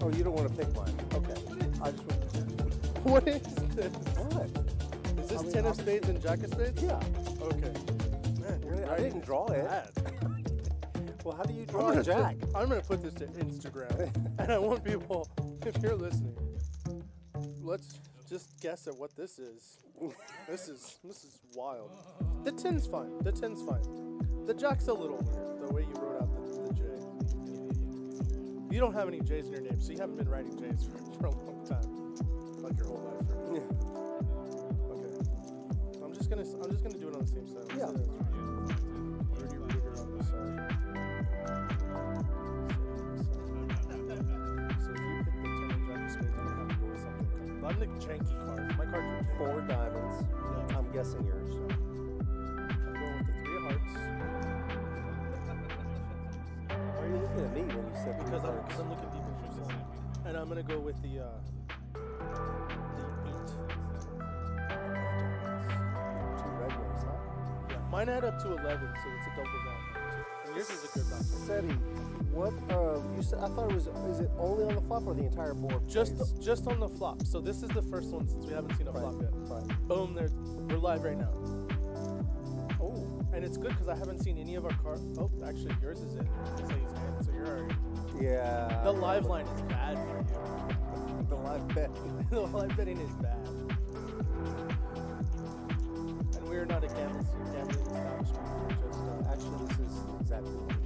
Oh, you don't want to pick mine. Okay. I just want to... What is this? What? Is this 10 of spades and jack of spades? Yeah. Okay. Man, I didn't draw it. Well, how do you draw a jack? I'm going to put this to Instagram. And I want people, if you're listening, let's just guess at what this is. This is wild. The 10's fine. The 10's fine. The jack's a little weird, the way you wrote out the J. You don't have any J's in your name, so you haven't been writing J's for a long time. Like your whole life. Yeah. Okay. I'm just gonna do it on the same side. Yeah. Rudy Ruger on this side. So if you pick the 10 and jack of spades, I'm gonna have to go with something. I'm the janky card. My cards are janky. 4 diamonds. Yeah. I'm guessing yours. I'm going with the 3 of hearts. Why are you looking at me when you said Because I'm I'm looking deep into yourself. And I'm gonna go with the 8. Two red ones, huh? Yeah, mine add up to 11, so it's a double down. And yours is a good round. Seti, what you said? I thought it was. Is it only on the flop or the entire board? Just plays? on the flop. So this is the first one since we haven't seen a flop yet. Right. Boom, we're live right now. Oh. And it's good because I haven't seen any of our cards. Oh, actually, yours is in. It's Ace hand, so you're already. Yeah. The live line is bad for you. The live betting. The live betting is bad. And we're not a gambling establishment. We're just Actually, this is exactly what we're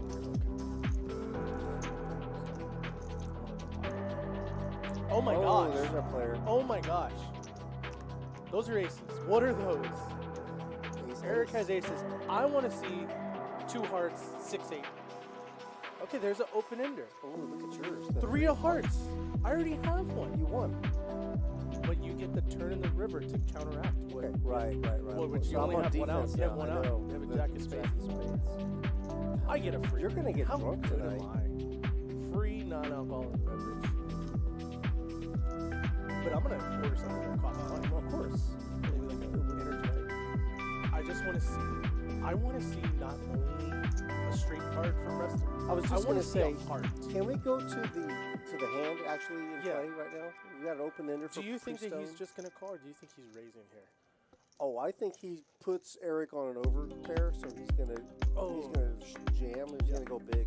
oh my gosh. There's our player. Oh my gosh. Those are aces. What are those? Eric has aces. I want to see 2 hearts, 6-8. Okay, there's an open ender. Oh, look at yours. 3 of hearts. I already have one. You won. But you get the turn in the river to counteract. Okay, right. Well, which you So only I'm on have one out. defense You have now, one I out. know. You have a The jack of spades. I get a free. You're gonna get How drunk good tonight. am I? Free non-alcoholic beverage. But I'm gonna order something that costs money. Well, of course. Maybe like a energy. I just want to see. I want to see not only a straight card for Preston. I was just want gonna to say, see a heart. can we go to the hand actually in play right now? We got an open ender for Do you think that he's Stone. just gonna call, or do you think he's raising here? Oh, I think he puts Eric on an over pair, so he's gonna jam. He's gonna go big.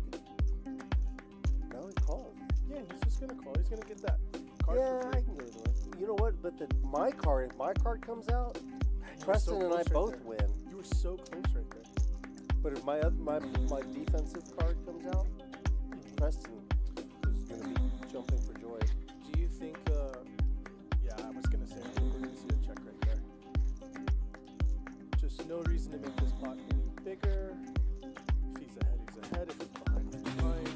No, he called. Yeah, he's just gonna call. He's gonna get that card Yeah, for I free. can get it. You know what? But if my card comes out, Man, you were Preston so and I close right both there. win. You were so close right there. But if my defensive card comes out, Preston is gonna be jumping for joy. Do you think? Yeah, I was gonna say we're gonna see a check right there. Just no reason to make this pot any bigger. If he's ahead, he's ahead. If he's behind, he's behind.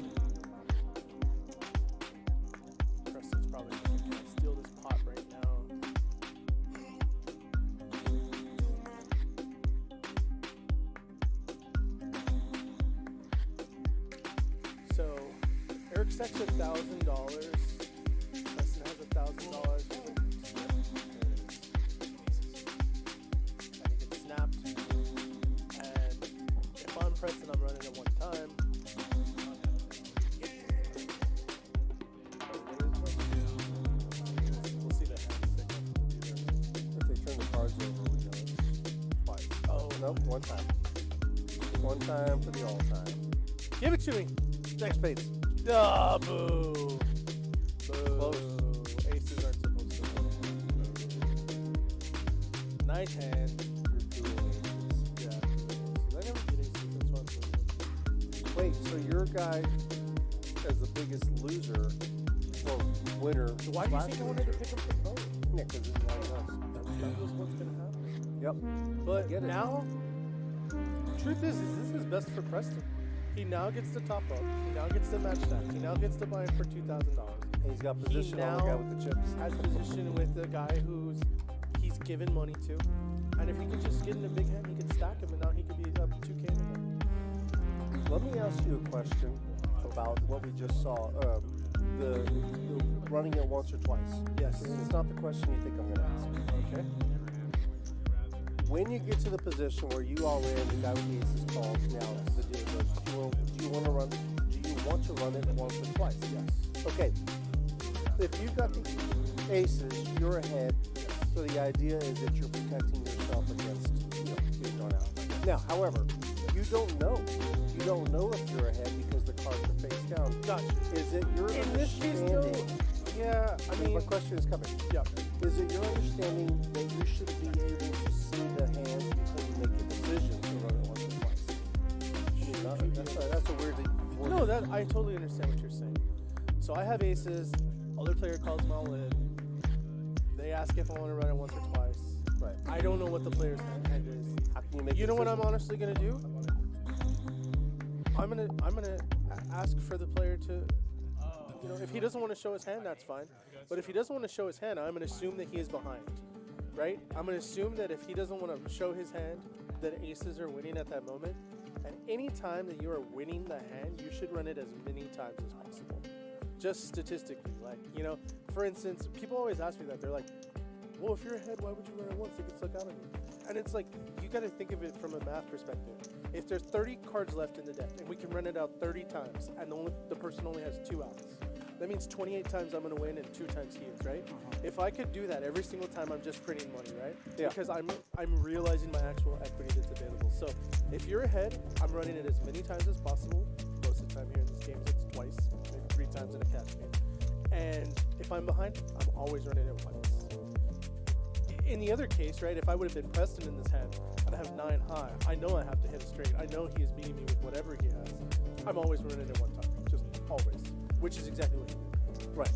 Preston's probably gonna steal this pot right now. So Eric stacks $1,000. Preston has $1,000. And he gets snapped. And if I'm Preston, I'm running at one time. We'll see the hand stick. If they turn the cards over, we know it's twice. Oh, Nope, one time. One time for the all time. give it to me. Jack spades. Ah, boo. Boo. Close. Aces aren't supposed to win. Nice hand. Yeah. I never get aces. That's why I'm so good. Wait, so your guy as the biggest loser or winner? Why do you think I wanted to pick up the phone? Yeah, because it's not us. That was what's going to happen. Yep. But Get it. now, truth is this is best for Preston. He now gets to top up. He now gets to match stack. He now gets to buy it for $2,000. And he's got position on the guy with the chips. Has position with the guy he's given money to. And if he could just get in a big hand, he could stack him, and now he could be up 2K in a hand. Let me ask you a question about what we just saw. The running it once or twice. Yes. It's not the question you think I'm going to ask. Okay. When you get to the position where you all in, the guy with the aces calls, now the deal goes, do you want to run it once or twice? Yes. Okay. if you've got the aces, you're ahead. So the idea is that you're protecting yourself against getting gone out. Now, however, you don't know. You don't know if you're ahead because the cards are face down. Gotcha. Is it your In this case, understanding? though, yeah, I mean, my question is coming. yeah. Is it your understanding that you should be able to see the hand before you make a decision to run it once or twice? Should not. That's a weird. No, that I totally understand what you're saying. So I have aces. Other player calls my all in. They ask if I want to run it once or twice. Right. I don't know what the player's hand is. How can you make? You a know what I'm decision? honestly gonna do? I'm gonna ask for the player to, if he doesn't want to show his hand, that's fine. But if he doesn't want to show his hand, I'm gonna assume that he is behind, right? I'm gonna assume that if he doesn't want to show his hand, that aces are winning at that moment. And any time that you are winning the hand, you should run it as many times as possible. Just statistically, for instance, people always ask me that. They're like, well, if you're ahead, why would you run it once? It gets look out of you. And it's like, you got to think of it from a math perspective. If there's 30 cards left in the deck, and we can run it out 30 times, and the person only has 2 outs, that means 28 times I'm going to win and 2 times he is, right? If I could do that every single time, I'm just printing money, right? Yeah. Because I'm realizing my actual equity that's available. So if you're ahead, I'm running it as many times as possible. Most of the time here in this game, it's twice, maybe 3 times in a cash game. And if I'm behind, I'm always running it once. In the other case, right, if I would have been Preston in this hand and I have 9 high, I know I have to hit a straight. I know he is beating me with whatever he has. I'm always running it one time, just always, which is exactly what he did. Right.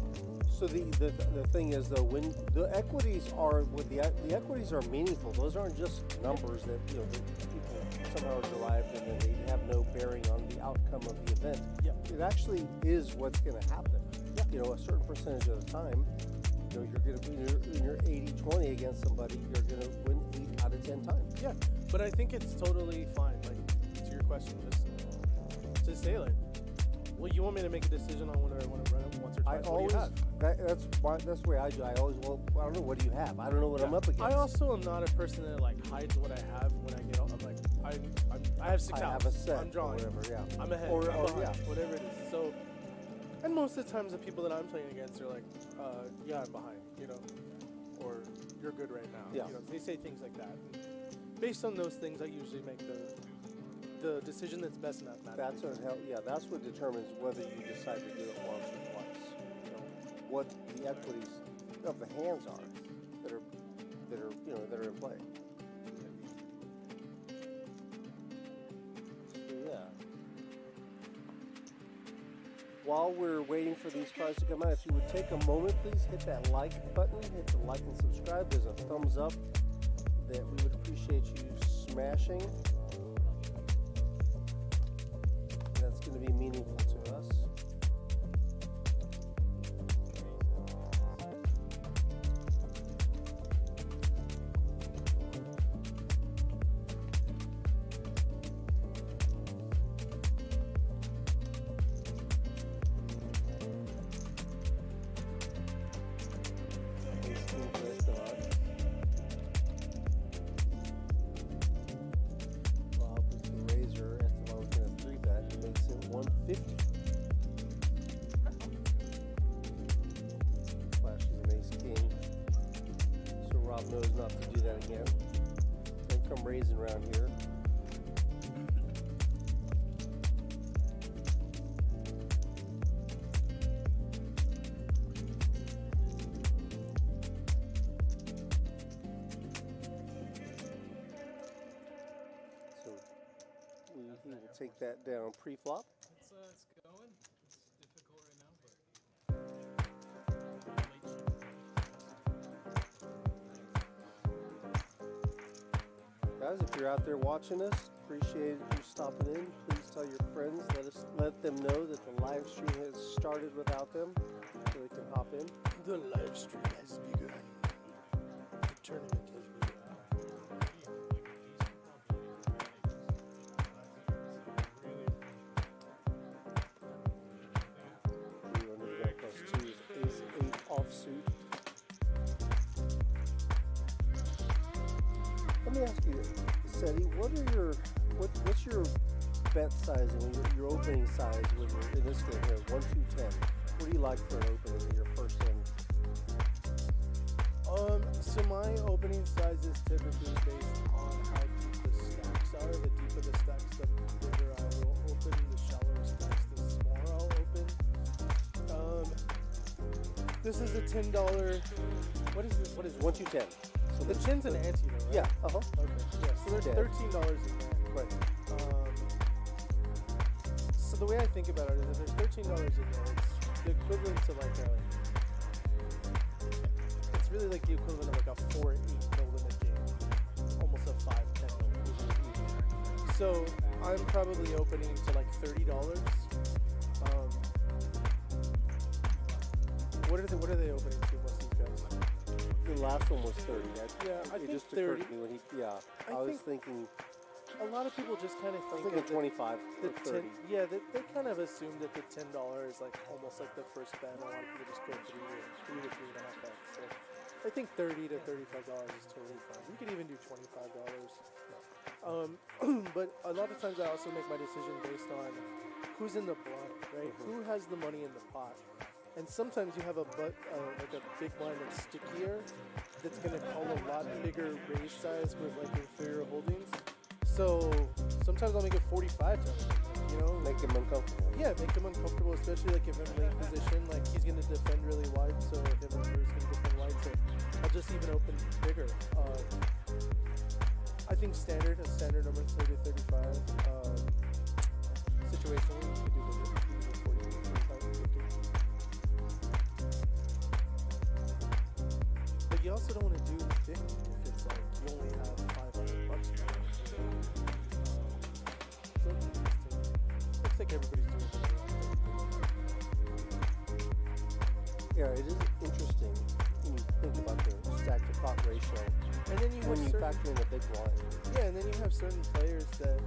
So the thing is though, when the equities are the equities are meaningful. Those aren't just numbers that that people somehow are derived and then they have no bearing on the outcome of the event. Yeah. It actually is what's going to happen. Yeah. A certain percentage of the time, you're going to when you're 80-20 against somebody, you're going to win 8 out of 10 times. Yeah, but I think it's totally fine. Like, to your question, just to say, well, you want me to make a decision on whether I want to run it once or twice? What do you have? That's the way I do. I always, I don't know, what do you have? I don't know what I'm up against. I also am not a person that hides what I have when I get out. I'm like, I have 6 I outs. have a set I'm drawing. or whatever, yeah. I'm ahead. Or I'm behind, yeah. whatever it is. So, and most of the times the people that I'm playing against are like, yeah, I'm behind, or you're good right now. Yeah. They say things like that. And based on those things, I usually make the decision that's best mathematically. That's what determines whether you decide to do it once or twice. What the equities of the hands are that are in play. So yeah. While we're waiting for these cards to come out, if you would take a moment, please hit that like button, hit the like and subscribe. There's a thumbs up that we would appreciate you smashing. That's going to be meaningful to us. Knows not to do that again. Don't come raising around here. So he will take that down pre-flop. It's going. It's difficult right now, but Guys, if you're out there watching us, appreciate you stopping in. Please tell your friends. Let them know that the live stream has started without them, so they can hop in. The live stream has begun. The tournament has begun. We under the gun +2 is ace-8 offsuit. Let me ask you, Seti, what's your bet size and your opening size when you're in this game here, 1, 2, 10? What do you like for an opening in your first in? So my opening size is typically based on how deep the stacks are. The deeper the stacks, the bigger I will open. The shallower stacks, the smaller I'll open. This is a $10. What is this? What is it? 1 to 10. So The there's- 10's an ante, though, right? Yeah. Uh huh. Okay. Yeah. So there's Yeah. $13 in there. Right. So the way I think about it is, if there's $13 in there, it's the equivalent to like a. It's really like the equivalent of like a 4-8 no limit game, almost a 5-10 no limit. So I'm probably opening to like $30. What are they opening to? Most of these guys. The last one was 30. Yeah, I it think just occurred 30. to me when he. Yeah. I I was think thinking. A lot of people just kind of I was think thinking of 25 the or 30. 10, yeah, they kind of assume that the $10 is like almost like the first bet. A lot of people just go 3 to 3.5 X. So I think $30 to $35 is totally fine. You could even do $25. But a lot of times I also make my decision based on who's in the blind, right? Who has the money in the pot? And sometimes you have like a big blind that's stickier, that's gonna call a lot bigger raise size with like inferior holdings. So sometimes I'll make it 45 to him, you know? Make him uncomfortable. Yeah, make him uncomfortable, especially like if I'm in lane position, like he's gonna defend really wide, so him and her is gonna defend wide, so I'll just even open bigger. I think a standard number is 30 to 35. Situationally, you could do bigger. You could do 40 to 45 to 50. But you also don't want to do 50 if it's like you only have $500. So it's interesting. Looks like everybody's doing it. Yeah, it is interesting when you think about the stack to pot ratio And then you have when you certain, factor in the big blind. yeah, and then you have certain players that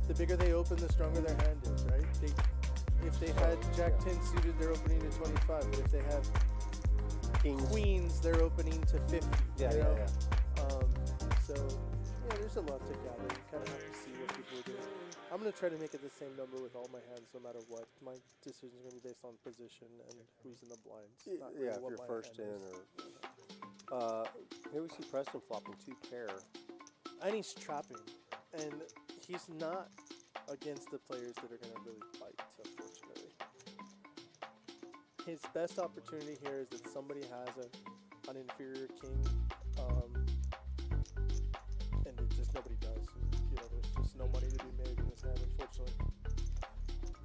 the bigger they open, the stronger their hand is, right? If they had Jack 10 suited, they're opening to 25. But if they have Kings. Queens, they're opening to 50. Yeah, you yeah, know? yeah. So yeah, there's a lot to gather. You kind of have to see what people are doing. I'm gonna try to make it the same number with all my hands, no matter what. My decision is gonna be based on position and who's in the blinds. not really Yeah, if what you're my first hand in is. or. Here we see Preston flopping 2 pair. And he's trapping, and he's not against the players that are going to really fight, unfortunately. His best opportunity here is that somebody has an inferior king, and just nobody does. You know, there's just no money to be made in this hand, unfortunately.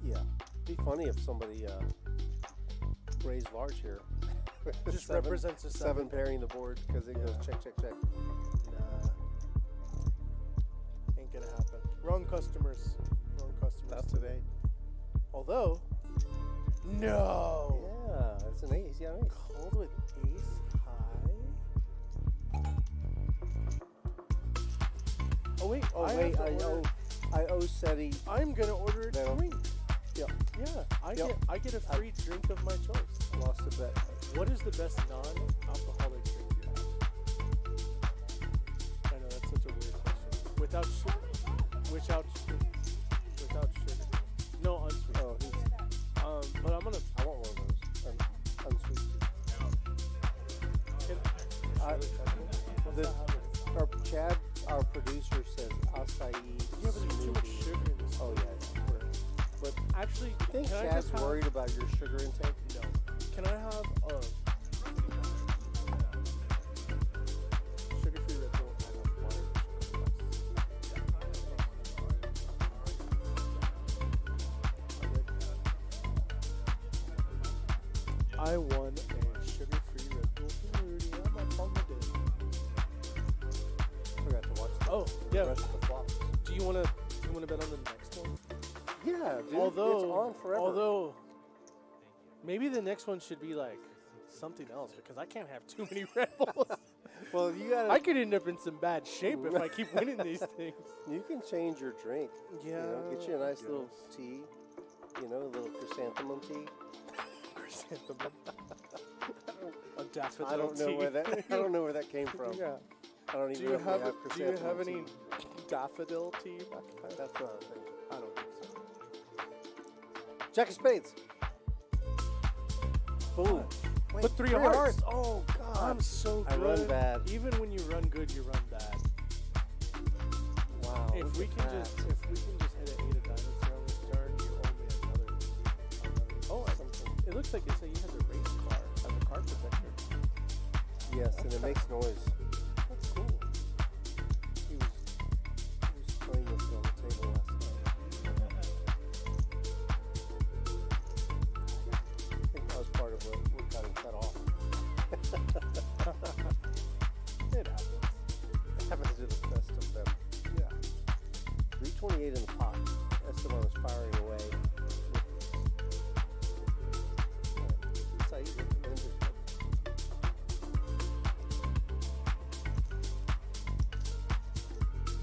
Yeah. It'd be funny if somebody raised large here. Just Seven- represents a 7 pairing the board because it goes check, check, check. Nah. Ain't gonna happen. Wrong customers. Wrong customers That's today. Although, no. Yeah, that's an ace. Yeah, an ace. Called with ace high. Oh wait. Oh, I wait. have to order- I owe SETI. I'm gonna order a No. drink. Yep. Yeah. Yep. I get a free drink of my choice. Lost a bet. What is the best non-alcoholic drink you have? I know that's such a weird question. Without sugar. Without sugar. No unsweet. Oh, he's, But I'm gonna. I want one of those. Unsweet. What's the- that having? Chad, our producer, says acai. Yeah, but there's too much smoothie. sugar in this. Oh, yeah. But actually, I think can I Chad's just have, worried about your sugar intake. No. Can I have sugar-free Red Bull and a water? I won a sugar-free Red Bull Fruity. I'm a pumpkin. Forgot to watch the Oh, yeah. rest of the flops. Do you wanna bet on the next one? Yeah, dude. Although, it's on forever. Although, maybe the next one should be like something else because I can't have too many Red Bulls. well, you gotta. I could end up in some bad shape if I keep winning these things. You can change your drink. Yeah. You know, get you a nice I little guess. tea. You know, a little chrysanthemum tea. Chrysanthemum. A daffodil I don't know tea. where that. I don't know where that came from. Yeah. I don't Do even you know have if we have Do you chrysanthemum have any tea. daffodil tea? That's not a thing. I don't think so. Jack of spades. Boom. Wait, Put three hearts. Oh, God. I'm so I good. run bad. Even when you run good, you run bad. Wow. If look we at can that. just hit a 8 of diamonds turn, you owe me another. Oh, it looks like he has a race car as a car protector. Yes, and it makes noise. That's cool. He was playing this on the table last night. I think that was part of what got him cut off. It happens. It happens to the best of them. Yeah. 328 in the pot. Esteban is firing away. Saeed ended it.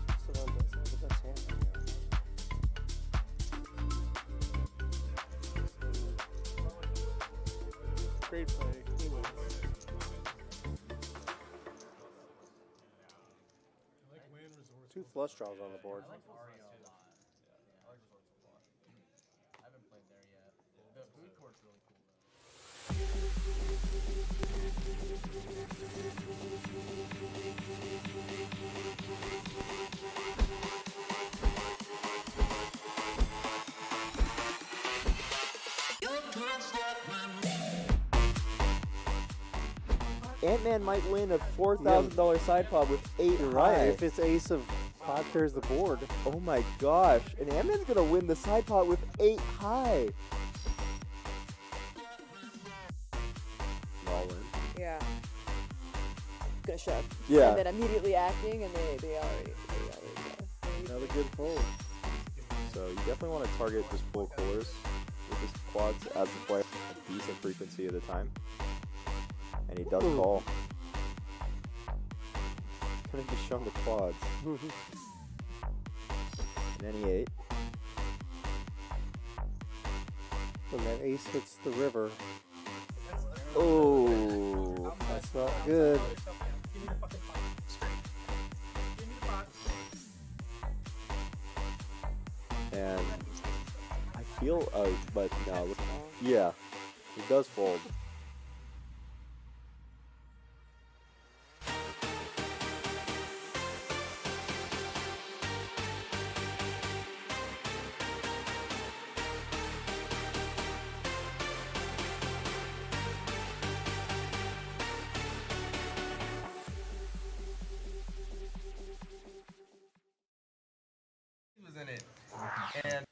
Esteban does have the best hand right now. Great play. He wins. Two flush draws on the board. I like resorts a lot. I haven't played there yet. The food court's really cool though. Ant-Man might win a $4,000 side pod with 8 You're high. right. If it's ace of pot, there's the board. Oh my gosh. And Ant-Man's going to win the side pot with 8 high. All in. Yeah. Gonna shove. Yeah. And then immediately acting, and they already Another good fold. So you definitely want to target just full colors with his quads as a player a decent frequency at a time. And he does Ooh. call. Could have just shown the quads. And then he 8. When that ace hits the river, Oh. that's not good. And I feel, but no, yeah, he does fold. Was in it, and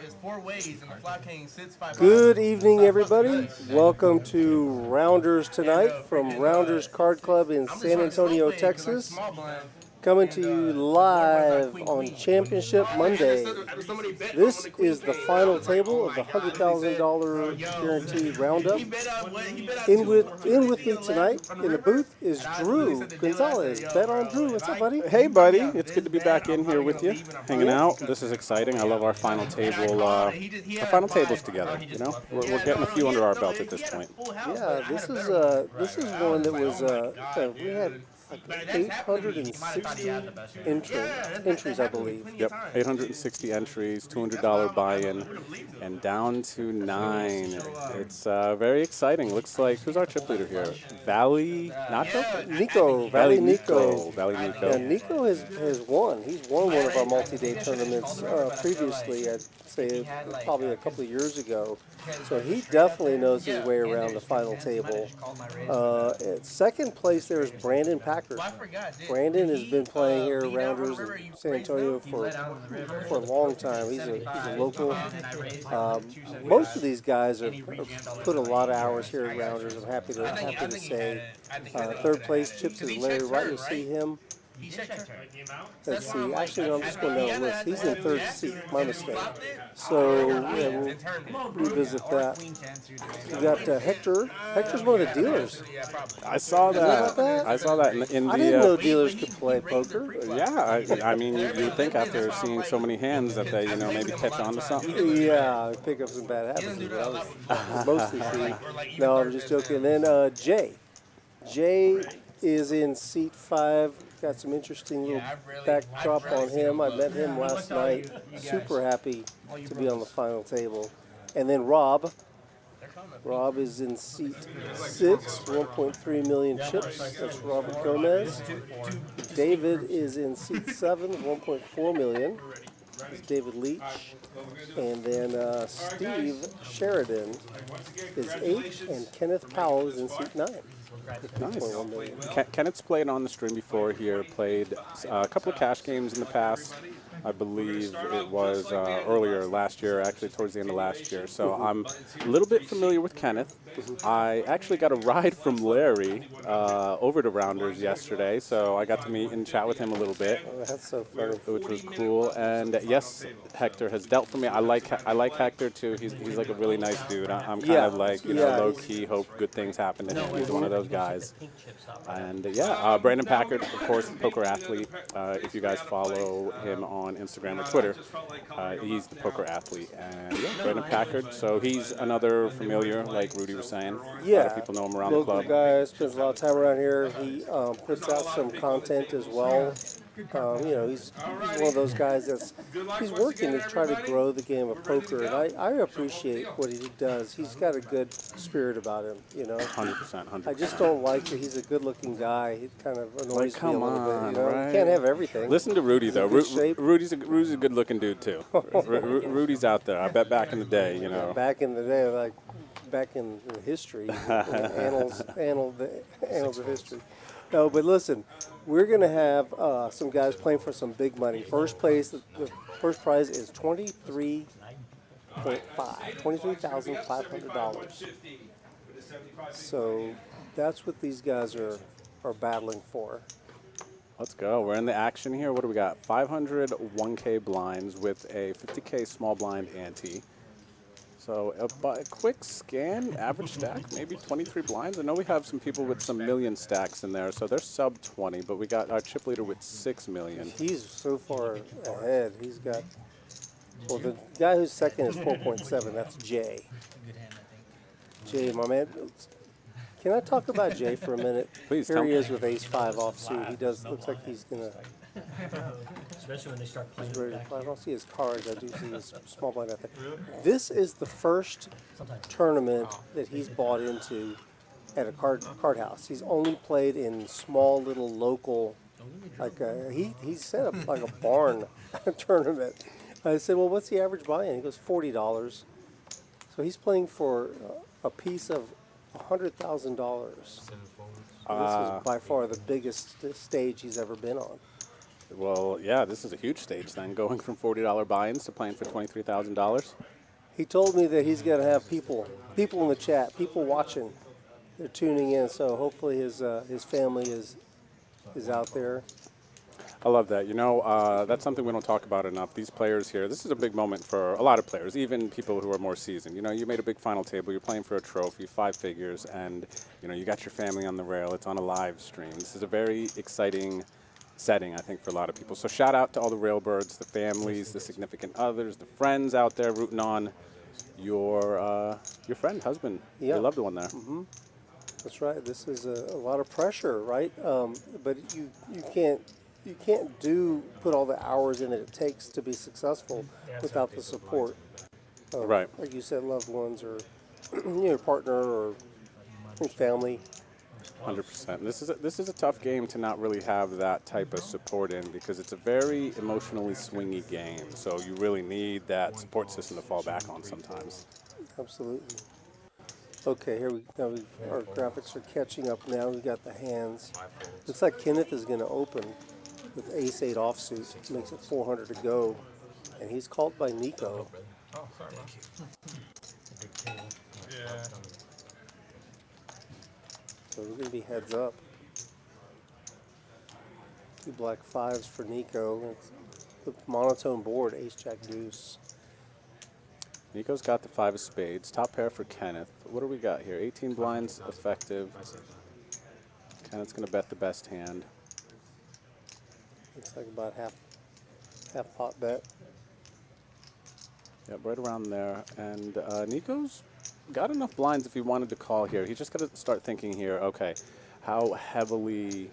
it's 4 ways, and the Fly King sits 5. Good evening, everybody. Welcome to Rounders tonight from Rounders Card Club in San Antonio, Texas. Coming to you live on Championship Monday. This is the final table of the $100,000 guaranteed Roundup. In with me tonight in the booth is Drew Gonzalez. Bet on Drew. What's up, buddy? Hey, buddy. It's good to be back in here with you, hanging out. This is exciting. I love our final table. Our final tables together. You know, we're getting a few under our belt at this point. Yeah, this is one that was we had like 860 entries, I believe. Yep, 860 entries, $200 buy-in, and down to 9. It's very exciting. Looks like, who's our chip leader here? Valley Nacho? Nico, Valley Nico. Valley Nico. Yeah, Nico has won. He's won one of our multi-day tournaments previously, I'd say probably a couple of years ago. So he definitely knows his way around the final table. At second place there is Brandon Packard. Brandon has been playing here at Rounders in San Antonio for a long time. He's a local. Most of these guys have put a lot of hours here at Rounders. I'm happy to say. Third place, Chips is Larry Wright. You'll see him. Let's see. Actually, no, I'm just going down the list. He's in third seat. My mistake. So yeah, we'll revisit that. We got Hector. Hector's one of the dealers. I saw that. I saw that in the. I didn't know dealers could play poker. Yeah, I mean, you would think after seeing so many hands that they, maybe catch on to something. Yeah, pick up some bad habits is what I was mostly seeing. No, I'm just joking. And then Jay. Jay is in seat 5. Got some interesting little backdrop on him. I met him last night. Super happy to be on the final table. And then Rob. Rob is in seat 6, 1.3 million chips. That's Robert Gomez. David is in seat 7, 1.4 million. That's David Leach. And then Steve Sheridan is 8, and Kenneth Powell is in seat 9. with 3.1 million. Kenneth's played on the stream before here, played a couple of cash games in the past. I believe it was earlier last year, actually towards the end of last year. So I'm a little bit familiar with Kenneth. I actually got a ride from Larry over to Rounders yesterday, so I got to meet and chat with him a little bit. Oh, that's so funny. Which was cool. And yes, Hector has dealt for me. I like Hector too. He's like a really nice dude. I'm kind of like, you know, low key, hope good things happen to him. He's one of those guys. And Brandon Packard, of course, the poker athlete. If you guys follow him on Instagram or Twitter, he's the poker athlete. And Brandon Packard. So he's another familiar, like Rudy was saying. A lot of people know him around the club. Guy spends a lot of time around here. He puts out some content as well. You know, he's one of those guys he's working to try to grow the game of poker, and I appreciate what he does. He's got a good spirit about him, you know. 100%. I just don't like that he's a good-looking guy. He kind of annoys me a little bit. You know, right? You can't have everything. Listen to Rudy though. Rudy's a good-looking dude too. Rudy's out there. I bet back in the day, you know. Back in the day, like back in history, in the annals of history. No, but listen, we're going to have some guys playing for some big money. First place, the first prize is $23,500. So that's what these guys are battling for. Let's go. We're in the action here. What do we got? 500 1K blinds with a 50K small blind ante. So a quick scan, average stack, maybe 23 blinds. I know we have some people with some million stacks in there, so they're sub 20, but we got our chip leader with 6 million. He's so far ahead. He's got, well, the guy who's second is 4.7. That's Jay. Jay, my man. Can I talk about Jay for a minute? Please. Here he is with ace-5 offsuit. He looks like he's going to. Especially when they start playing back. I don't see his cards. I do see his small blind out there. This is the first tournament that he's bought into at a card house. He's only played in small little local, like he set up like a barn tournament. I said, well, what's the average buy-in? He goes, $40. So he's playing for a piece of $100,000. This is by far the biggest stage he's ever been on. Well, yeah, this is a huge stage then, going from $40 buy-ins to playing for $23,000. He told me that he's going to have people in the chat, people watching. They're tuning in, so hopefully his family is out there. I love that. You know, that's something we don't talk about enough. These players here, this is a big moment for a lot of players, even people who are more seasoned. You know, you made a big final table, you're playing for a trophy, 5 figures, and, you know, you got your family on the rail. It's on a live stream. This is a very exciting setting, I think, for a lot of people. So shout out to all the railbirds, the families, the significant others, the friends out there rooting on your friend, husband, your loved one there. Mm-hmm. That's right. This is a lot of pressure, right? But you can't put all the hours in that it takes to be successful without the support of, right, like you said, loved ones or your partner or family. 100%. This is a tough game to not really have that type of support in, because it's a very emotionally swingy game. So you really need that support system to fall back on sometimes. Absolutely. Okay, here our graphics are catching up now. We got the hands. Looks like Kenneth is going to open with ace-8 offsuit. Makes it 400 to go, and he's called by Nico. Oh, sorry, man. Yeah. So we're going to be heads up. 2 black 5s for Nico. It's the monotone board, ace-jack deuce. Nico's got the 5 of spades. Top pair for Kenneth. What do we got here? 18 blinds effective. Kenneth's going to bet the best hand. Looks like about half pot bet. Yep, right around there. And Nico's got enough blinds if he wanted to call here. He's just got to start thinking here, okay, how heavily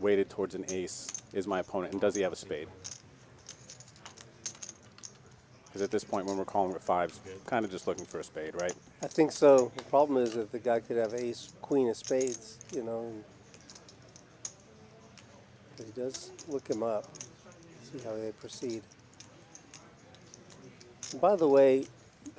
weighted towards an ace is my opponent, and does he have a spade? Because at this point, when we're calling with fives, kind of just looking for a spade, right? I think so. The problem is that the guy could have ace, queen of spades, you know. And he does look him up. See how they proceed. And by the way,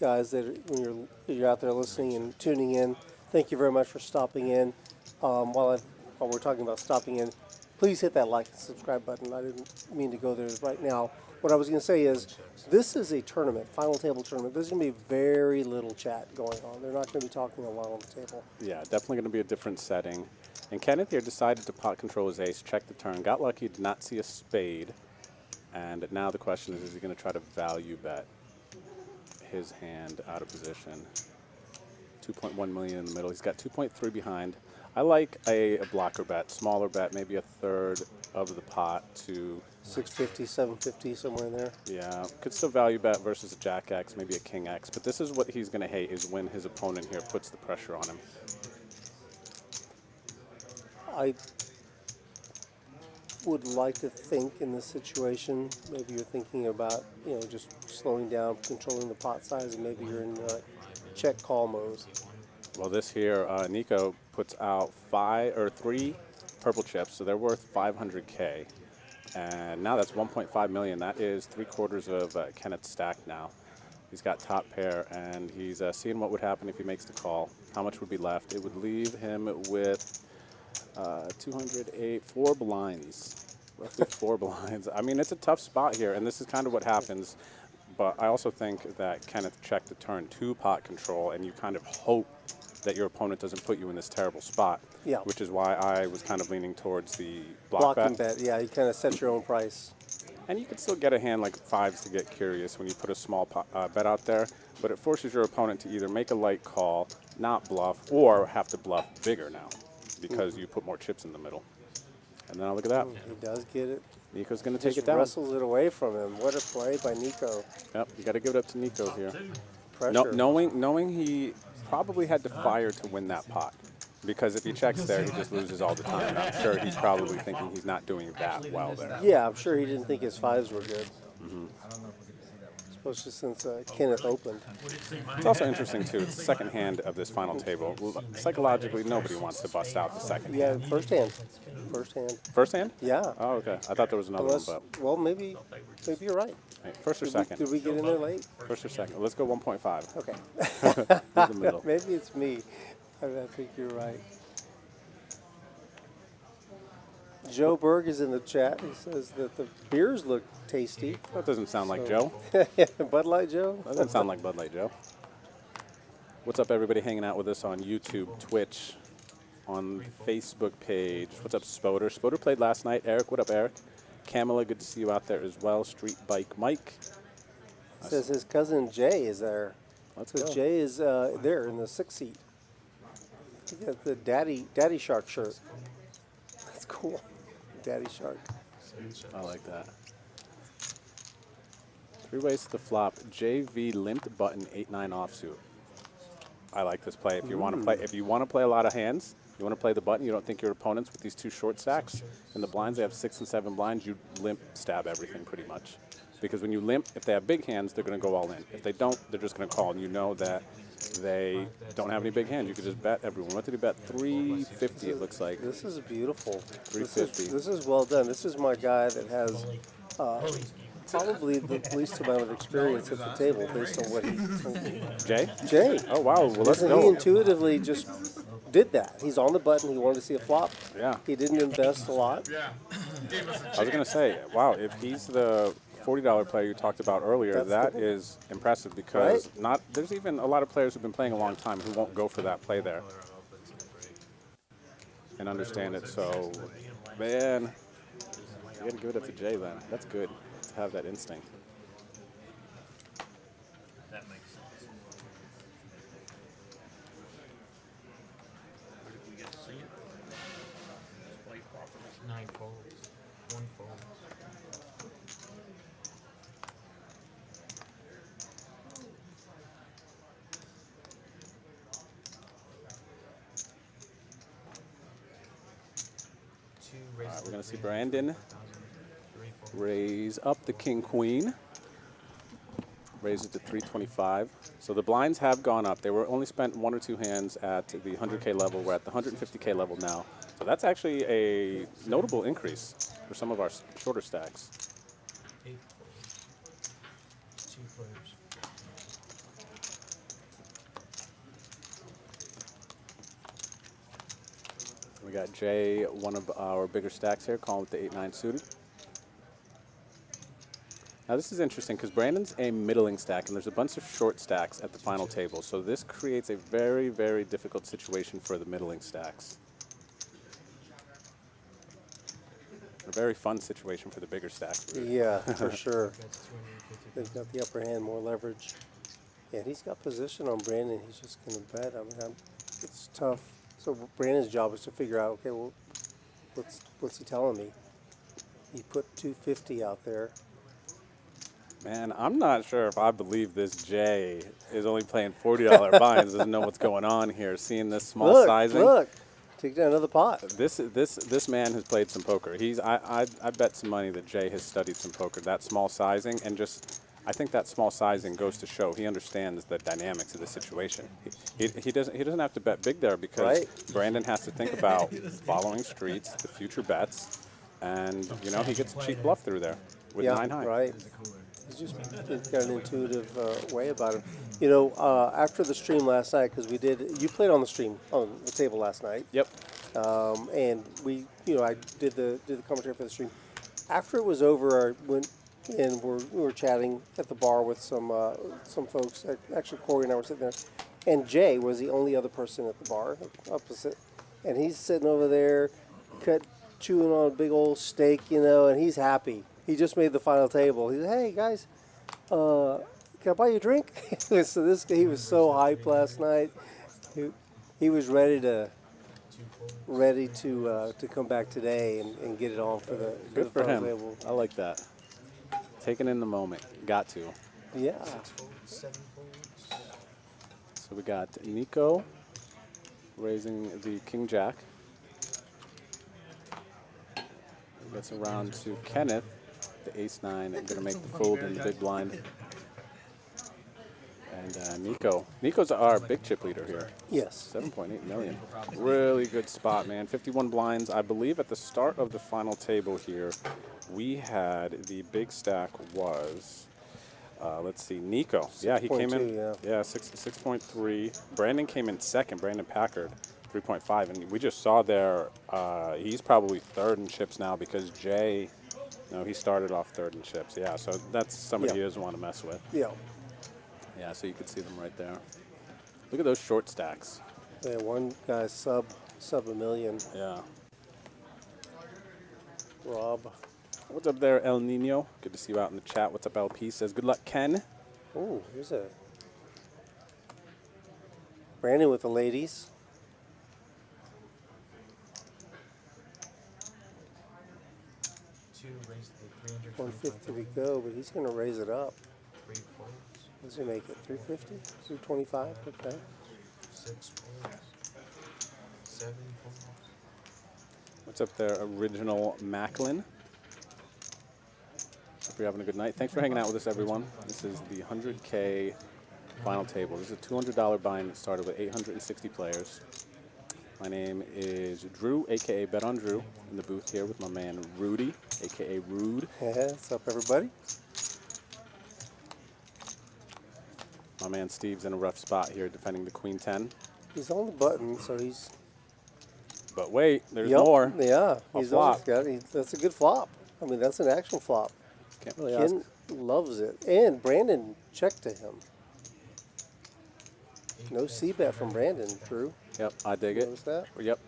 guys, when you're out there listening and tuning in, thank you very much for stopping in. While we're talking about stopping in, please hit that like and subscribe button. I didn't mean to go there right now. What I was going to say is, this is a tournament, final table tournament. There's going to be very little chat going on. They're not going to be talking a lot on the table. Yeah, definitely going to be a different setting. And Kenneth here decided to pot control his ace, check the turn, got lucky, did not see a spade. And now the question is he going to try to value bet his hand out of position? 2.1 million in the middle. He's got 2.3 behind. I like a blocker bet, smaller bet, maybe a third of the pot to 650, 750, somewhere in there. yeah, could still value bet versus a jack X, maybe a king X. But this is what he's going to hate, is when his opponent here puts the pressure on him. I would like to think in this situation, maybe you're thinking about, you know, just slowing down, controlling the pot size, and maybe you're in check call mode. Well, this here, Nico puts out 3 purple chips, so they're worth 500K. And now that's 1.5 million. That is 3/4 of Kenneth's stack now. He's got top pair, and he's seeing what would happen if he makes the call. How much would be left? It would leave him with 208, 4 blinds, roughly 4 blinds. I mean, it's a tough spot here, and this is kind of what happens. But I also think that Kenneth checked the turn to pot control, and you kind of hope that your opponent doesn't put you in this terrible spot. Yeah. Which is why I was kind of leaning towards the Blocking bet, yeah, you kind of set your own price. And you can still get a hand like fives to get curious when you put a small bet out there, but it forces your opponent to either make a light call, not bluff, or have to bluff bigger now because you put more chips in the middle. And now look at that. He does get it. Nico's going to take Just it down. wrestles it away from him. What a play by Nico. Yep, you got to give it up to Nico here. Pressure. Knowing he probably had to fire to win that pot. Because if he checks there, he just loses all the time. And I'm sure he's probably thinking he's not doing that well there. Yeah, I'm sure he didn't think his fives were good. Especially since Kenneth opened. It's also interesting, too. It's the second hand of this final table. Psychologically, nobody wants to bust out the second hand. Yeah, first hand. First hand. First hand? Yeah. Oh, okay. I thought there was another Unless, one, but well, maybe you're right. hey, first or Did second? we get in there late? First or second? Let's go 1.5. Okay. In the middle. Maybe it's me. I think you're right. Joe Berg is in the chat. He says that the beers look tasty. That doesn't sound like So- Joe. Bud Light Joe? That doesn't sound like Bud Light Joe. What's up, everybody hanging out with us on YouTube, Twitch, on Facebook page? What's up, Spoder? Spoder played last night. Eric, what up, Eric? Camilla, good to see you out there as well. Street Bike Mike. Says his cousin Jay is there. Let's So go. Jay is there in the 6th seat. He got the Daddy Shark shirt. That's cool. Daddy Shark. I like that. 3 ways to the flop. JV limped button 8-9 offsuit. I like this play. If you want to play, a lot of hands, you want to play the button. You don't think your opponents with these 2 short stacks and the blinds, they have 6 and 7 blinds. You limp stab everything pretty much, because when you limp, if they have big hands, they're going to go all in. If they don't, they're just going to call, and you know that they don't have any big hands. You could just bet everyone. What did he bet? 350. It looks like. This is beautiful. 350. This is well done. This is my guy that has probably the least amount of experience at the table based on what he told me. Jay? Jay. Oh wow. Well, let's He go. intuitively just did that. He's on the button. He wanted to see a flop. Yeah. He didn't invest a lot. I was going to say, wow, if he's the $40 player you talked about earlier, That's that is impressive, because there's even a lot of players who've been playing a long time who won't go for that play there and understand it. So, man, you got to give it up to Jay then. That's good to have that instinct. That makes sense. Where did we get to see it? Display properties. 9 folds. 1 fold. All right, we're going to see Brandon raise up the king queen. Raised it to 325. So the blinds have gone up. They were only spent 1 or 2 hands at the 100K level. We're at the 150K level now. So that's actually a notable increase for some of our shorter stacks. 8 folds. 2 players. We got Jay, one of our bigger stacks here, calling with the 8-9 suited. Now this is interesting because Brandon's a middling stack and there's a bunch of short stacks at the final table. So this creates a very, very difficult situation for the middling stacks. A very fun situation for the bigger stacks. Yeah, for sure. That's 250. They've got the upper hand, more leverage. Yeah, he's got position on Brandon. He's just going to bet. I mean, it's tough. So Brandon's job is to figure out, okay, well, what's he telling me? He put 250 out there. Man, I'm not sure if I believe this Jay is only playing $40 binds, doesn't know what's going on here, seeing this small sizing. Look, take down another pot. This man has played some poker. I bet some money that Jay has studied some poker. That small sizing and just I think that small sizing goes to show he understands the dynamics of the situation. He doesn't have to bet big there because Brandon has to think about following streets, the future bets, and he gets a cheap bluff through there with 9 high. Right. He's got an intuitive way about him. After the stream last night, because you played on the stream on the table last night. Yep. And we, I did the commentary for the stream. After it was over, I went and we were chatting at the bar with some folks. Actually, Corey and I were sitting there, and Jay was the only other person at the bar opposite, and he's sitting over there, chewing on a big old steak, and he's happy. He just made the final table. He said, "Hey guys, can I buy you a drink?" So he was so hyped last night. He was ready to come back today and get it on for the Good for final him. table. I like that. Taking in the moment. Got to. Yeah. 6 folds, 7 folds. So we got Nico raising the King Jack. Gets around to Kenneth, the Ace 9, and gonna make the fold in the big blind. And Nico's our big chip leader here. Yes. 7.8 million. Really good spot, man. 51 blinds. I believe at the start of the final table here, we had the big stack was, let's see, Nico. Yeah, he came in. 6.3. Brandon came in second. Brandon Packard, 3.5. And we just saw there, he's probably third in chips now because Jay, he started off third in chips. Yeah, so that's somebody he doesn't want to mess with. Yeah. Yeah, so you can see them right there. Look at those short stacks. Yeah, one guy's sub $1 million. Yeah. Rob. What's up there, El Nino? Good to see you out in the chat. What's up, LP? Says, good luck, Ken. Oh, here's a Brandon with the ladies. Raise the 300. 150 to go, but he's going to raise it up. 3 folds. What does he make it? 350? 325? Okay. 6 folds. 7 folds. What's up there, Original Macklin? Hope you're having a good night. Thanks for hanging out with us, everyone. This is the 100K final table. This is a $200 bind that started with 860 players. My name is Drew, a.k.a. Bet on Drew, in the booth here with my man Rudy, a.k.a. Rude. Yeah, what's up, everybody? My man Steve's in a rough spot here defending the Queen 10. He's on the button, so he's... But wait, there's more. Yeah, A he's flop. that's a good flop. I mean, that's an actual flop. Can't really ask. Ken loves it. And Brandon checked to him. No C-bet from Brandon, Drew. Yep, I dig it. Notice that? Yep.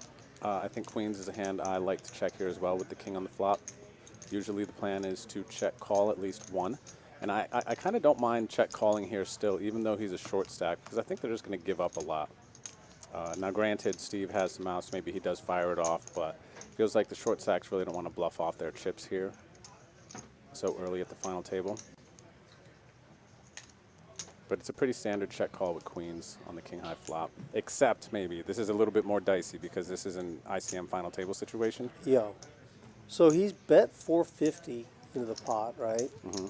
I think Queens is a hand I like to check here as well with the King on the flop. Usually the plan is to check call at least one. And I kind of don't mind check calling here still, even though he's a short stack, because I think they're just going to give up a lot. Now, granted, Steve has some outs. Maybe he does fire it off, but it feels like the short stacks really don't want to bluff off their chips here so early at the final table. But it's a pretty standard check call with Queens on the King High flop, except maybe this is a little bit more dicey because this is an ICM final table situation. Yeah. So he's bet 450 into the pot, right? Mm-hmm.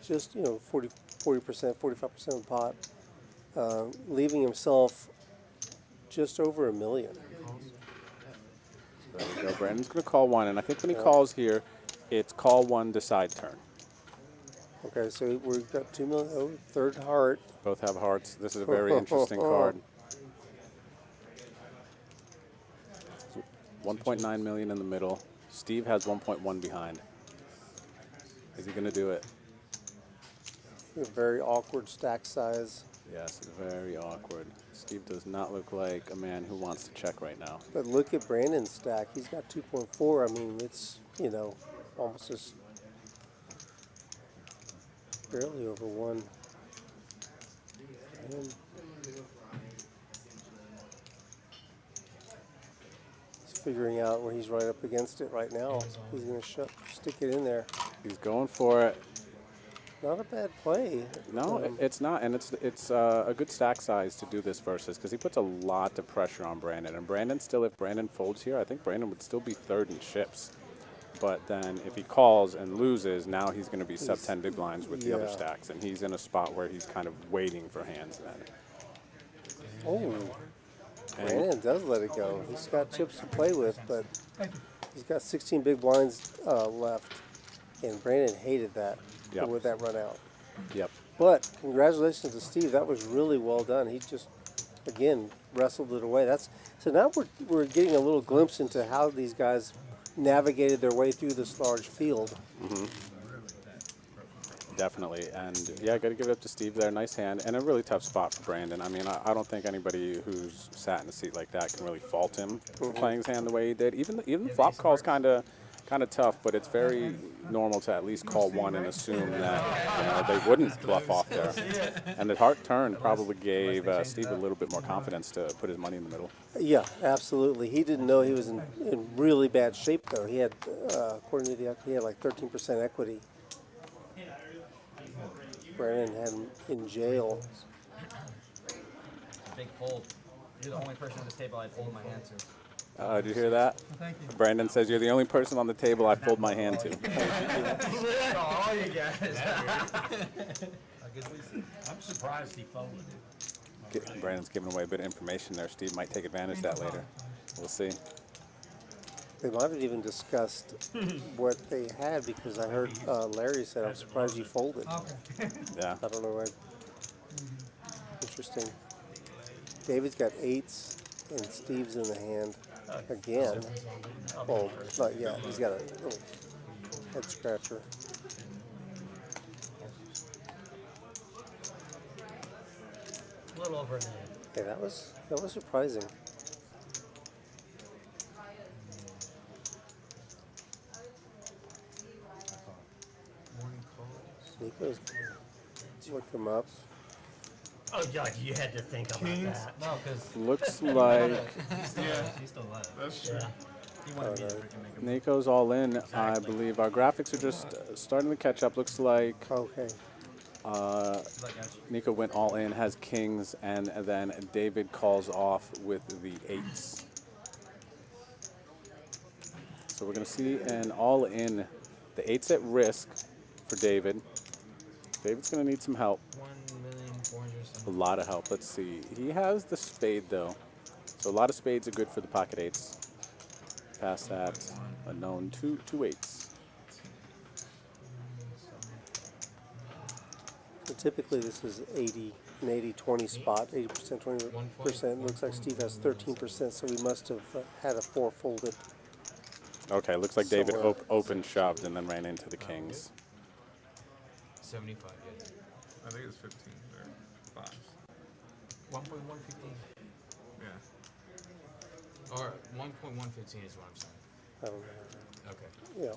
Just, 40%, 45% of the pot, leaving himself just over $1 million. There we go. Brandon's going to call one, and I think when he calls here, it's call one, decide turn. Okay, so we've got $2 million. Oh, third heart. Both have hearts. This is a very interesting card. 1.9 million in the middle. Steve has 1.1 behind. Is he going to do it? A very awkward stack size. Yes, very awkward. Steve does not look like a man who wants to check right now. But look at Brandon's stack. He's got 2.4. I mean, it's, almost just barely over 1. And he's figuring out where he's right up against it right now. He's going to stick it in there. He's going for it. Not a bad play. No, it's not, and it's a good stack size to do this versus because he puts a lot of pressure on Brandon, and Brandon still, if Brandon folds here, I think Brandon would still be third in chips. But then if he calls and loses, now he's going to be sub 10 big blinds with the other stacks, and he's in a spot where he's kind of waiting for hands then. Oh, Brandon does let it go. He's got chips to play with, but he's got 16 big blinds left, and Brandon hated that with that run out. Yep. But congratulations to Steve. That was really well done. He just, again, wrestled it away. So now we're getting a little glimpse into how these guys navigated their way through this large field. Mm-hmm. Definitely, and yeah, got to give it up to Steve there. Nice hand, and a really tough spot for Brandon. I mean, I don't think anybody who's sat in a seat like that can really fault him for playing his hand the way he did. Even the flop call's kind of tough, but it's very normal to at least call one and assume that they wouldn't bluff off there. And the heart turn probably gave Steve a little bit more confidence to put his money in the middle. Yeah, absolutely. He didn't know he was in really bad shape, though. He had, according to the equity, he had like 13% equity. Brandon had him in jail. Big fold. You're the only person at this table I fold my hand to. Did you hear that? Thank you. Brandon says you're the only person on the table I fold my hand to. All you guys. I'm surprised he folded. Brandon's giving away a bit of information there. Steve might take advantage of that later. We'll see. They might have even discussed what they had because I heard Larry said, I'm surprised you folded. Yeah. I don't know why. Interesting. David's got 8s and Steve's in the hand again. Well, not yet. He's got a little head scratcher. A little over an inch. Yeah, that was surprising. Nico's look him up. Oh, God, you had to think about that. No, because Looks like he's still alive. That's true. He wanted me to freaking make him. Nico's all in. I believe our graphics are just starting to catch up. Looks like Okay. Nico went all in, has kings, and then David calls off with the 8s. So we're going to see an all in. The 8's at risk for David. David's going to need some help. 1,400,000. A lot of help. Let's see. He has the spade, though. So a lot of spades are good for the pocket 8s. Past that, a known two 8s. So typically this is an 80-20 spot, 80%, 20%. Looks like Steve has 13%, so we must have had a 4 folded. Okay, looks like David Somewhere. open shoved and then ran into the kings. 75, yeah. I think it's 15 or 5. 1.115. Yeah. Or 1.115 is what I'm saying. I don't know. Okay. Yeah.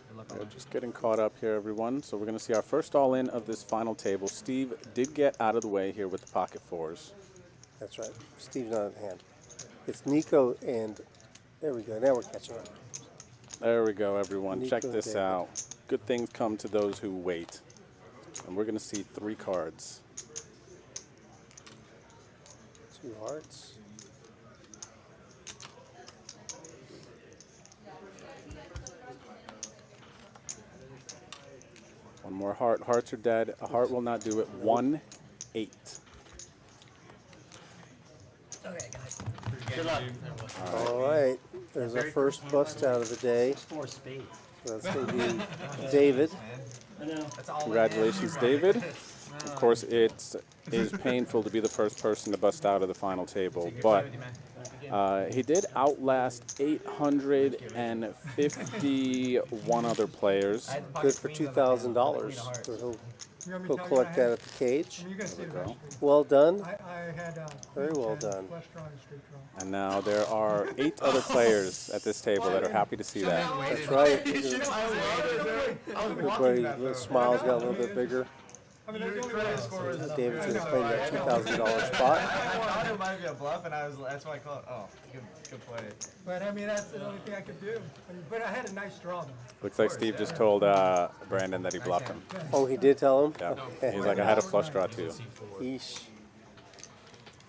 Good luck on We're that. just getting caught up here, everyone. So we're going to see our first all-in of this final table. Steve did get out of the way here with the pocket 4s. That's right. Steve's not in hand. It's Nico and there we go. Now we're catching up. There we go, everyone. Check Nico this David. out. Good things come to those who wait. And we're going to see 3 cards. 2 hearts. One more heart. Hearts are dead. A heart will not do it. 1-8. Okay, guys. Good luck. All right. There's our first bust out of the day. 4 spades. So that's going to be David. I know. That's all. Congratulations, David. Of course, it is painful to be the first person to bust out of the final table, but he did outlast 851 other players. Good for $2,000. So he'll collect that at the cage. Well done. I had Very well done. flush draw and straight draw. And now there are 8 other players at this table that are happy to see that. That's right. Everybody, Everybody's smiles got a little bit bigger. I mean, that's the only way. David's going to claim that $2,000 spot. I thought it might be a bluff, and that's why I called. Oh, good play. But I mean, that's the only thing I could do. But I had a nice draw though. Looks like Steve just told Brandon that he bluffed him. Oh, he did tell him? Yeah. Okay. He's like, I had a flush draw too. Yeesh.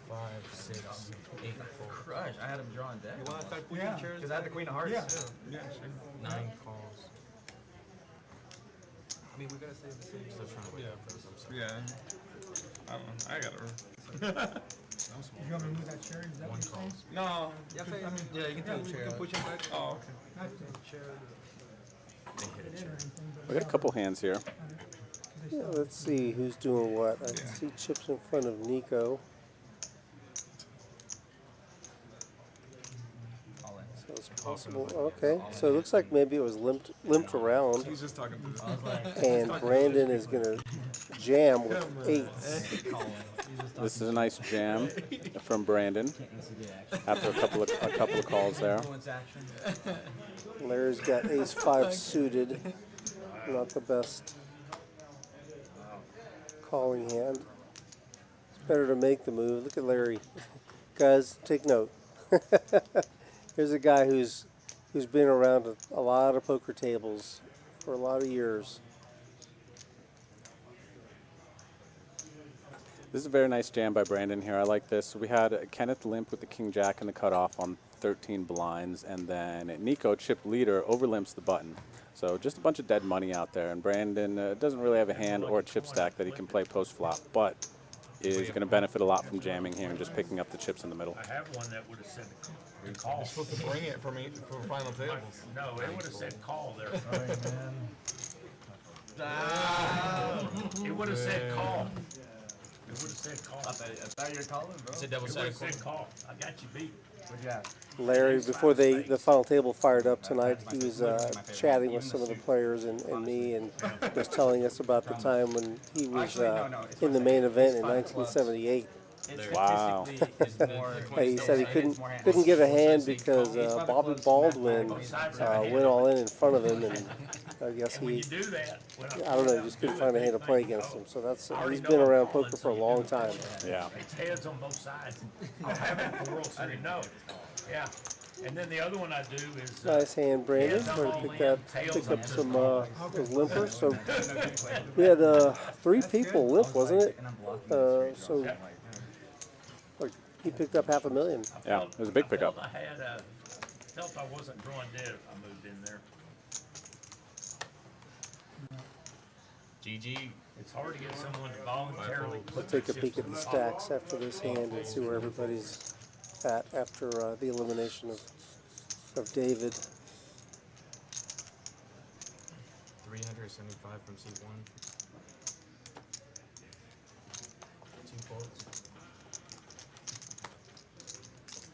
5, 6, 8, 4. Crush. I had him drawing dead. You want to start Yeah. Because I had the queen of hearts. Yeah. Too. Yeah, sure. 9 calls. I mean, we gotta save the same. Still trying to wait for this. I'm sorry. Yeah. I don't know. I got it. You want me to move that chair? Is that what you're saying? No. Yeah, I mean, yeah, you can throw the chair. Push him back. Oh, okay. not the chair. They hit It a in or chair. anything, but We got a couple hands here. Yeah, let's see who's doing what. I see chips in front of Nico. All in. So it's possible. Okay, so it looks like maybe it was limped around, He's just talking to I was like, and Brandon is going to jam with 8s. This is a nice jam from Brandon after a couple of calls there. influence action. Larry's got ace-5 suited. Not the best calling hand. It's better to make the move. Look at Larry. Guys, take note. Here's a guy who's been around a lot of poker tables for a lot of years. This is a very nice jam by Brandon here. I like this. We had Kenneth limp with the king jack and the cutoff on 13 blinds, and then Nico, chip leader, overlimps the button. So just a bunch of dead money out there, and Brandon doesn't really have a hand or a chip stack that he can play post flop, but is going to benefit a lot from jamming here and just picking up the chips in the middle. I have one that would have said call. You're supposed to bring it for me for final tables. No, it would have said call there. It would have said call. It would have said call. I thought you were calling, bro. It's a double It would have sided said call. I got you beat. What'd you have? Larry, before the final table fired up tonight, he was chatting with some of the players and me, and was telling us about the time when he was in the main event in 1978. Wow. He said he couldn't get a hand because Bobby Baldwin went all in front of him, and I guess When he, you do that, I don't know, he just couldn't find a hand to play against him. So he's been around poker for a long time. Yeah. it's heads on both sides. I'll have it for World Series. No. Yeah. And then the other one I do is Nice hand, Brandon. We're gonna pick up some those limpers. So we had 3 people limp, wasn't it? So like, he picked up $500,000. Yeah, it was a big pickup. I felt I wasn't drawing dead if I moved in there. GG, it's hard to get someone to voluntarily We'll put take a their peek chips at the stacks after this hand and see where everybody's at after the elimination of David. 375 from C1. 2 folds.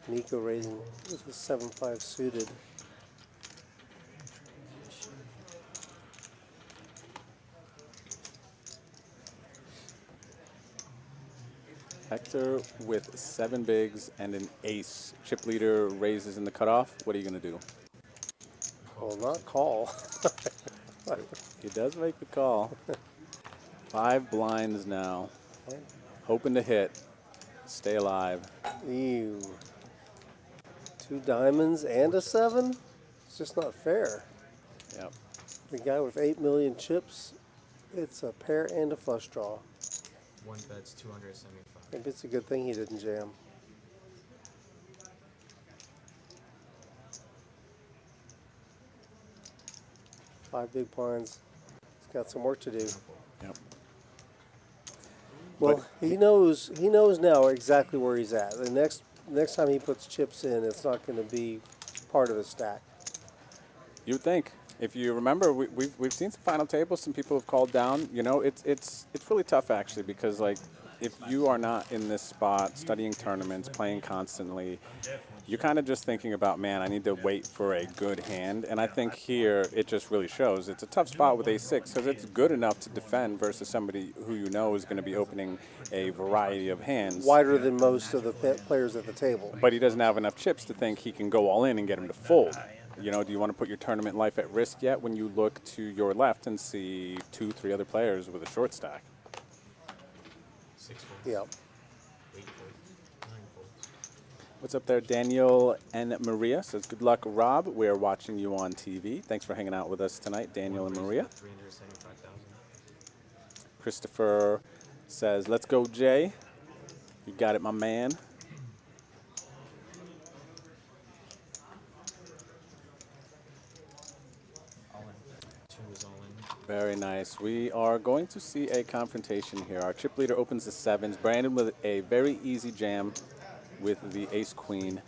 Nico raising with his 7-5 suited. Hector with 7 bigs and an ace. Chip leader raises in the cutoff. What are you going to do? Well, not call. He does make the call. 5 blinds now. Hoping to hit. Stay alive. Ew. 2 diamonds and a 7? It's just not fair. Yep. The guy with 8 million chips, it's a pair and a flush draw. One bet's 275. Maybe it's a good thing he didn't jam. Five big blinds. got some work to do. Yep. Well, he knows now exactly where he's at. The next time he puts chips in, it's not going to be part of his stack. You would think. If you remember, we've seen some final tables. Some people have called down. You know, it's really tough actually because like if you are not in this spot, studying tournaments, playing constantly, you're kind of just thinking about, man, I need to wait for a good hand. And I think here it just really shows. It's a tough spot with a6 because it's good enough to defend versus somebody who you know is going to be opening a variety of hands. Wider than most of the players at the table. But he doesn't have enough chips to think he can go all in and get him to fold. You know, do you want to put your tournament life at risk yet when you look to your left and see 2, 3 other players with a short stack? Yeah. What's up there, Daniel and Maria? Says, good luck, Rob. We're watching you on TV. Thanks for hanging out with us tonight, Daniel and Maria. Christopher says, let's go, Jay. You got it, my man. Very nice. We are going to see a confrontation here. Our chip leader opens the 7s. Brandon with a very easy jam with the ace-queen.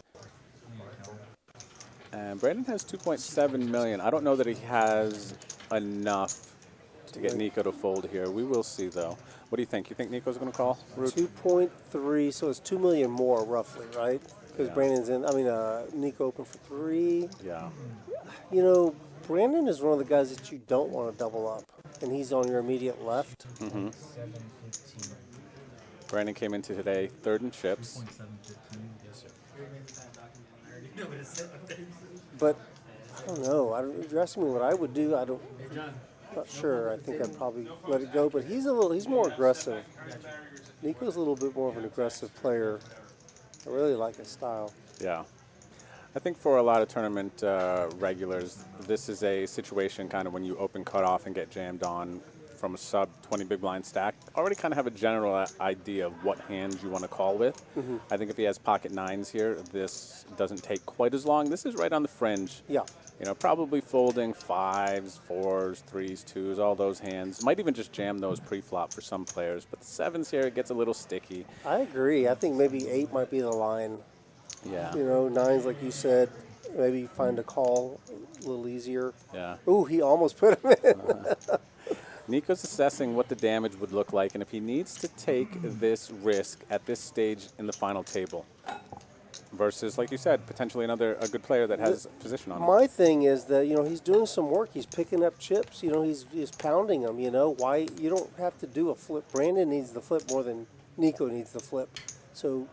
And Brandon has 2.7 million. I don't know that he has enough to get Nico to fold here. We will see, though. What do you think? You think Nico's going to call? 2.3, so it's 2 million more, roughly, right? Because Brandon's in, Nico opened for 3. Yeah. You know, Brandon is one of the guys that you don't want to double up, and he's on your immediate left. Mm-hmm. Brandon came into today 3rd in chips. But I don't know. If you're asking me what I would do, I'm not sure. I think I'd probably let it go. But he's more aggressive. Nico's a little bit more of an aggressive player. I really like his style. Yeah. I think for a lot of tournament regulars, this is a situation kind of when you open cutoff and get jammed on from a sub 20 big blind stack. Already kind of have a general idea of what hands you want to call with. Mm-hmm. I think if he has pocket 9s here, this doesn't take quite as long. This is right on the fringe. Yeah. You know, probably folding 5s, 4s, 3s, 2s, all those hands. Might even just jam those pre-flop for some players. But the 7s here, it gets a little sticky. I agree. I think maybe 8 might be the line. Yeah. You know, 9s, like you said, maybe find a call a little easier. Yeah. Ooh, he almost put him in. Nico's assessing what the damage would look like, and if he needs to take this risk at this stage in the final table versus, like you said, potentially a good player that has position on him. My thing is that, you know, he's doing some work. He's picking up chips. You know, he's pounding them, you know. Why? You don't have to do a flip. Brandon needs the flip more than Nico needs the flip. So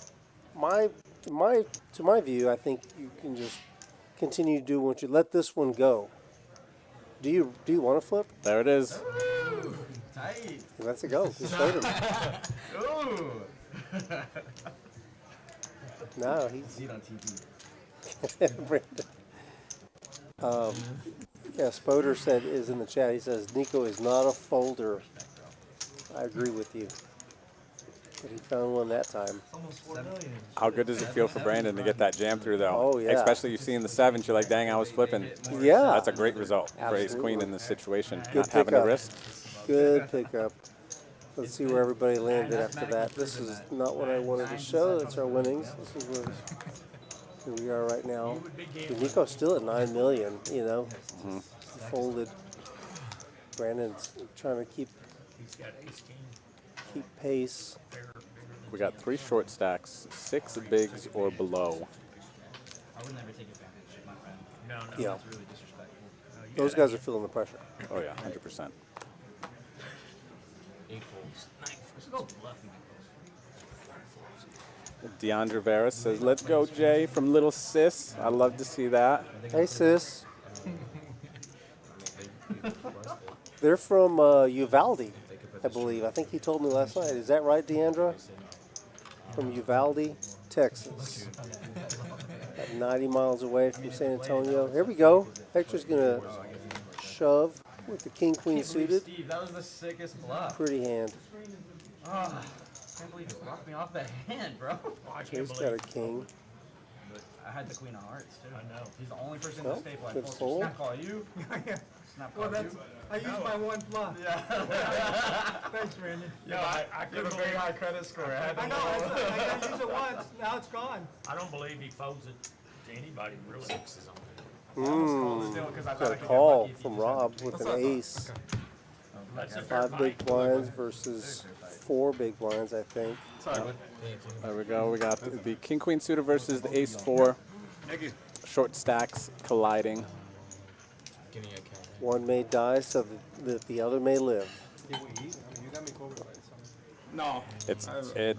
to my view, I think you can just continue to do what you let this one go. Do you want to flip? There it is. Ooh, tight. Let's it go. Just showed him. Ooh. No, he's See it on TV. Brandon. Yeah, Spoder is in the chat. He says Nico is not a folder. I agree with you. But he found one that time. How good does it feel for Brandon to get that jam through, though? Oh, yeah. Especially you see in the 7s, you're like, dang, I was flipping. Yeah. That's a great result for Absolutely. ace-queen in this situation. Good Not having to pickup. risk. Good pickup. Let's see where everybody landed after that. This is not what I wanted to show. That's our winnings. This is where we are right now. Nico's still at 9 million, you know. Mm-hmm. Folded. Brandon's trying to keep pace. We got 3 short stacks, 6 bigs or below. I would never take advantage of my friend. No. Yeah. That's really disrespectful. Those guys are feeling the pressure. Oh, yeah, 100%. 8 folds. 9 folds. Let's go bluffing. Deandra Vera says, let's go, Jay, from Little Sis. I love to see that. Hey, sis. They're from Uvalde, I believe. I think he told me last night. Is that right, Deandra? From Uvalde, Texas. About 90 miles away from San Antonio. Here we go. Hector's going to shove with the king-queen suited. Steve, that was the sickest bluff. Pretty hand. Oh, I can't believe you blocked me off that hand, bro. He's got a king. I had the queen of hearts, too. I know. He's the only person Well, in the staple I good pulled. fold. Can I call you? Well, that's, I used my one bluff. Thanks, Brandon. I You have a big high credit score. I know, I gotta use it once, now it's gone. I don't believe he folds it to anybody, really. Got a call from Rob with an ace. That's a fair 5 big fight. blinds versus 4 big blinds, I think. There we go. We got the king queen suited versus the ace 4. Short stacks colliding. One may die so that the other may live. No. It's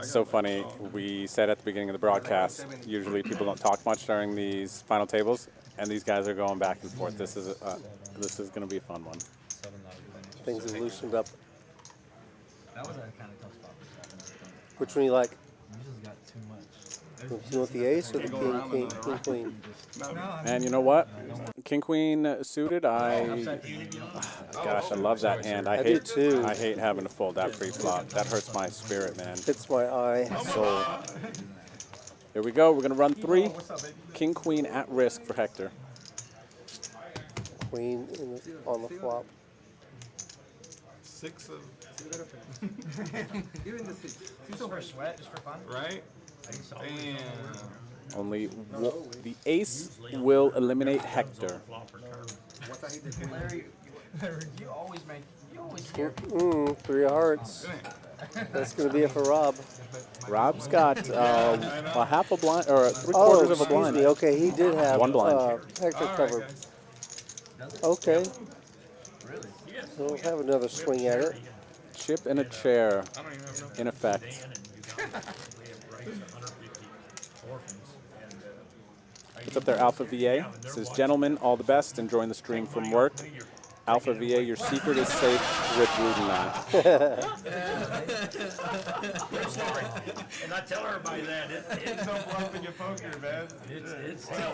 so funny. We said at the beginning of the broadcast, usually people don't talk much during these final tables, and these guys are going back and forth. This is going to be a fun one. Things have loosened up. That was a kind of tough spot. Which one you like? You just got too much. You want the ace or the king queen? And you know what? King queen suited. Gosh, I love that hand. I do hate too. I hate having to fold that pre-flop. That hurts my spirit, man. Hits my eye. So here we go. We're gonna run 3. King queen at risk for Hector. Queen on the flop. 6 of. Even the 6. Just for a sweat, just for fun. Right? And. Only the ace will eliminate Hector. Larry, you always scare. 3 of hearts. That's going to be it for Rob. Rob's got a half a blind or 3/4 of a blind. Me. Okay, he did have 1 blind. Hector covered. Okay. We'll have another swing at it. Chip in a chair, in effect. What's up there, Alpha VA? Says, gentlemen, all the best. Enjoying the stream from work. Alpha VA, your secret is safe with Rude and I. And I tell everybody that. It's No bluff in your poker, man. It's hell.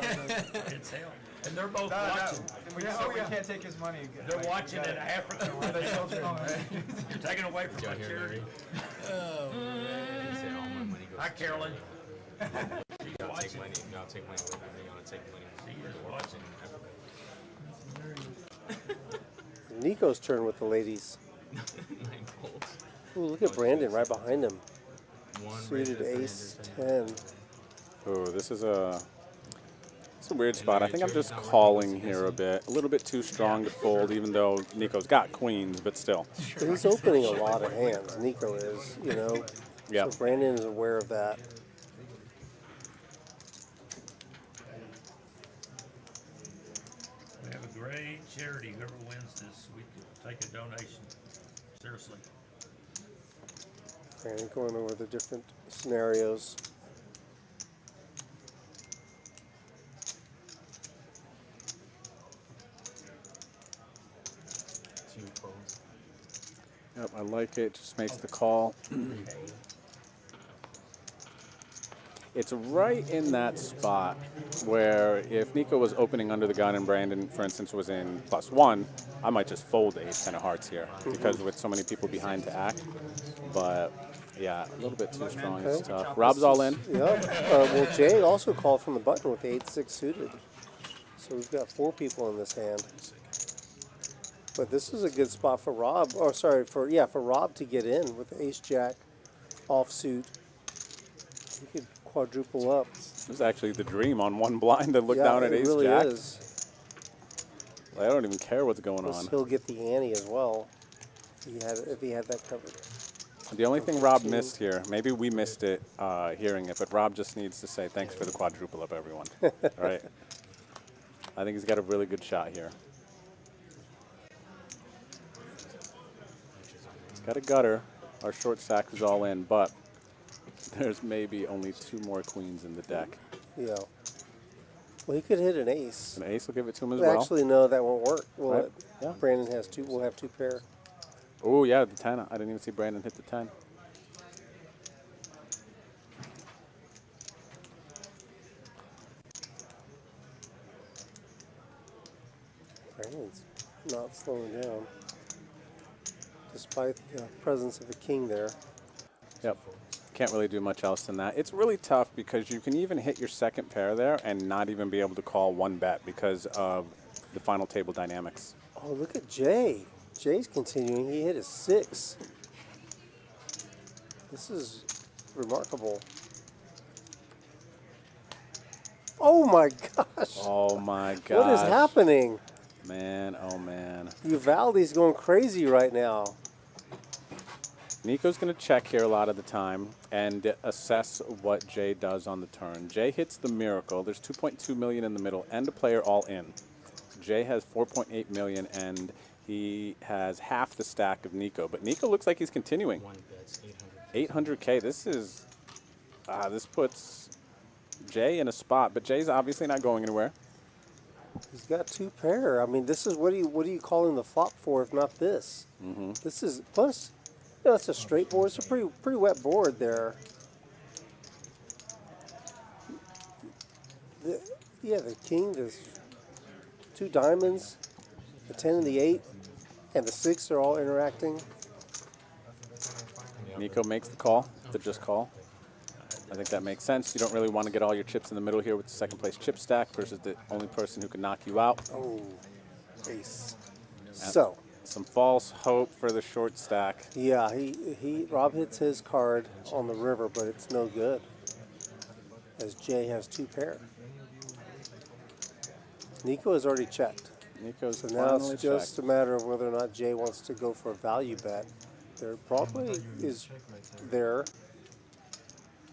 It's hell. And they're both watching. We can't take his money. They're watching in Africa. Where they You're taking away from my charity. Hi, Carolyn. She's watching. I'll take money with me. I'll take money. She is watching. Nico's turn with the ladies. 9 folds. Ooh, look at Brandon right behind him. 1 Suited raises, ace Brandon. 10. Ooh, this is a weird spot. I think I'm just calling here a bit. A little bit too strong to fold, even though Nico's got queens, but still. But he's opening a lot of hands. Nico is, you know. Yeah. So Brandon is aware of that. We have a great charity. Whoever wins this, we can take a donation. Seriously. Brandon going over the different scenarios. Yep, I like it. Just makes the call. It's right in that spot where if Nico was opening under the gun and Brandon, for instance, was in +1, I might just fold the ace 10 of hearts here because with so many people behind to act. But yeah, a little bit too strong. It's tough. Rob's all in. Yep. Well, Jay also called from the button with the 8-6 suited. So we've got 4 people in this hand. But this is a good spot for Rob, or sorry, for Rob to get in with the ace-jack offsuit. He could quadruple up. This is actually the dream on 1 blind to look down at it really ace-jack. is. I don't even care what's going Plus on. he'll get the ante as well if he had that covered. The only thing Rob missed here, maybe we missed it hearing it, but Rob just needs to say thanks for the quadruple up, everyone. All right. I think he's got a really good shot here. He's got a gutter. Our short stack is all in, but there's maybe only 2 more queens in the deck. Yeah. Well, he could hit an ace. An ace will give it to him as well. Actually, no, that won't work. Well, Right. Yeah. Brandon has 2. We'll have 2 pair. Oh, yeah, the 10. I didn't even see Brandon hit the 10. Brandon's not slowing down, despite the presence of the king there. Yep. Can't really do much else than that. It's really tough because you can even hit your second pair there and not even be able to call 1 bet because of the final table dynamics. Oh, look at Jay. Jay's continuing. He hit a 6. This is remarkable. Oh my gosh. Oh my gosh. What is happening? Man, oh man. Uvalde's going crazy right now. Nico's going to check here a lot of the time and assess what Jay does on the turn. Jay hits the miracle. There's 2.2 million in the middle and a player all in. Jay has 4.8 million and he has half the stack of Nico. But Nico looks like he's continuing. 800K. This is, this puts Jay in a spot, but Jay's obviously not going anywhere. He's got 2 pair. I mean, this is what are you calling the flop for if not this? This is plus. You know, it's a straight board. It's a pretty wet board there. The king, the 2 diamonds, the 10 and the 8, and the 6 are all interacting. Nico makes the call, the just call. I think that makes sense. You don't really want to get all your chips in the middle here with the second place chip stack versus the only person who can knock you out. Oh, ace. So. Some false hope for the short stack. Yeah, Rob hits his card on the river, but it's no good. As Jay has 2 pair. Nico has already checked. Nico's so now it's just checked. a matter of whether or not Jay wants to go for a value bet. There probably is there.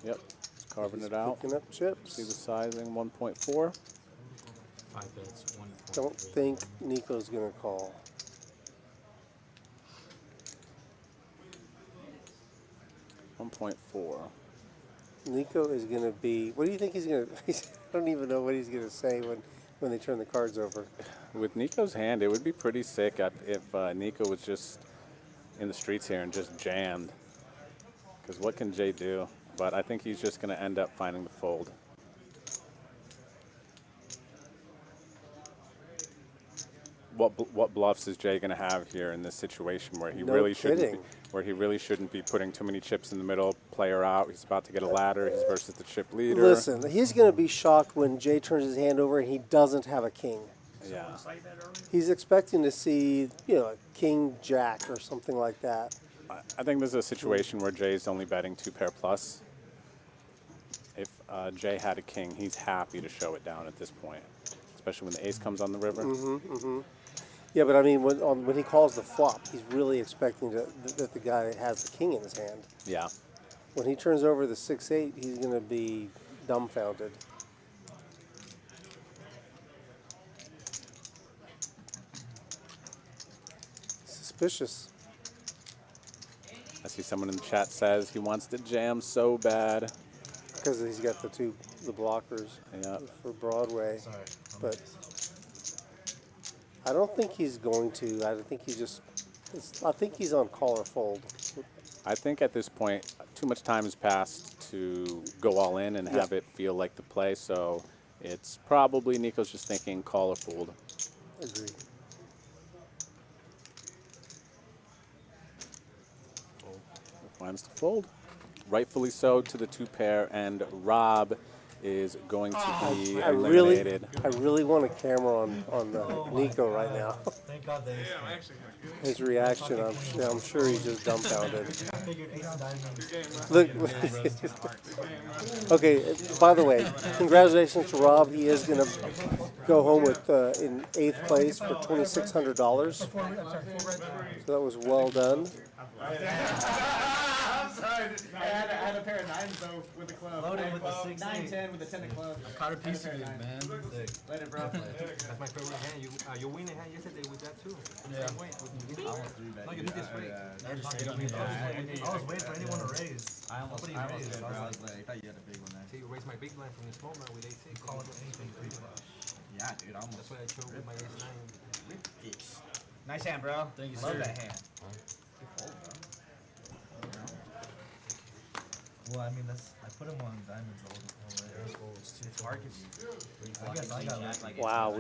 Yep, he's carving it out. Picking up chips. See the sizing, 1.4. 5 bets, 1.3. Don't think Nico's going to call. .4. Nico is going to be. What do you think he's going to? I don't even know what he's going to say when they turn the cards over. With Nico's hand, it would be pretty sick if Nico was just in the streets here and just jammed. Because what can Jay do? But I think he's just going to end up finding the fold. What bluffs is Jay going to have here in this situation where he really shouldn't be putting too many chips in the middle, player out, he's about to get a ladder, he's versus the chip leader. Listen, he's going to be shocked when Jay turns his hand over and he doesn't have a king. Yeah. He's expecting to see, a king jack or something like that. I think this is a situation where Jay's only betting 2 pair plus. If Jay had a king, he's happy to show it down at this point, especially when the ace comes on the river. Yeah, but I mean, when he calls the flop, he's really expecting that the guy has the king in his hand. Yeah. When he turns over the 6-8, he's going to be dumbfounded. Suspicious. I see someone in the chat says he wants to jam so bad. Because he's got the blockers for Broadway. But I don't think he's going to. I think I think he's on call or fold. I think at this point, too much time has passed to go all in and have it feel like the play. So it's probably Nico's just thinking call or fold. Agreed. Finds to fold. Rightfully so to the 2 pair, and Rob is going to be eliminated. I really want a camera on Nico right now. Thank God they. His reaction, I'm sure he's just dumbfounded. Look. Okay, by the way, congratulations to Rob. He is going to go home with in 8th place for $2,600. So that was well done. Sorry, I had a pair of 9s though with the club. Loaded with the 6, 9, 10 with the 10 of clubs. I caught a piece of it, man. Later, bro. That's my favorite hand. Your winning hand yesterday was that too. Yeah. No, you did this week. I was waiting for anyone to raise. I almost Nobody raised. raised. I thought you had a big one there. See, you raised my big line from the small line with ace 6. Call it anything. Yeah, dude, I almost. That's why I chose with my ace 9. Nice hand, bro. Thank you, Love sir. that hand. Well, I mean, I put him on diamonds the whole way. It's market. I guess I got like. Wow,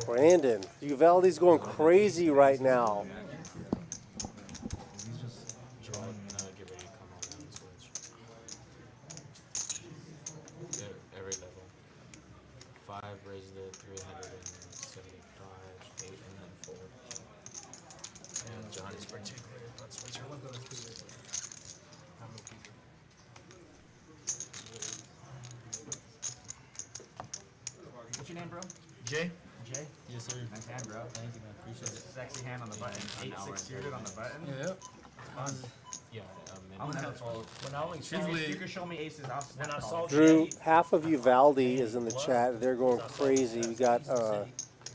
Brandon, Uvalde's going crazy right now. He's just drawing. Give it a come on down switch. Every level. 5 raised it, 375. 8 and then fold. And John is particularly about switcher. What's your name, bro? Jay? Jay? Yes, sir. Nice hand, bro. Thank you, man. Appreciate it. Sexy hand on the button. 8-6 suited on the button. Yep. Yeah, I'm gonna have to fold. When I only saw, If you could show me aces, I'll snap when I call. saw Drew, Jay, half of Uvalde is in the chat. They're going crazy. We got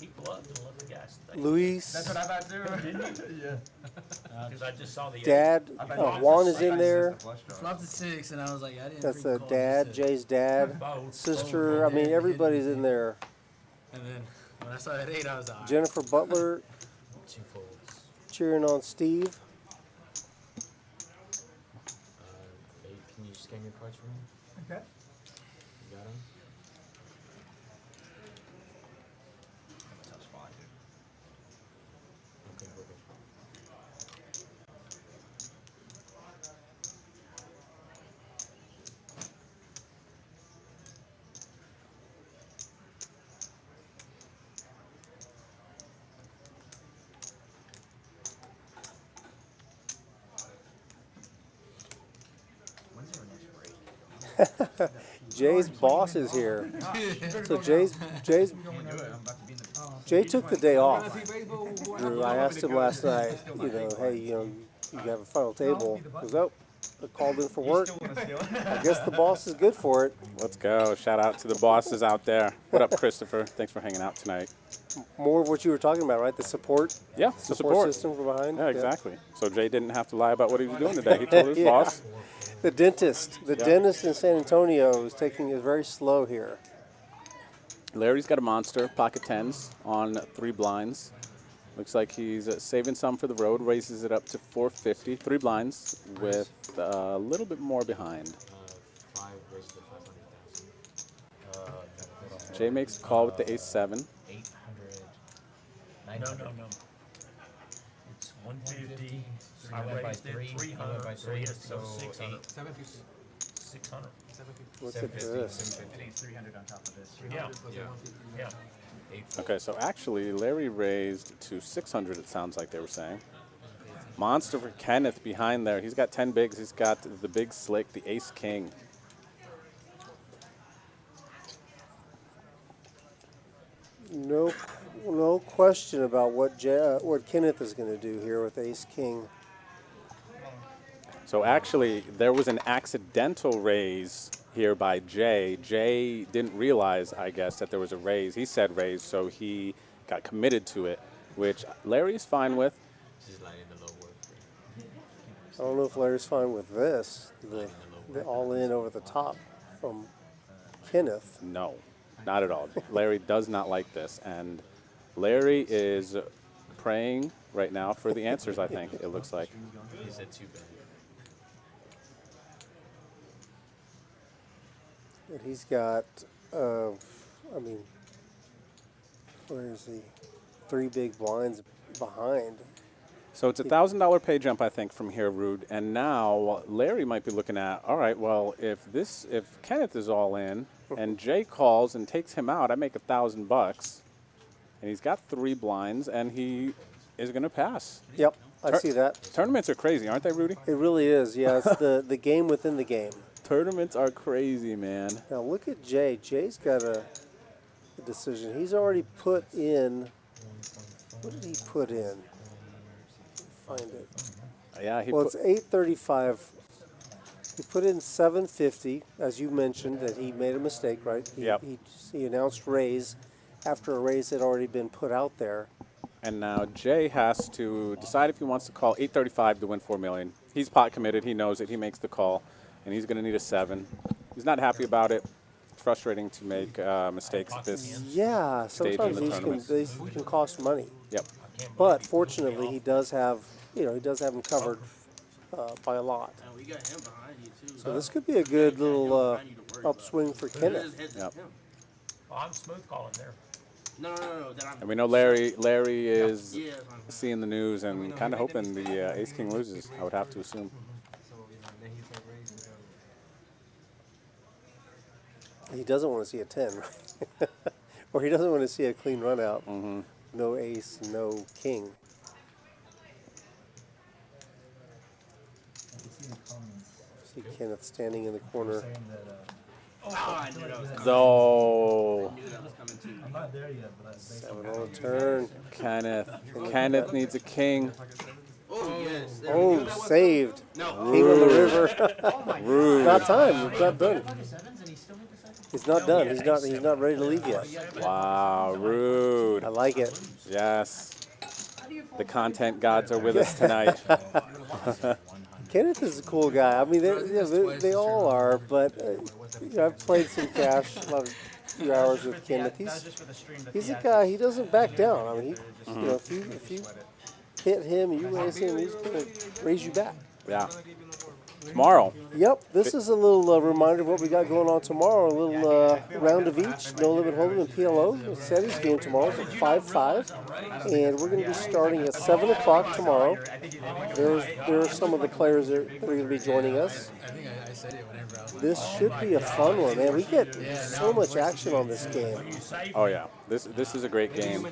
he bluffed and let the guys think. Luis, That's what I thought too. Yeah. Because I just saw the Dad, Juan is in there. Flopped the 6, and I was like, I didn't. That's freaking a call dad, this. Jay's dad, sister. I mean, everybody's in there. And then when I saw that 8, I was like, Jennifer Butler 2 folds. cheering on Steve. 8, can you scan your cards for me? Okay. You got him? Tough spot, dude. Okay, okay. When's your next break? Jay's boss is here. So Jay's You can do it. I'm about to be in the. Jay took the day off. Drew, I asked him last night, hey, you have a final table. He goes, oh, I called in for work. I guess the boss is good for it. Let's go. Shout out to the bosses out there. What up, Christopher? Thanks for hanging out tonight. More of what you were talking about, right? The support. Yeah, the support system from behind. Yeah, exactly. So Jay didn't have to lie about what he was doing today. He told his Yeah. boss. The dentist in San Antonio is taking it very slow here. Larry's got a monster, pocket tens on 3 blinds. Looks like he's saving some for the road, raises it up to 450. 3 blinds with a little bit more behind. 5 raises to 500,000. Jay makes a call with the ace-7. 800. No. It's 150. I Divided by raised it 3, 300, so he has to go so 600. 750. 600. Look at this. I think it's 300 on top of this. Yeah. Okay, so actually Larry raised to 600, it sounds like they were saying. Monster for Kenneth behind there. He's got 10 bigs. He's got the big slick, the ace-king. No question about what Kenneth is going to do here with Ace King. So actually, there was an accidental raise here by Jay. Jay didn't realize, I guess, that there was a raise. He said raise, so he got committed to it, which Larry's fine with. Just lining the low work. I don't know if Larry's fine with this, the all-in over the top from Kenneth. No, not at all. Larry does not like this, and Larry is praying right now for the answers, I think, it looks like. He said 2 bet. And he's got, where is he? 3 big blinds behind. So it's a $1,000 pay jump, I think, from here, Rude. And now Larry might be looking at, all right, well, if Kenneth is all in and Jay calls and takes him out, I make $1,000, and he's got 3 blinds, and he is going to pass. Yep, I see that. Tournaments are crazy, aren't they, Rudy? It really is. Yeah, it's the game within the game. Tournaments are crazy, man. Now look at Jay. Jay's got a decision. He's already put in. What did he put in? Find it. Yeah, Well, it's 835. He put in 750, as you mentioned, that he made a mistake, right? Yep. He announced raise after a raise had already been put out there. And now Jay has to decide if he wants to call 835 to win $4 million. He's pot committed. He knows it. He makes the call, and he's going to need a 7. He's not happy about it. It's frustrating to make mistakes at this. Yeah, stage in sometimes the tournament. these can cost money. Yep. But fortunately, he does have him covered by a lot. And we got him behind you too. So this could be a good little upswing for Kenneth. Yep. Oh, I'm smooth calling there. No. And we know Larry is seeing the news and kind of hoping the Ace King loses, I would have to assume. He doesn't want to see a 10, right? Or he doesn't want to see a clean run out. Mm-hmm. no ace, no king. See Kenneth standing in the corner. I knew that was coming. So, I knew that was coming too. I'm not there yet, but based 7 on the turn. Kenneth needs a king. Oh, yes. There we Oh, go. saved. No. King on the river. Rude. It's not time. It's not done. He's not done. He's not ready to leave yet. Wow, rude. I like it. Yes. The content gods are with us tonight. Kenneth is a cool guy. I mean, they all are, but I've played some cash, a few hours with Kenneth. He's a guy. He doesn't back down. I mean, if you hit him, you raise him, he's gonna raise you back. Yeah. Tomorrow. Yep. This is a little reminder of what we got going on tomorrow. A little round of each, no limit hold'em and PLO. Setty's game tomorrow is at 5-5, and we're going to be starting at 7 o'clock tomorrow. There are some of the players that are going to be joining us. This should be a fun one, man. We get so much action on this game. Oh yeah, this is a great game,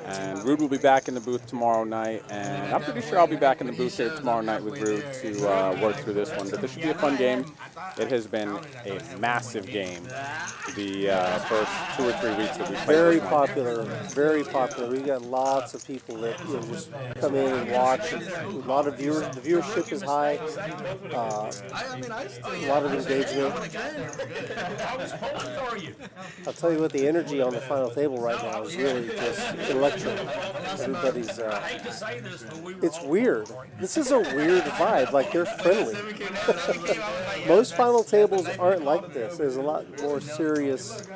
and Rude will be back in the booth tomorrow night, and I'm pretty sure I'll be back in the booth here tomorrow night with Rude to work through this one. But this should be a fun game. It has been a massive game the first 2 or 3 weeks that we played. Very popular, very popular. We got lots of people that just come in and watch. A lot of viewers. The viewership is high. A lot of engagement. I'll tell you what, the energy on the final table right now is really just electric. Everybody's. It's weird. This is a weird vibe. Like, they're friendly. Most final tables aren't like this. There's a lot more serious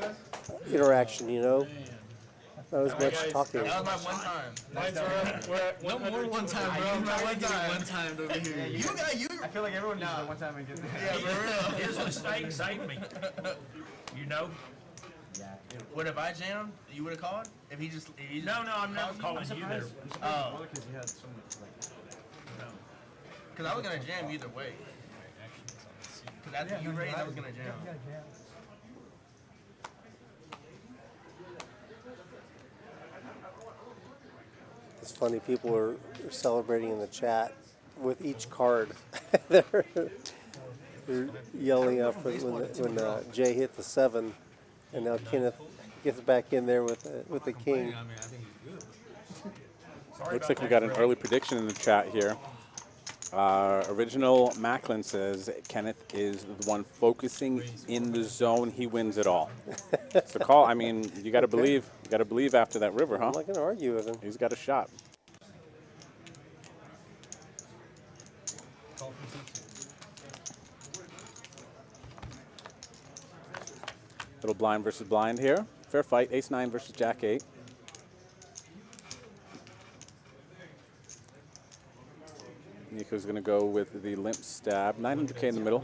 interaction, Not as much talking. That was my one time. No more one time, bro. I'm not getting one time over here. I feel like everyone needs that one time and get Yeah, for real. His mistake saved me. You know? What if I jammed? You would have called? If he just No, I'm never calling you there. Oh, Because you had so much because I was gonna jam either way. Because after you raised, I was gonna jam. It's funny, people are celebrating in the chat with each card. they're yelling up when Jay hit the 7, and now Kenneth gets back in there with the king. Looks like we got an early prediction in the chat here. Original Macklin says Kenneth is the one focusing in the zone. He wins it all. It's the call. I mean, you got to believe. You got to believe after that river, huh? I'm not going to argue with him. He's got a shot. Little blind versus blind here. Fair fight. Ace-9 versus Jack-8. Nico's going to go with the limp stab. 900K in the middle.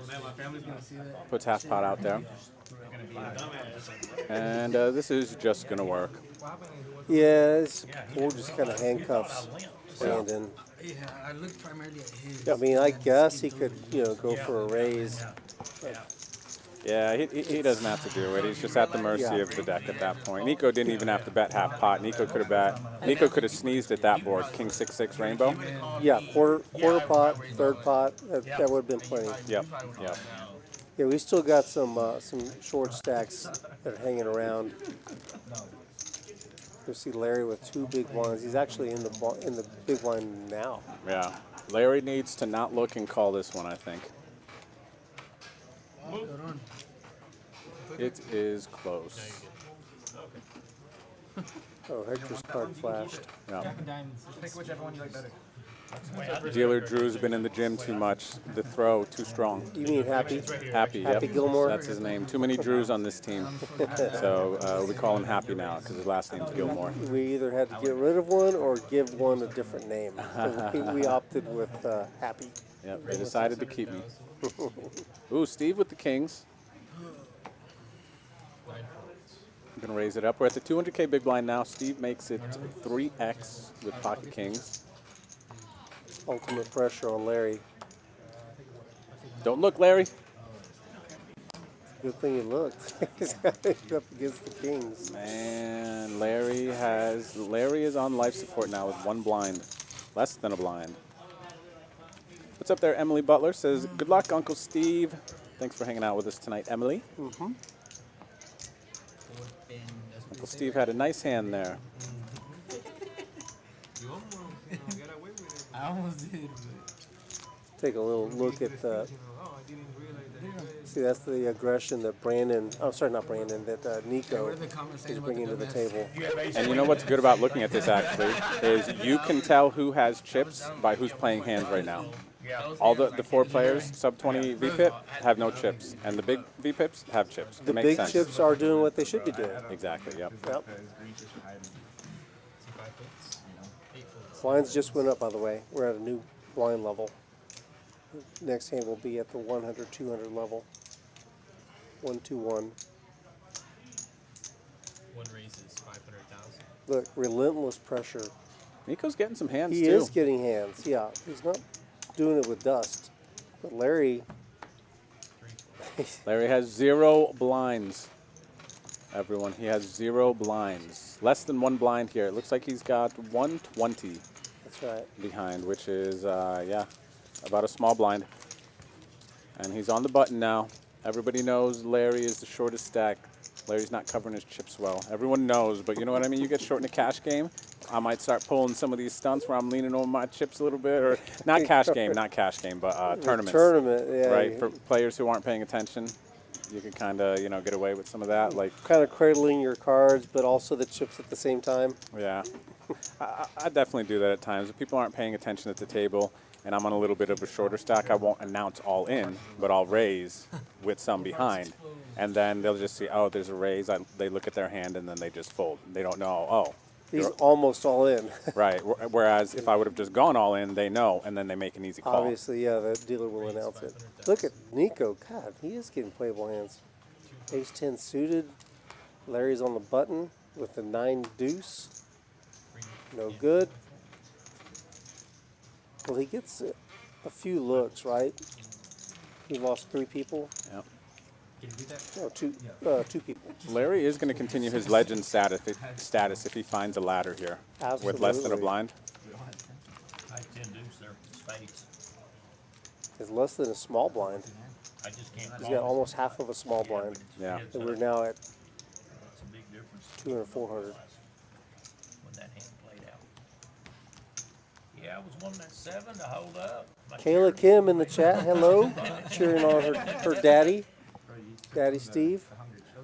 Puts half pot out there. And this is just going to work. Yeah, we're just kind of handcuffs standing. Yeah, I looked primarily at his. I mean, I guess he could, go for a raise. Yeah, he doesn't have to do it. He's just at the mercy of the deck at that point. Nico didn't even have to bet half pot. Nico could have sneezed at that board. King 6-6 rainbow. Yeah, quarter pot, third pot. That would have been plenty. Yep. Yeah, we still got some short stacks that are hanging around. You see Larry with 2 big blinds. He's actually in the big blind now. Yeah. Larry needs to not look and call this one, I think. It is close. Oh, Hector's card flashed. Yeah. Pick whichever one you like better. Dealer Drew's been in the gym too much. The throw too strong. You mean Happy? Happy, Happy yep. Gilmore? That's his name. Too many Drews on this team. So we call him Happy now because his last name's Gilmore. We either had to get rid of one or give one a different name. So we opted with Happy. Yep, they decided to keep me. Ooh, Steve with the kings. I'm going to raise it up. We're at the 200K big blind now. Steve makes it 3X with pocket kings. Ultimate pressure on Larry. Don't look, Larry. Good thing he looked. He's up against the kings. Man, Larry as Larry is on life support now with 1 blind, less than a blind. What's up there, Emily Butler says, good luck, Uncle Steve. Thanks for hanging out with us tonight, Emily. Mm-hmm. Uncle Steve had a nice hand there. You almost get away with it. I almost did. Take a little look at the. Oh, I didn't realize that. See, that's the aggression that Brandon. Oh, sorry, not Brandon. That Nico is bringing to the table. And you know what's good about looking at this, actually, is you can tell who has chips by who's playing hands right now. All the 4 players, sub-20 VPIP, have no chips, and the big VPIPs have chips. The It makes big sense. chips are doing what they should be doing. Exactly, yep. Yep. Blinds just went up, by the way. We're at a new blind level. Next hand will be at the 100, 200 level. 121. One raise is 500,000. Look, relentless pressure. Nico's getting some hands, He too. is getting hands, yeah. He's not doing it with dust. But Larry, Larry has 0 blinds. Everyone, he has 0 blinds. Less than 1 blind here. It looks like he's got 120 that's right. behind, which is, yeah, about a small blind. And he's on the button now. Everybody knows Larry is the shortest stack. Larry's not covering his chips well. Everyone knows, but you know what I mean? You get short in a cash game, I might start pulling some of these stunts where I'm leaning over my chips a little bit, or not cash game, but tournaments. Tournament, yeah. Right, for players who aren't paying attention, you can kind of, you know, get away with some of that. Like, kind of cradling your cards, but also the chips at the same time. yeah, I definitely do that at times. If people aren't paying attention at the table, and I'm on a little bit of a shorter stack, I won't announce all in, but I'll raise with some behind. And then they'll just see, oh, there's a raise. They look at their hand, and then they just fold. They don't know, oh. He's almost all in. Right. Whereas if I would have just gone all in, they know, and then they make an easy call. Obviously, yeah, the dealer will announce it. Look at Nico. God, he is getting playable hands. Ace 10 suited. Larry's on the button with the 9 deuce. No good. Well, he gets a few looks, right? He lost 3 people. Yep. No, 2 people. Larry is going to continue his legend status if he finds a ladder here with less than a Absolutely. blind. I 10 deuce there, spades. It's less than a small blind. I just can't He's call got it. almost half of a small blind. Yeah. And we're now at That's a big difference 200, 400. when that hand played out. Yeah, I was wanting that 7 to hold up. My Kayla Kim in the chat, hello. Cheering on her daddy. Daddy Steve.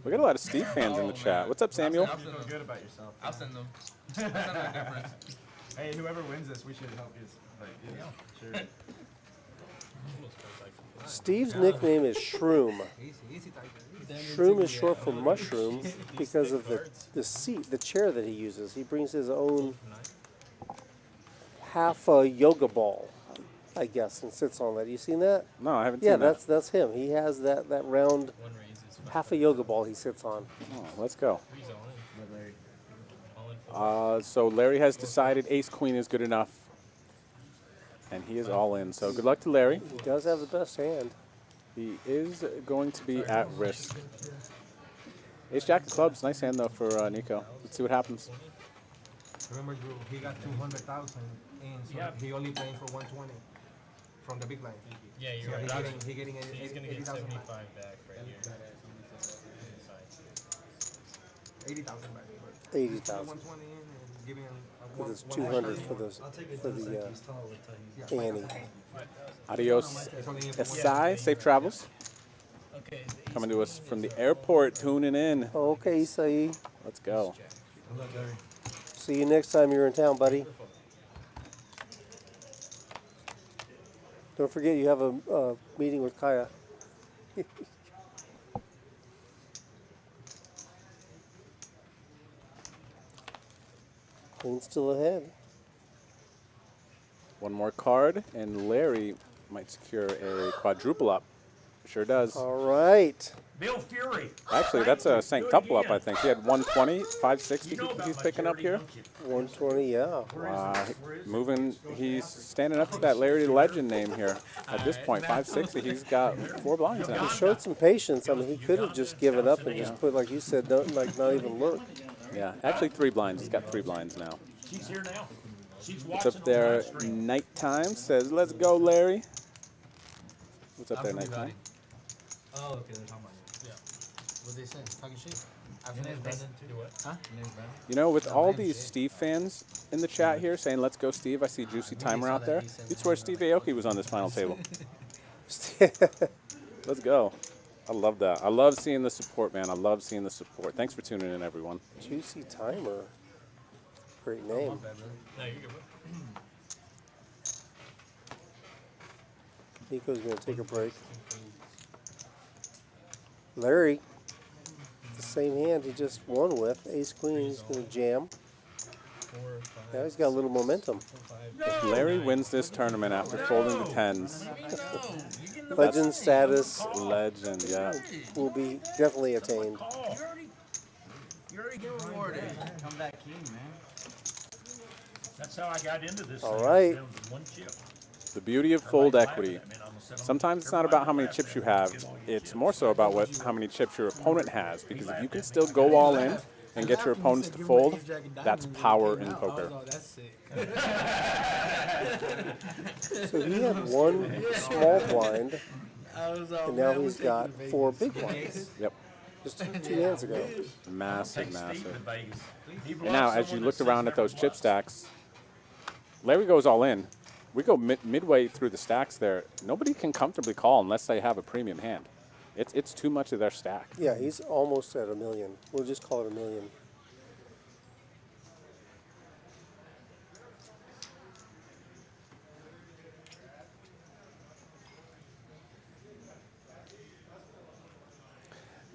We got a lot of Steve fans in the chat. What's up, Samuel? Feel good about yourself. I'll send them. I'll send them a difference. Hey, whoever wins this, we should help you. Like, yeah, sure. Steve's nickname is Shroom. Shroom is short for mushroom because of the seat, the chair that he uses. He brings his own half a yoga ball, I guess, and sits on that. You seen that? No, I haven't Yeah, seen that. that's him. He has that round half a yoga ball he sits on. Oh, let's go. So Larry has decided ace queen is good enough, and he is all in. So good luck to Larry. He does have the best hand. He is going to be at risk. Ace jack of clubs, nice hand though for Nico. Let's see what happens. Remember, he got 200,000 in, so he only playing for 120 from the big line. Yeah, you're So right. he getting He's going to get 80,000 75 back. back right here. 80,000 back. 80,000. 120 in and giving him Because it's 200 for the Annie. Adios, Esai. Safe travels. Okay. Coming to us from the airport, tuning in. Okay, Isai. Let's go. See you next time you're in town, buddy. Don't forget you have a meeting with Kaya. Queen's still ahead. One more card, and Larry might secure a quadruple up. Sure does. All right. Bill Fury. Actually, that's a centuple up, I think. He had 120, 560 he's picking up here. 120, yeah. Wow. Moving, he's standing up to that Larry Legend name here. At this point, 560, he's got 4 blinds now. He showed some patience. I mean, he could have just given up and just put, like you said, not even look. Yeah, actually 3 blinds. He's got 3 blinds now. She's here now. She's What's watching up there? on live stream. Nighttime says, "Let's go, Larry." What's up there, from Nighttime? Ugati. Oh, okay, they're talking about you. Yeah. What they say? Talking shit? Your name's Brendan too? Do what? Huh? Your name's Brendan? You know, with No, all my name's these Jay. Steve fans in the chat here saying, "Let's go, Steve," I see Juicy Timer saw out that there. he said You'd that. swear Steve Aoki was on this final table. Let's go. I love that. I love seeing the support, man. I love seeing the support. Thanks for tuning in, everyone. Juicy Timer. Great name. No, you're good. Nico's going to take a break. Larry, the same hand he just won with, Ace Queen, he's going to jam. Now he's got a little momentum. If Larry wins this tournament after folding the 10s, Legend status legend, yeah. will be definitely attained. You already get rewarded. Come back king, man. That's how I got into this. All thing. right. Down to 1 chip. The beauty of fold Everybody's equity. laughing at me, and I'm gonna sit on- Sometimes it's not about how many chips you have. It's more so about how many chips your opponent has. Because if you can still go all in and get your opponents to fold, that's power in poker. Oh, that's sick. So he had one small blind, and now he's got 4 big blinds. Yep. Just 2 hands ago. Massive, Take Steve massive. to Vegas. He And now, bluffs as you someone looked that around says at those never chip bluffs. stacks, Larry goes all in. We go midway through the stacks there. Nobody can comfortably call unless they have a premium hand. It's too much of their stack. Yeah, he's almost at $1 million. We'll just call it $1 million.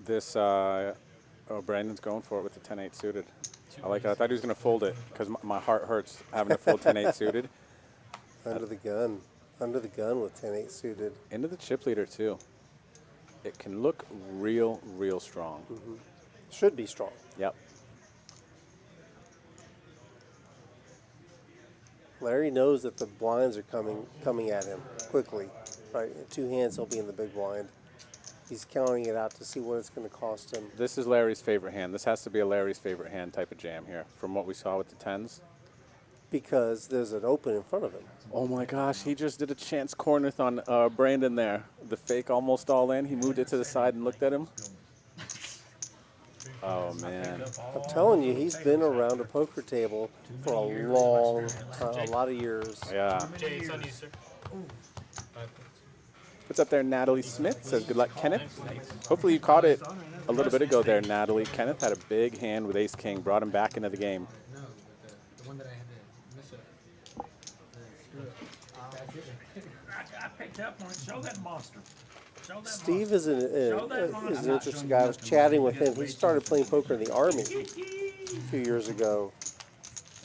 This, oh, Brandon's going for it with the 10-8 suited. I like it. I thought he was going to fold it because my heart hurts having to fold 10-8 suited. Under the gun. Under the gun with 10-8 suited. Into the chip leader, too. It can look real, real strong. Should be strong. Yep. Larry knows that the blinds are coming at him quickly. Right, in 2 hands he'll be in the big blind. He's counting it out to see what it's going to cost him. This is Larry's favorite hand. This has to be a Larry's favorite hand type of jam here from what we saw with the 10s. Because there's an open in front of him. Oh my gosh, he just did a chance corneth on Brandon there. The fake almost all in. He moved it to the side and looked at him. Oh man. I'm telling you, he's been around a poker table for a long time, a lot of years. Yeah. Jay, it's on you, sir. What's up there, Natalie Smith? Says good luck, Kenneth. Hopefully you caught it a little bit ago there, Natalie. Kenneth had a big hand with Ace King, brought him back into the game. No, the one that I had to miss it. I picked up on it. Show that monster. Show that Steve monster. is an interesting guy. I was chatting with him. He started playing poker in the Army a few years ago.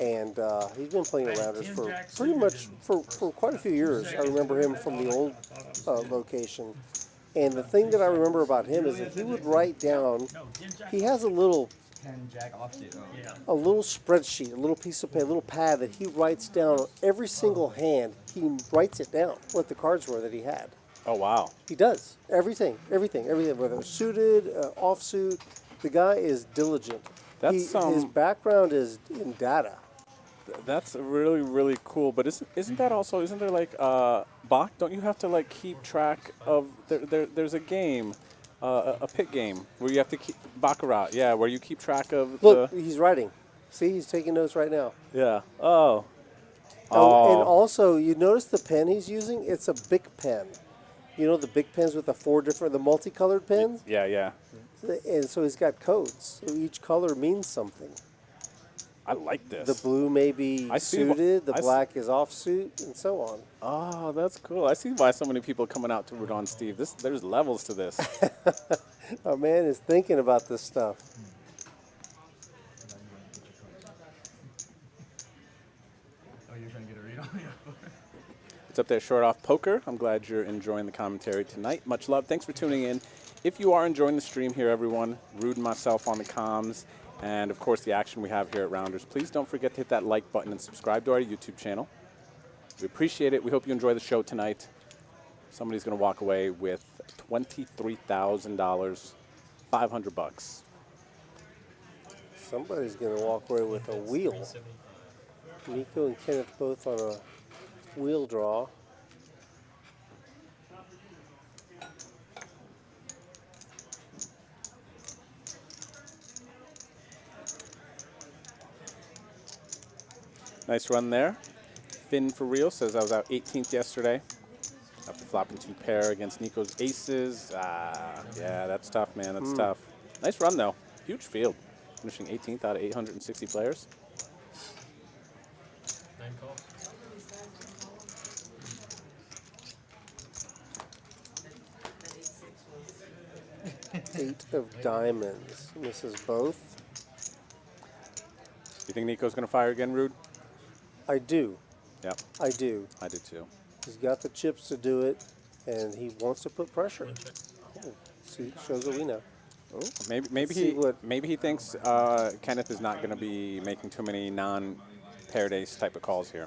And he's been playing around us for pretty much for quite a few years. I remember him from the old location. And the thing that I remember about him is that he would write down, he has a little spreadsheet, a little piece of paper, a little pad that he writes down on every single hand. He writes it down, what the cards were that he had. Oh, wow. He does. Everything, whether it's suited, offsuit. The guy is diligent. That's his background is in data. That's really, really cool. But isn't that also, isn't there like, Bach, don't you have to like keep track of, there's a game, a pit game where you have to keep, Baccarat, yeah, where you keep track of Look, he's writing. See, he's taking notes right now. Yeah. Oh. Oh. And also, you notice the pen he's using? It's a Bic pen. You know the Bic pens with the multicolored pens? Yeah, yeah. And so he's got codes. So each color means something. I like this. The blue may be suited, the black is offsuit, and so on. Oh, that's cool. I see why so many people are coming out to root on Steve. There's levels to this. Our man is thinking about this stuff. Oh, you're trying to get a read on me? What's up there, Short Off Poker? I'm glad you're enjoying the commentary tonight. Much love. Thanks for tuning in. If you are enjoying the stream here, everyone, Rude and myself on the comms, and of course the action we have here at Rounders, please don't forget to hit that like button and subscribe to our YouTube channel. We appreciate it. We hope you enjoy the show tonight. Somebody's going to walk away with $23,000, $500. Somebody's going to walk away with a wheel. Nico and Kenneth both on a wheel draw. Nice run there. Finn for real says I was out 18th yesterday after flopping 2 pair against Nico's aces. Yeah, that's tough, man. That's tough. Nice run, though. Huge field. Finishing 18th out of 860 players. 9 calls. Eight of diamonds. Misses both. You think Nico's going to fire again, Rude? I do. Yep, I do. I did too. He's got the chips to do it, and he wants to put pressure. Oh, see, shows what we know. Oh, maybe he thinks Kenneth is not going to be making too many non-paired ace type of calls here.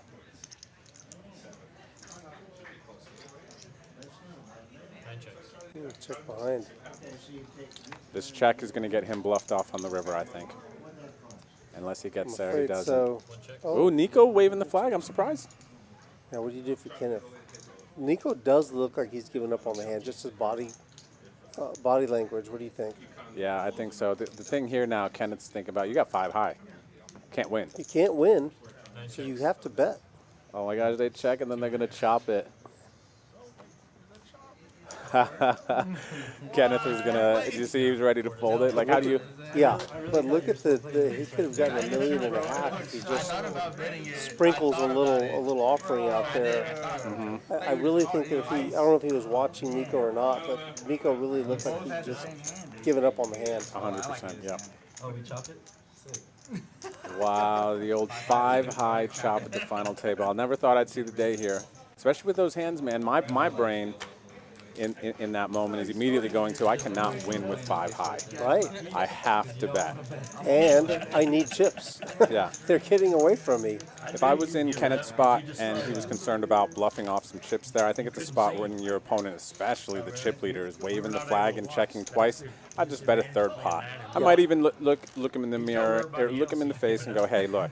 Check behind. This check is going to get him bluffed off on the river, I think. Unless he gets there, he doesn't. So. Oh, Nico waving the flag. I'm surprised. Now, what do you do for Kenneth? Nico does look like he's giving up on the hand, just his body language. What do you think? Yeah, I think so. The thing here now, Kenneth's thinking about, you got 5 high. Can't win. You can't win, so you have to bet. Oh my gosh, they check and then they're going to chop it. Kenneth was going to, did you see he was ready to fold it? Like, how do you? Yeah, but look at he could have gotten $1.5 million if he just sprinkles a little offering out there. I really think that I don't know if he was watching Nico or not, but Nico really looked like he'd just given up on the hand. 100%, yeah. Oh, we chop it? Wow, the old 5 high chop at the final table. I never thought I'd see the day here, especially with those hands, man. My brain in that moment is immediately going to, I cannot win with 5 high. Right. I have to bet. And I need chips. Yeah. They're getting away from me. If I was in Kenneth's spot and he was concerned about bluffing off some chips there, I think it's a spot when your opponent, especially the chip leader, is waving the flag and checking twice, I'd just bet a 3rd pot. I might even look him in the mirror, or look him in the face and go, hey, look,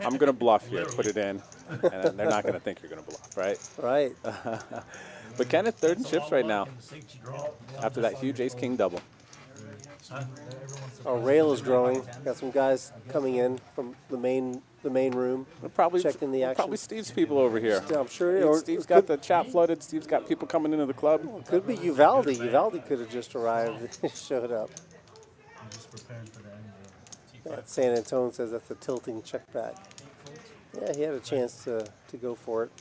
I'm going to bluff here, put it in. And they're not going to think you're going to bluff, right? Right. But Kenneth 3rd in chips right now after that huge ace-king double. Our rail is growing. Got some guys coming in from the main room. Probably checking the action. Probably Steve's people over here. I'm sure. Steve's got the chat flooded. Steve's got people coming into the club. Could be Uvalde. Uvalde could have just arrived and showed up. I'm just preparing for the end. Yeah, San Antonio says that's a tilting check back. Yeah, he had a chance to go for it.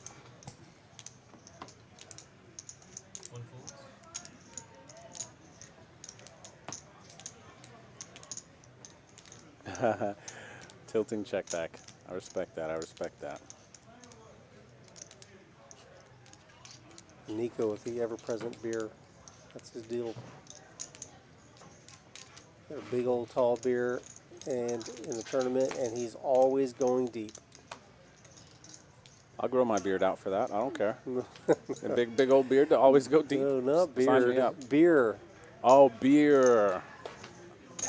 Tilting check back. I respect that. I respect that. Nico with the ever-present beer. That's his deal. Got a big old tall beer and in the tournament, and he's always going deep. I'll grow my beard out for that. I don't care. A big old beard to always go deep. No, not beer. Sign me up. Beer. Oh, beer.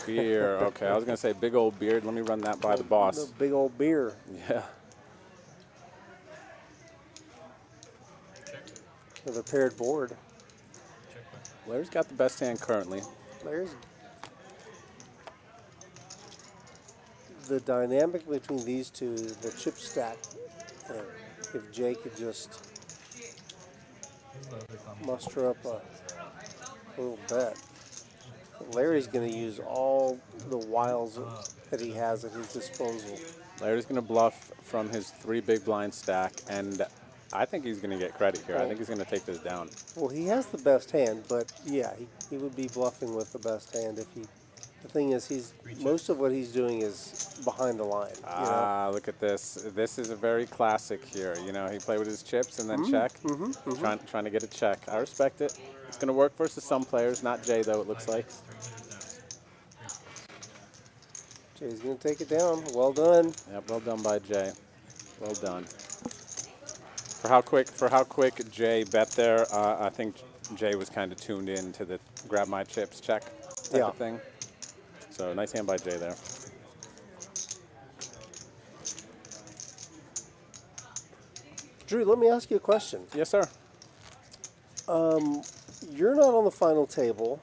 Beer. Okay, I was gonna say big old beard. Let me run that by the boss. No, big old beer. Yeah. With a paired board. Larry's got the best hand currently. Larry's. The dynamic between these two, the chip stack. If Jay could just muster up a little bet. Larry's going to use all the wiles that he has at his disposal. Larry's going to bluff from his 3 big blind stack, and I think he's going to get credit here. I think he's going to take this down. Well, he has the best hand, but yeah, he would be bluffing with the best hand if he. The thing is, most of what he's doing is behind the line. Look at this. This is a very classic here. You know, he played with his chips and then check. Trying to get a check. I respect it. It's going to work versus some players. Not Jay, though, it looks like. Jay's going to take it down. Well done. Yep, well done by Jay. Well done. For how quick Jay bet there, I think Jay was kind of tuned in to the grab my chips check type of thing. So nice hand by Jay there. Drew, let me ask you a question. Yes, sir. You're not on the final table.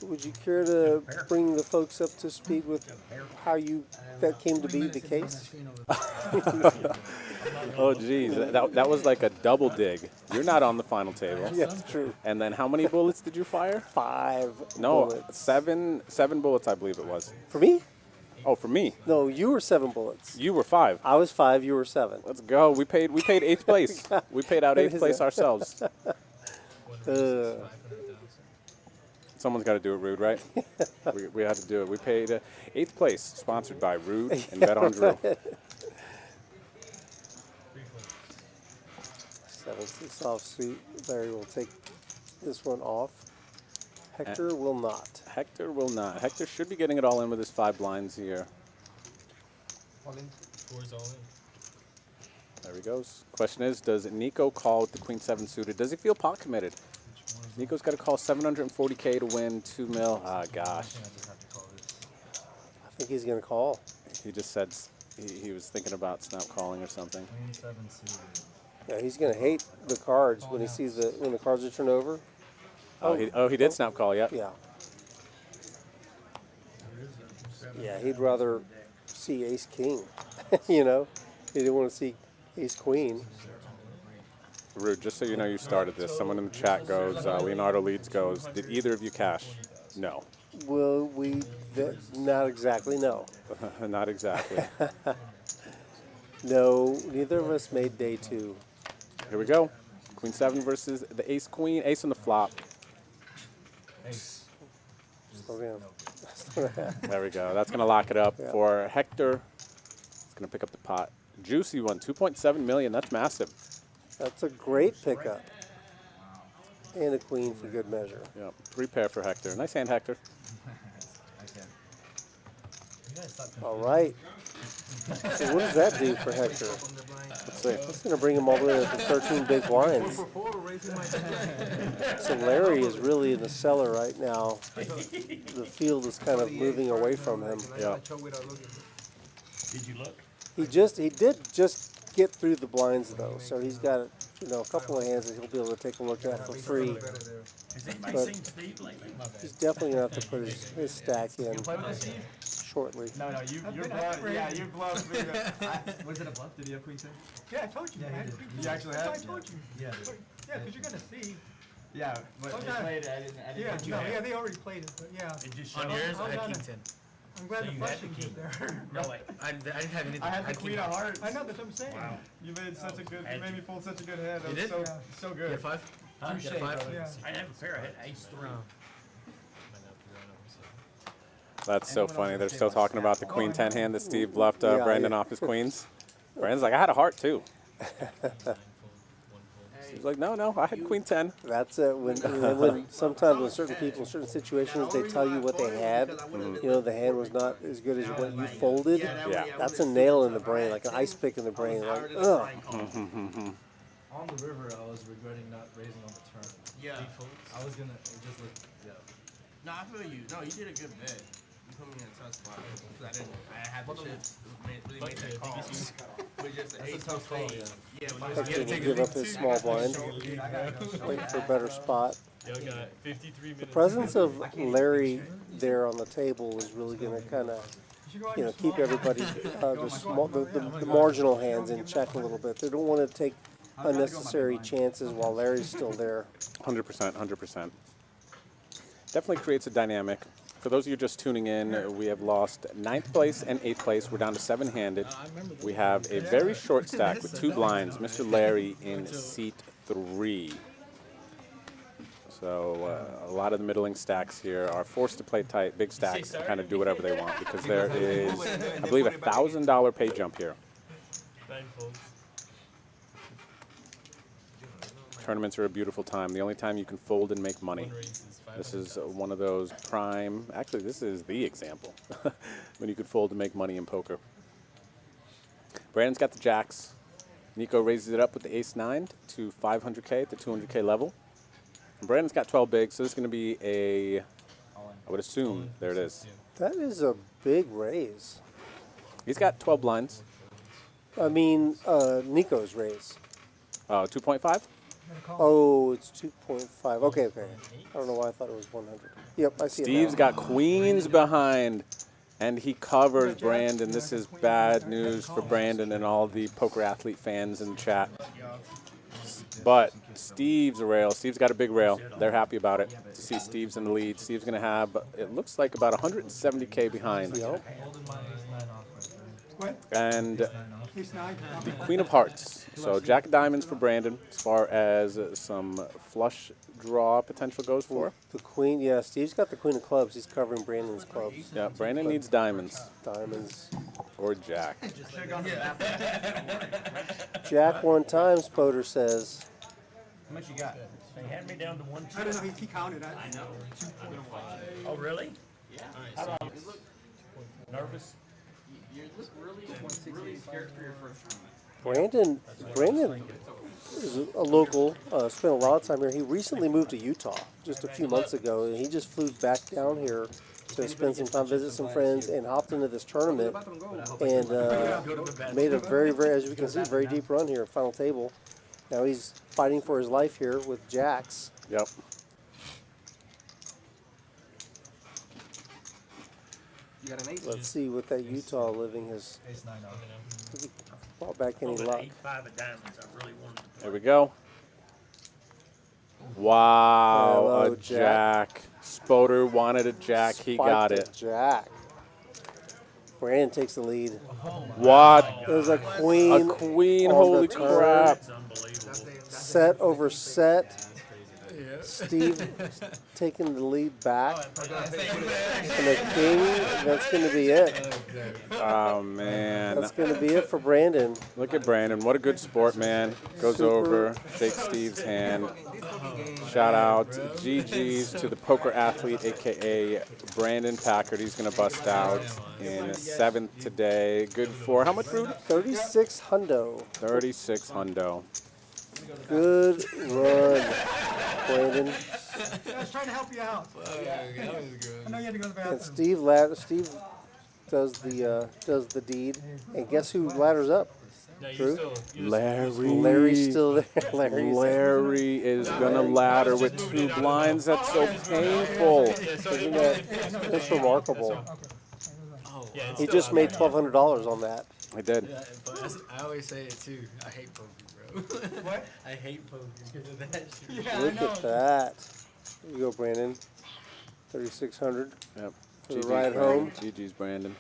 Would you care to bring the folks up to speed with how that came to be the case? Oh, geez. That was like a double dig. You're not on the final table. Yeah, that's true. And then how many bullets did you fire? 5 No, bullets. seven bullets, I believe it was. For me? Oh, for me. No, you were 7 bullets. You were 5. I was 5, you were 7. Let's go. We paid 8th place. We paid out 8th place ourselves. Someone's got to do it, Rude, right? we had to do it. We paid 8th place, sponsored by Rude and Bet on Drew. 7-6 off suit. Larry will take this one off. Hector will not. Hector will not. Hector should be getting it all in with his 5 blinds here. All in. Four's all in. There he goes. Question is, does Nico call with the Queen 7 suited? Does he feel pot committed? Nico's got to call 740K to win 2 mil. Ah, gosh. I think he's going to call. He just said he was thinking about snap calling or something. Queen 7 suited. Yeah, he's going to hate the cards when he sees when the cards are turned over. He did snap call, yep. Yeah. Yeah, he'd rather see ace king. You know, he didn't want to see ace queen. Rude, just so you know you started this, someone in the chat goes, Leonardo Leeds goes, did either of you cash? No. Well, not exactly, no. Not exactly. No, neither of us made day 2. Here we go. Queen 7 versus the ace queen. Ace on the flop. Ace. Slow down. There we go. That's going to lock it up Yeah. for Hector. It's going to pick up the pot. Juicy one, 2.7 million. That's massive. That's a great pickup. And a queen for good measure. Yep. 3 pair for Hector. Nice hand, Hector. All right. So what does that do for Hector? Let's see. It's going to bring him all the way up to 13 big blinds. So Larry is really in the cellar right now. The field is kind of moving away from him. Yeah. Did you look? He did just get through the blinds though, so he's got a couple of hands that he'll be able to take a look at for free. Has anybody But seen Steve lately? he's definitely going to have to put his stack in Play with this, Steve? shortly. No, you're bluff. Yeah, you're bluff. Was it a bluff? Did he have Queen 10? Yeah, I told you. Yeah, man. he did. You actually have? I told you. Yeah. Yeah, because you're gonna see. Yeah, but Oh, they no. played it. I didn't Yeah, what you no, had. yeah, they already played it, but yeah. It just On showed. yours, I Hold had on. king 10. I'm glad So the you had flushing the was king. there. No, like, I didn't have anything. I had the king Queen of Hearts. I know, that's what I'm saying. Wow. You made such a good. Had You made you. me fold such a good hand. That You was did? so Yeah. so You good. had 5? Huh? You had 5? Yeah. I didn't have a pair. I had ace 3. That's so funny. They're still talking about the Queen 10 hand that Steve bluffed Yeah, Brandon yeah. off his queens. Brandon's like, I had a heart too. He's like, no, I had Queen 10. That's it. When sometimes when certain people in certain situations they tell you what they had, you know, the hand was not as good as what you folded. Yeah. That's a nail in the brain, like an ice pick in the brain. Like, ugh. On the river, I was regretting not raising on the turn. Yeah. I was gonna just look. Yeah. No, I feel you. No, you did a good bet. You put me in a tough spot. 'Cause I had the shit really made that call. With just an ace of spades. Yeah, when Hector will give up his small blind, wait for a better spot. Y'all got 53 minutes. The presence of Larry there on the table is really going to kind of, keep everybody, the marginal hands in check a little bit. They don't want to take unnecessary chances while Larry's still there. 100%, 100%. Definitely creates a dynamic. For those of you just tuning in, we have lost 9th place and 8th place. We're down to 7-handed. We have a very short stack with 2 blinds. Mr. Larry in seat 3. So a lot of the middling stacks here are forced to play tight, big stacks, and kind of do whatever they want because there is, I believe, a $1,000 pay jump here. Tournaments are a beautiful time. The only time you can fold and make money. This is one of those prime, actually this is the example, when you could fold and make money in poker. Brandon's got the jacks. Nico raises it up with the ace-9 to 500K at the 200K level. And Brandon's got 12 bigs, so this is going to be I would assume, there it is. That is a big raise. He's got 12 blinds. I mean, Nico's raise. 2.5. Oh, it's 2.5. Okay, okay. I don't know why I thought it was 100. Yep, I see Steve's it now. got queens behind, and he covers Brandon. This is bad news for Brandon and all the poker athlete fans in the chat. But Steve's got a big rail. They're happy about it to see Steve's in the lead. Steve's going to have, it looks like about 170K behind. Yep. And the Queen of Hearts. So Jack of Diamonds for Brandon as far as some flush draw potential goes for. The Queen, yeah, Steve's got the Queen of Clubs. He's covering Brandon's clubs. Yeah, Brandon needs diamonds. Diamonds. Or Jack. Jack one time, Spoder says. How much you got? They had me down to 1. I don't know. He counted. I know. Oh, really? Yeah. How So about you look, nervous? you look really scared for your first round. Brandon is a local, spent a lot of time here. He recently moved to Utah just a few months ago, and he just flew back down here to spend some time, visit some friends, and hopped into this tournament and made a very, very, as you can see, very deep run here, final table. Now he's fighting for his life here with Jacks. Yep. You got an ace? Let's see what that Utah living has Ace 9 off. brought back any Over luck. 8-5 of diamonds. I really wanted to play. There we go. Wow, Hello, a Jack. Spoder wanted a Jack. He got Spiked it. a Jack. Brandon takes the lead. What? There's a queen. A queen, on holy the turn. crap. It's unbelievable. Set over set. Steve taking the lead back. And the king, that's going to be it. Oh, man. That's going to be it for Brandon. Look at Brandon. What a good sport, man. Goes Super. over, shakes Steve's hand. Shout out GG's to the poker athlete, a.k.a. Brandon Packard. He's going to bust out in 7th today. Good for how much, Rude? 36 hundo. 36 hundo. Good run, Brandon. I was trying to help you out. I know you had to go to the And bathroom. Steve does the deed. And guess who ladders up? Drew? Larry. Larry's still there. Larry is going to ladder with 2 blinds. That's so painful. Isn't that that's remarkable? Yeah, He just made $1,200 on that. I did. Yeah, but I always say it too. I hate poker, bro. What? I hate poker because of that shit. Yeah, Look at that. There you go, Brandon. 3,600. Yep. For the ride home. GG's Brandon.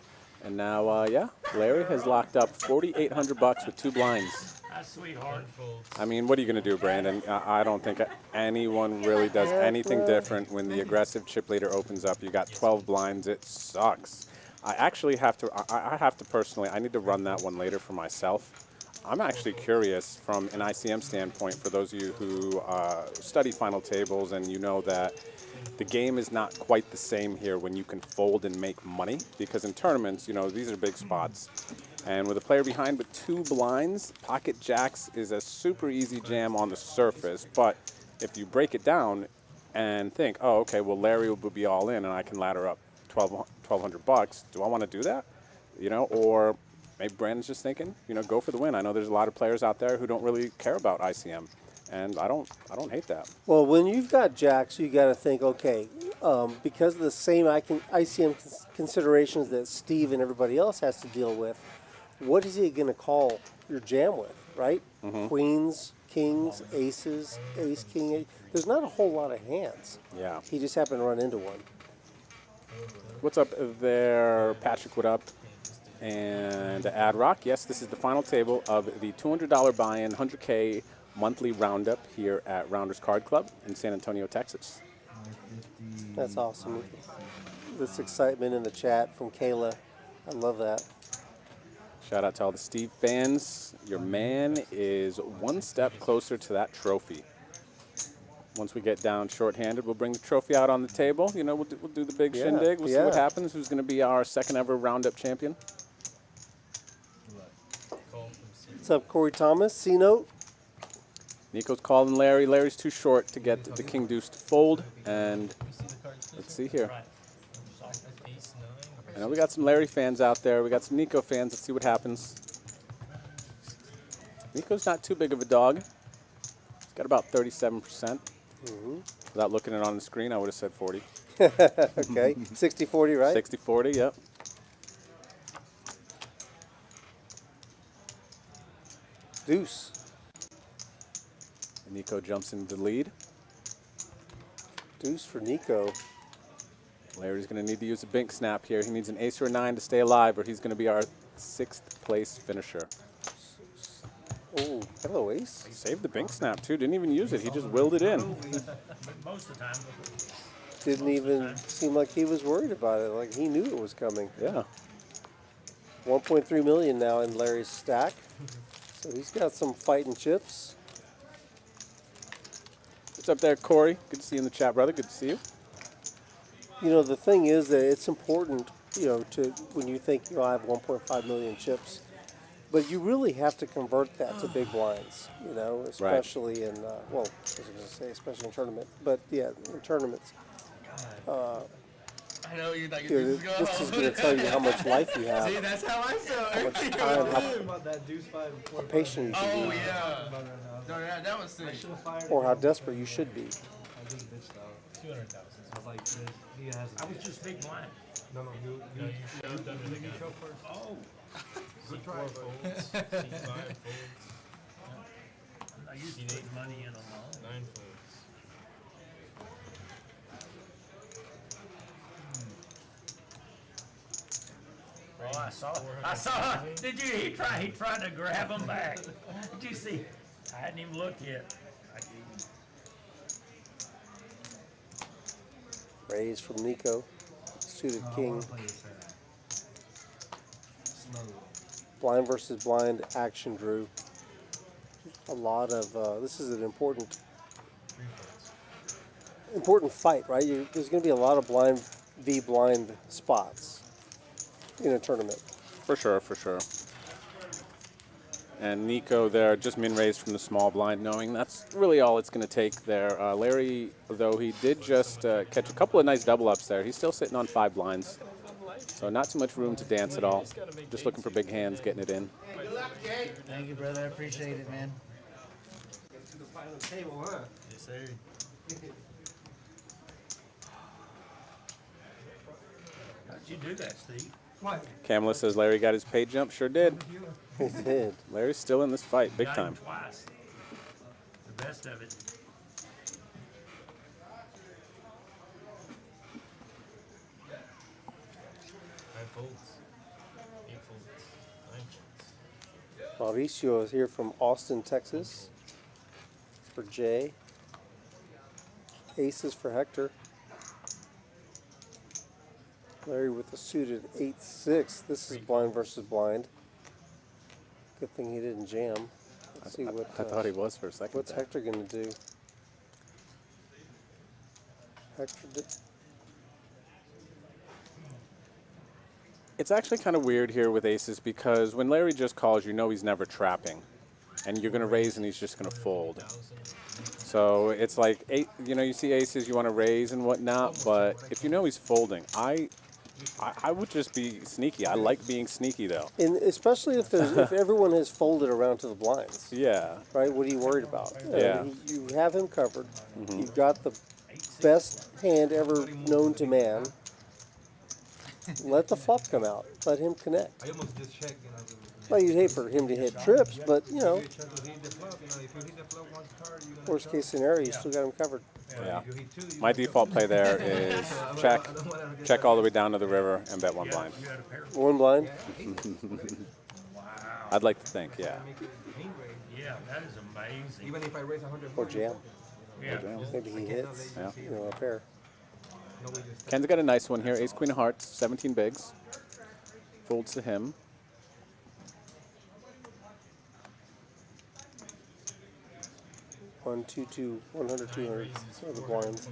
And now, yeah, Larry has locked up $4,800 with 2 blinds. That's sweetheart. I mean, what are you going to do, Brandon? I don't think anyone really does anything different when the aggressive chip leader opens up. You got 12 blinds. It sucks. I actually have to, I have to personally, I need to run that one later for myself. I'm actually curious from an ICM standpoint for those of you who study final tables and you know that the game is not quite the same here when you can fold and make money, because in tournaments, you know, these are big spots. And with a player behind with 2 blinds, pocket jacks is a super easy jam on the surface. But if you break it down and think, oh, okay, well, Larry will be all in and I can ladder up $1,200. Do I want to do that? You know, or maybe Brandon's just thinking, you know, go for the win. I know there's a lot of players out there who don't really care about ICM. And I don't hate that. Well, when you've got jacks, you got to think, okay, because of the same ICM considerations that Steve and everybody else has to deal with, what is he going to call your jam with, right? Queens, kings, aces, ace, king, ace. There's not a whole lot of hands. Yeah. He just happened to run into one. What's up there, Patrick? What up? And Ad Rock. Yes, this is the final table of the $200 buy-in, 100K monthly roundup here at Rounders Card Club in San Antonio, Texas. That's awesome. This excitement in the chat from Kayla. I love that. Shout out to all the Steve fans. Your man is one step closer to that trophy. Once we get down shorthanded, we'll bring the trophy out on the table. You know, we'll do the big shindig. We'll see what happens. Who's going to be our second ever Roundup champion? What's up, Corey Thomas? C-Note? Nico's calling Larry. Larry's too short to get the King Deuce to fold. And let's see here. I know we got some Larry fans out there. We got some Nico fans. Let's see what happens. Nico's not too big of a dog. Got about 37%. Mm-hmm. Without looking at it on the screen, I would have said 40. Okay, 60-40, right? 60-40, yep. Deuce. Nico jumps into the lead. Deuce for Nico. Larry's going to need to use a bink snap here. He needs an ace or a 9 to stay alive, or he's going to be our 6th place finisher. Oh, hello, ace. Saved the bink snap, too. Didn't even use it. He just willed it in. Most of the time. Didn't even seem like he was worried about it. Like he knew it was coming. Yeah. 1.3 million now in Larry's stack. So he's got some fighting chips. What's up there, Corey? Good to see you in the chat, brother. Good to see you. You know, the thing is that it's important, you know, to when you think you'll have 1.5 million chips, but you really have to convert that to big blinds, you know, especially in, well, I was going to say especially in tournament, but yeah, in tournaments. I know you're not You know, this is going to tell you how much life you have. See, that's how I felt. How much time, how patient you should Oh, be, yeah. No, that was sick. or how desperate you should be. 200,000. I was like, he has. I was just big blind. No, you shoved under the gun. Oh. Good try. Folds. C5 folds. I usually need money in them all. 9 folds. Oh, I saw. Did you? He tried to grab him back. Did you see? I hadn't even looked yet. Raise from Nico, suited king. Blind versus blind action, Drew. A lot of this is an important fight, right? There's going to be a lot of blind v blind spots in a tournament. For sure, for sure. And Nico there, just min-raised from the small blind, knowing that's really all it's going to take there. Larry, though, he did just catch a couple of nice double-ups there. He's still sitting on 5 blinds. So not too much room to dance at all. Just looking for big hands, getting it in. Thank you, brother. I appreciate it, man. Get to the final table, huh? Yes, sir. How'd you do that, Steve? What? Kamala says Larry got his pay jump. Sure did. He did. Larry's still in this fight, big Got time. him twice. The best of it. Mauricio is here from Austin, Texas. For Jay. Aces for Hector. Larry with a suited 8-6. This is blind versus blind. Good thing he didn't jam. Let's see what. I thought he was for a second. What's there. Hector going to do? Hector did. It's actually kind of weird here with aces because when Larry just calls, you know he's never trapping. And you're going to raise and he's just going to fold. So it's like, you know, you see aces, you want to raise and whatnot, but if you know he's folding, I would just be sneaky. I like being sneaky, though. And especially if everyone has folded around to the blinds. Yeah. Right? What are you worried about? Yeah. You have him covered. You've got the best hand ever known to man. Let the flop come out. Let him connect. I almost just checked, you know. Well, you'd hate for him to hit trips, but, you know, worst case scenario, you still got him covered. Yeah. My default play there is check all the way down to the river and bet 1 blind. 1 blind? I'd like to think, yeah. Yeah, that is amazing. Even if I raise 100 Or jam. Yeah. Maybe he hits, Yeah. you know, a pair. Ken's got a nice one here. Ace, Queen of Hearts, 17 bigs. Folds to him. One, 100, 200. So the blinds.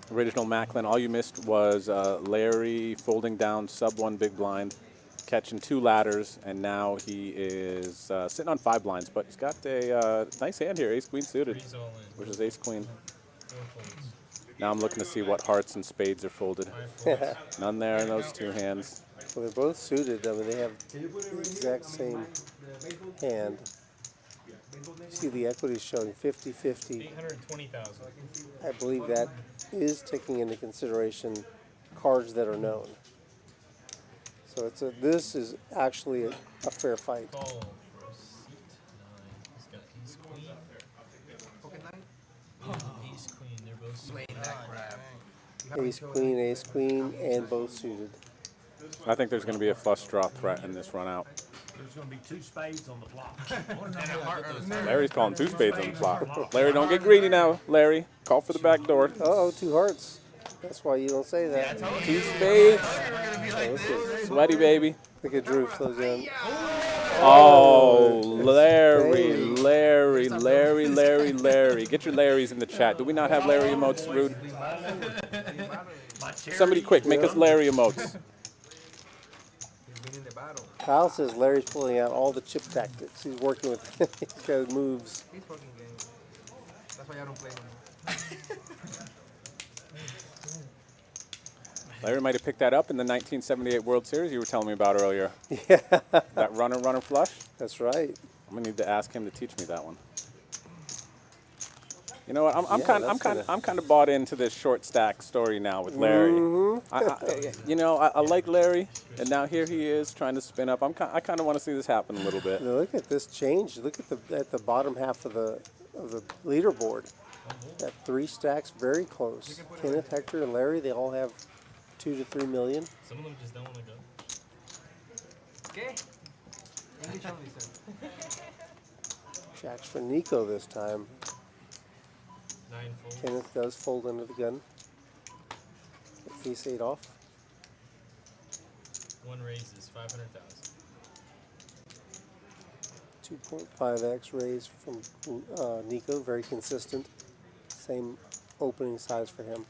Original Macklin, all you missed was Larry folding down sub 1 big blind, catching 2 ladders, and now he is sitting on 5 blinds, but he's got a nice hand here, ace queen suited, which is ace queen. Now I'm looking to see what hearts and spades are folded. None there in those 2 hands. Well, they're both suited. I mean, they have the exact same hand. See the equity showing 50-50. 820,000. I believe that is taking into consideration cards that are known. So this is actually a fair fight. Call for a seat 9. He's got ace queen. Ace queen. They're both suited. Ace queen, and both suited. I think there's going to be a flush draw threat in this run out. There's going to be 2 spades on the flop. Larry's calling 2 spades on the flop. Larry, don't get greedy now. Larry, call for the back door. Uh-oh, 2 hearts. That's why you don't say that. 2 spades. Sweaty baby. Look at Drew slows in. Oh, Larry. Get your Larrys in the chat. Do we not have Larry emotes, Rude? Somebody quick, make us Larry emotes. Kyle says Larry's pulling out all the chip tactics. He's working with he's got moves. He's fucking game. That's why I don't play no more. Larry might have picked that up in the 1978 World Series you were telling me about earlier. Yeah. That runner flush? That's right. I'm gonna need to ask him to teach me that one. You know what? I'm kind of bought into this short stack story now with Larry. I like Larry, and now here he is trying to spin up. I kind of want to see this happen a little bit. Now look at this change. Look at the bottom half of the leaderboard. That 3 stacks very close. Kenneth, Hector, and Larry, they all have 2 to 3 million. Some of them just don't want to go. Okay. English only, sir. Jacks for Nico this time. 9 folds. Kenneth does fold under the gun. Ace 8 off. 1 raises 500,000. 2.5x raise from Nico, very consistent. Same opening size for him.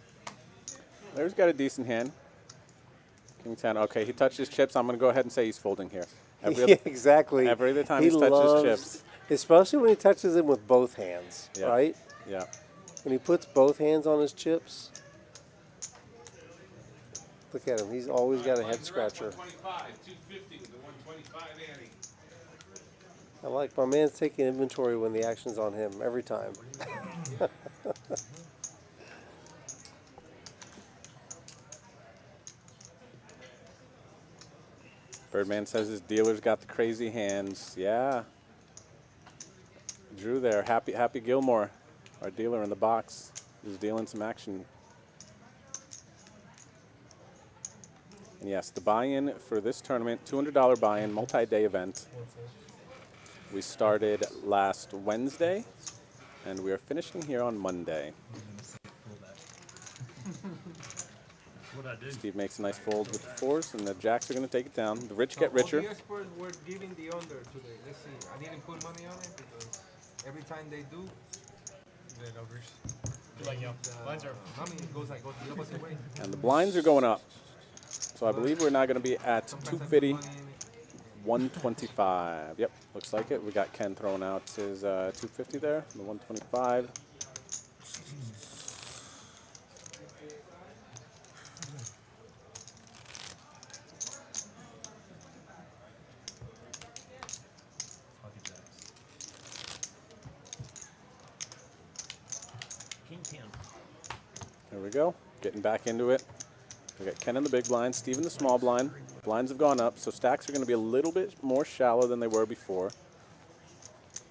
Larry's got a decent hand. King 10. Okay, he touched his chips. I'm going to go ahead and say he's folding here. Yeah, exactly. Every other time he's touched his chips. Especially when he touches them with both hands, Yeah. right? Yeah. When he puts both hands on his chips, look at him. He's always got a head scratcher. I like my man's taking inventory when the action's on him every time. Birdman says his dealer's got the crazy hands. Yeah. Drew there. Happy Gilmore, our dealer in the box, is dealing some action. And yes, the buy-in for this tournament, $200 buy-in, multi-day event. We started last Wednesday, and we are finishing here on Monday. Steve makes a nice fold with the 4s, and the jacks are going to take it down. The rich get richer. All the experts were giving the under today. Let's see. I didn't put money on it because every time they do, The numbers. Lines are. goes the opposite way. And the blinds are going up. So I believe we're now going to be at 250, 125. Yep, looks like it. We got Ken throwing out his 250 there, the 125. King 10. There we go, getting back into it. We got Ken in the big blind, Steve in the small blind. Blinds have gone up, so stacks are going to be a little bit more shallow than they were before.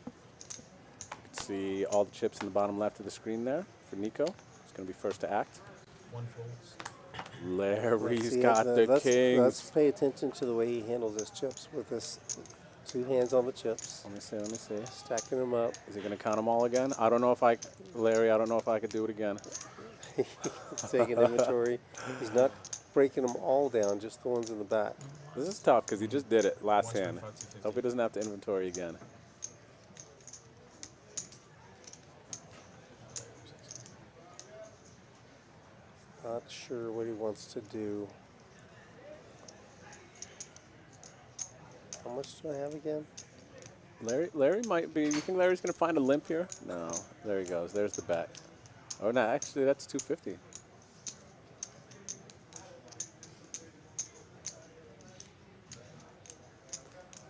You can see all the chips in the bottom left of the screen there for Nico. He's going to be first to act. 1 folds. Larry's got the kings. Let's pay attention to the way he handles his chips with his 2 hands on the chips. Let me see. Stacking them up. Is he going to count them all again? Larry, I don't know if I could do it again. Taking inventory. He's not breaking them all down, just the ones in the back. This is tough because he just did it last hand. Hope he doesn't have to inventory again. Not sure what he wants to do. How much do I have again? Larry might be. You think Larry's going to find a limp here? No. There he goes. There's the bet. Oh, no, actually, that's 250.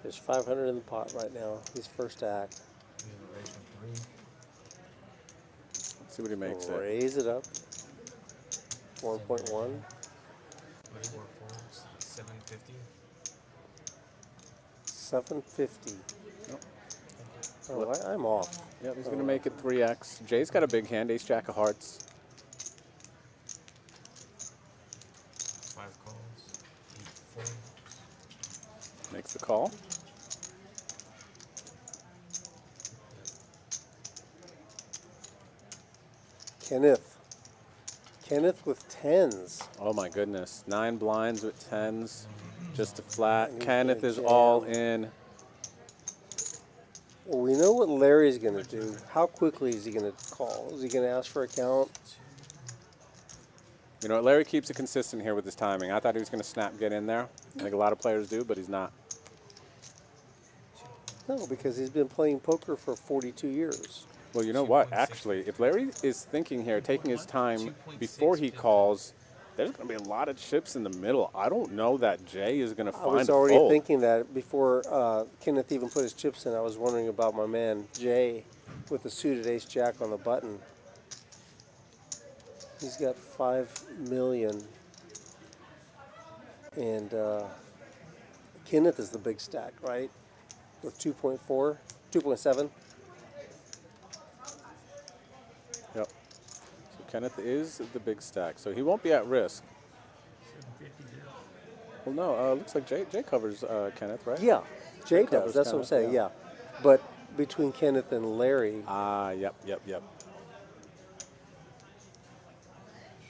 There's 500 in the pot right now. He's first to act. See what he makes it. Raise it up. 1.1. What do you work for? 750. 750. Nope. Oh, I'm off. Yep, he's going to make it 3x. Jay's got a big hand, ace jack of hearts. 5 calls. 8 4. Makes the call. Kenneth with tens. Oh my goodness. 9 blinds with 10s. Just a flat. He's Kenneth gonna is all jam. in. Well, we know what Larry's going to do. How quickly is he going to call? Is he going to ask for a count? You know, Larry keeps it consistent here with his timing. I thought he was going to snap, get in there. I think a lot of players do, but he's not. No, because he's been playing poker for 42 years. Well, you know what? Actually, if Larry is thinking here, taking his time before he calls, there's going to be a lot of chips in the middle. I don't know that Jay is going to I find was a already fold. thinking that before Kenneth even put his chips in. I was wondering about my man Jay with the suited ace jack on the button. He's got 5 million, and Kenneth is the big stack, right? With 2.4, 2.7. Yep. So Kenneth is the big stack, so he won't be at risk. 750. Well, no, looks like Jay covers Kenneth, right? Yeah, Jay covers does. That's what I'm Kenneth, saying. yeah. Yeah, but between Kenneth and Larry, Yep.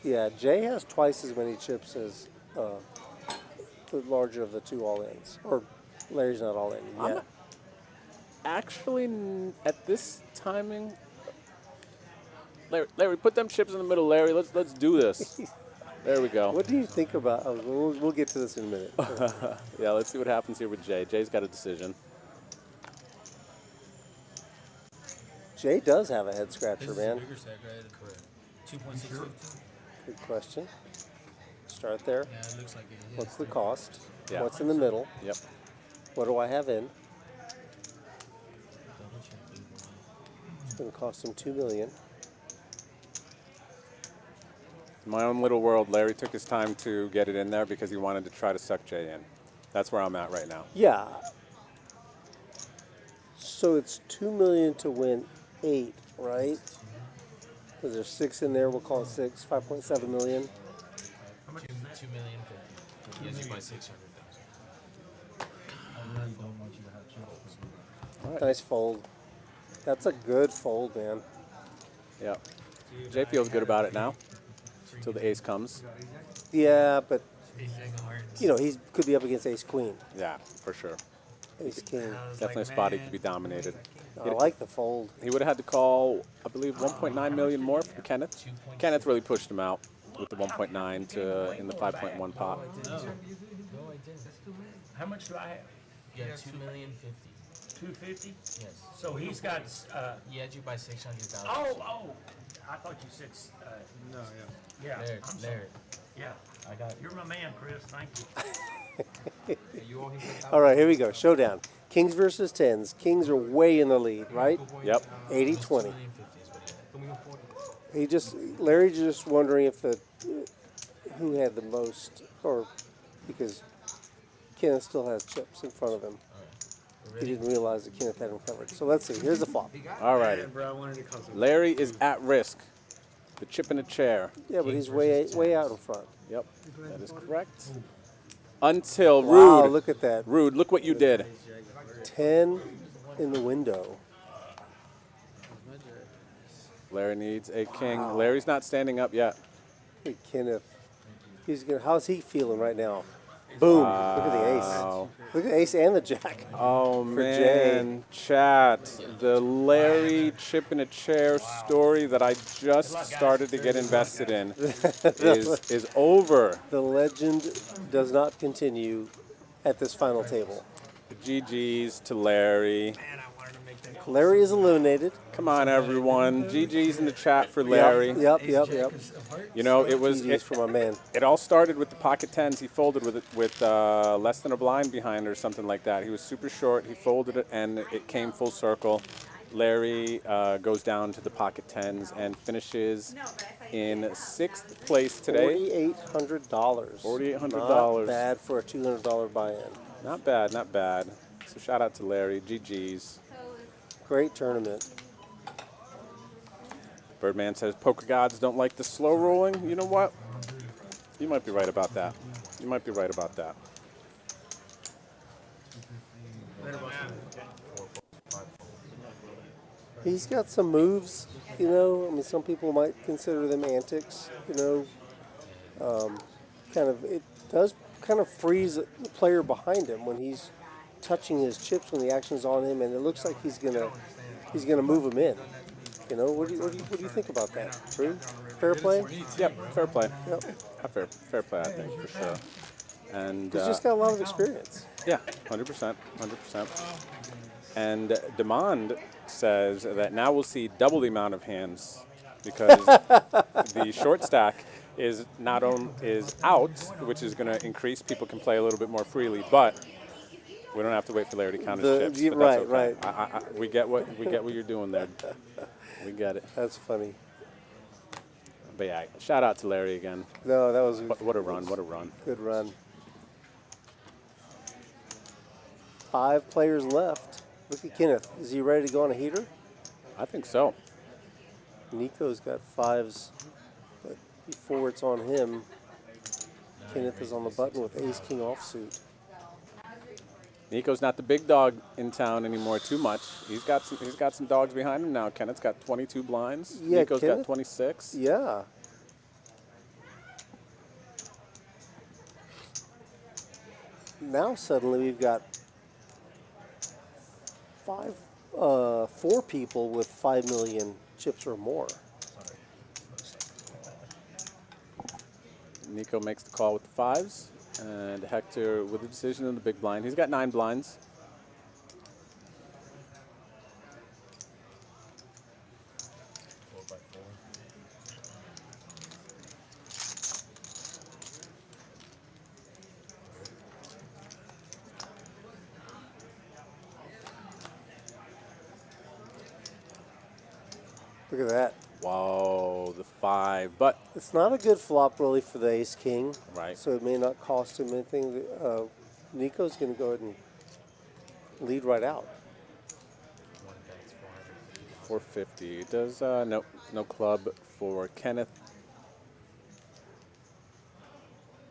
yeah, Jay has twice as many chips as the larger of the two all-ins. Or Larry's not all in yet. Actually, at this timing, Larry, put them chips in the middle, Larry. Let's do this. There we go. What do you think about? Oh, we'll get to this in a minute. Yeah, let's see what happens here with Jay. Jay's got a decision. Jay does have a head scratcher, This man. is a bigger stack, right? Correct. 2.650. Good question. Start there. Yeah, it looks like it. Yeah, What's the cost? Yeah. What's in the middle? Yep. What do I have in? Double check. It's going to cost him $2 million. In my own little world, Larry took his time to get it in there because he wanted to try to suck Jay in. That's where I'm at right now. Yeah. So it's $2 million to win 8, right? Because there's 6 in there. We'll call it 6. 5.7 million. How much? 2 million. He has you by 600,000. I really don't want you to have chips. All right. Nice fold. That's a good fold, man. Yep. Jay feels good about it now until the ace comes. Yeah, but Ace jack of hearts. you know he could be up against Ace Queen, Yeah, for sure. Ace King. Definitely a spot he could be dominated. I like the fold. He would have had to call, I believe, 1.9 million more for Kenneth. Kenneth really pushed him out with the 1.9 to in the 5.1 pot. No, I didn't. How much do I have? You got 2,050,000. 250. Yes. So he's got. He had you by 600,000. Oh! I thought you said. No, yeah. Yeah. There, I'm sorry. there. Yeah. I got You're my man, Chris. Thank you. You owe him 10,000. All right, here we go. Showdown. Kings versus tens. Kings are way in the lead, right? Yep. 80-20. 2,050,000 is what he had. Larry's just wondering if who had the most, or because Kenneth still has chips in front of him. He didn't realize that Kenneth had him covered. So let's see. Here's the flop. All righty. Bro, I wanted to call something. Larry is at risk. The chip in a chair. Yeah, but he's way out in front. Yep. That is correct. Until Wow, Rude. look at that. Rude, look what you did. 10 in the window. Larry needs a king. Larry's not standing up yet. Hey, Kenneth. How's he feeling right now? Boom. Look at the ace. Look at the ace and the jack. Oh, For Jay. man. Chat. The Larry chip in a chair story that I just started to get invested in is over. The legend does not continue at this final table. GG's to Larry. Larry is eliminated. Come on, everyone. GG's in the chat for Larry. Yep. You know, it was GG's for my man. It all started with the pocket tens. He folded with less than a blind behind or something like that. He was super short. He folded it, and it came full circle. Larry goes down to the pocket tens and finishes in 6th place today. $4,800. $4,800. Not bad for a $200 buy-in. Not bad, not bad. So shout out to Larry. GG's. Great tournament. Birdman says poker gods don't like the slow rolling. You know what? You might be right about that. You might be right about that. He's got some moves, you know. I mean, some people might consider them antics, you know. It does kind of freeze the player behind him when he's touching his chips when the action's on him, and it looks like he's gonna move him in. You know, what do you think about that? True? Fair play? Yep, fair play. Yep. Fair play, I think, for sure. And He's just got a lot of experience. Yeah, 100%, 100%. And Demand says that now we'll see double the amount of hands because the short stack is out, which is going to increase. People can play a little bit more freely, but we don't have to wait for Larry to count his chips. But that's okay. Right. We get what you're doing there. We get it. That's funny. But yeah, shout out to Larry again. No, that was what a run! What a run! Good run. 5 players left. Look at Kenneth. Is he ready to go on a heater? I think so. Nico's got 5s, but before it's on him, Kenneth is on the button with Ace King offsuit. Nico's not the big dog in town anymore too much. He's got some dogs behind him now. Kenneth's got 22 blinds. Yeah, Nico's got 26. Yeah. Now suddenly we've got 4 people with 5 million chips or more. Nico makes the call with the 5s, and Hector with the decision in the big blind. He's got 9 blinds. Look at that. Whoa, the 5. But it's not a good flop really for the Ace King. Right. So it may not cost him anything. Nico's going to go ahead and lead right out. 450. Does no club for Kenneth.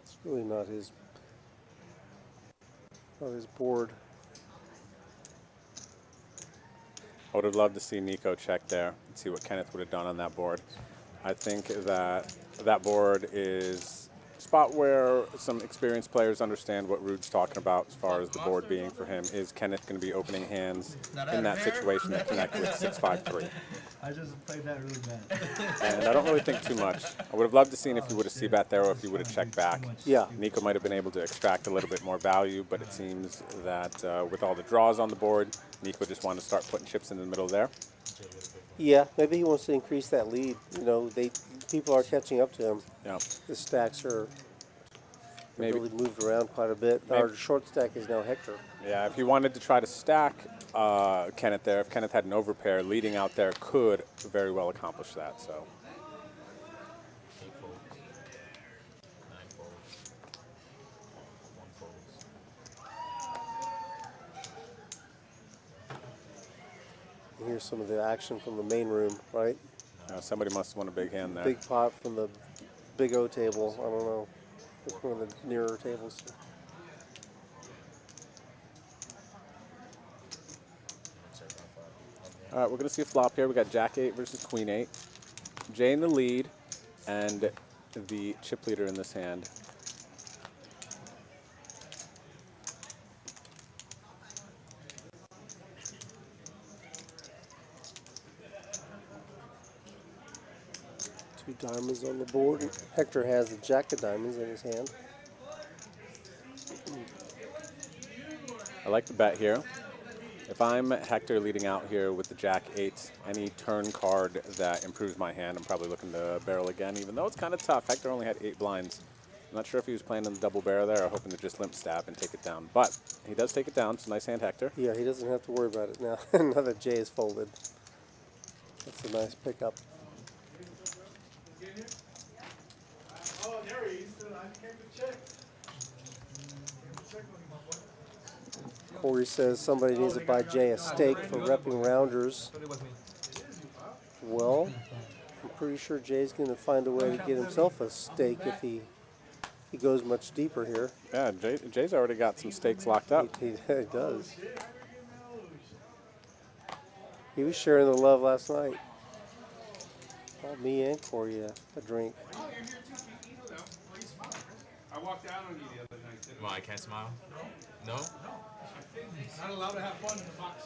It's really not his board. I would have loved to see Nico check there and see what Kenneth would have done on that board. I think that board is a spot where some experienced players understand what Rude's talking about as far as the board being for him. Is Kenneth going to be opening hands in that situation to connect with 6-5-3? I just played that really bad. And I don't really think too much. I would have loved to seen if he would have c-bet there or if he would have checked back. Yeah. Nico might have been able to extract a little bit more value, but it seems that with all the draws on the board, Nico just wanted to start putting chips in the middle there. Yeah, maybe he wants to increase that lead. You know, people are catching up to him. Yeah. The stacks are Maybe. really moved around quite a bit. Maybe. Our short stack is now Hector. Yeah, if he wanted to try to stack Kenneth there, if Kenneth had an overpair, leading out there could very well accomplish that. So. Here's some of the action from the main room, right? Somebody must have won a big hand there. Big pot from the big O table. I don't know. It's one of the nearer tables. All right, we're going to see a flop here. We got Jack 8 versus Queen 8. Jay in the lead, and the chip leader in this hand. Two diamonds on the board. Hector has the jack of diamonds in his hand. I like the bet here. If I'm Hector leading out here with the Jack 8, any turn card that improves my hand, I'm probably looking to barrel again, even though it's kind of tough. Hector only had 8 blinds. I'm not sure if he was playing in the double bear there or hoping to just limp stab and take it down. But he does take it down. It's a nice hand, Hector. Yeah, he doesn't have to worry about it now. Now that Jay is folded. That's a nice pickup. Oh, there he is. I came to check. Corey says somebody needs to buy Jay a steak for repping Rounders. Well, I'm pretty sure Jay's going to find a way to get himself a steak if he goes much deeper here. Yeah, Jay's already got some stakes locked up. He does. He was sharing the love last night. Bought me and Corey a drink. I walked out on you the other night. Well, I can't smile? No? Not allowed to have fun in the box.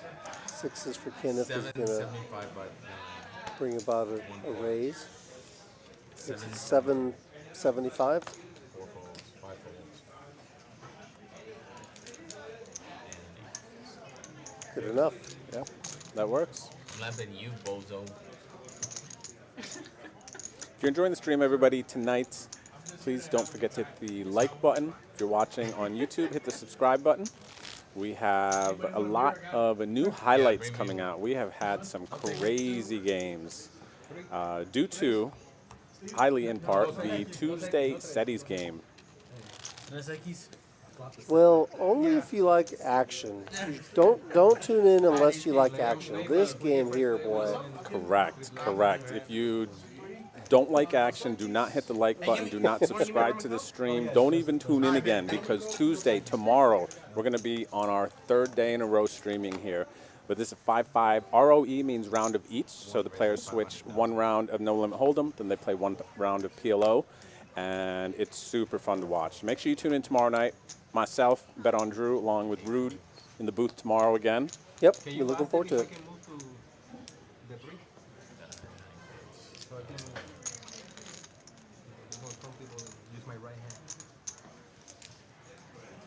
Sixes for Kenneth is going to 775, but bring about a raise. It's 775. 4 folds, 5 folds. Good enough. Yeah, that works. I'm laughing at you, bozo. If you're enjoying the stream, everybody, tonight, please don't forget to hit the like button. If you're watching on YouTube, hit the subscribe button. We have a lot of new highlights coming out. We have had some crazy games due to, highly in part, the Tuesday SETI's game. Well, only if you like action. Don't tune in unless you like action. This game here, boy. Correct. If you don't like action, do not hit the like button. Do not subscribe to the stream. Don't even tune in again, because Tuesday, tomorrow, we're going to be on our 3rd day in a row streaming here. But this is 5-5. ROE means round of each, so the players switch 1 round of No Limit Hold'em, then they play 1 round of PLO, and it's super fun to watch. Make sure you tune in tomorrow night. Myself, Bet on Drew, along with Rude, in the booth tomorrow again. Yep, we're looking forward to it.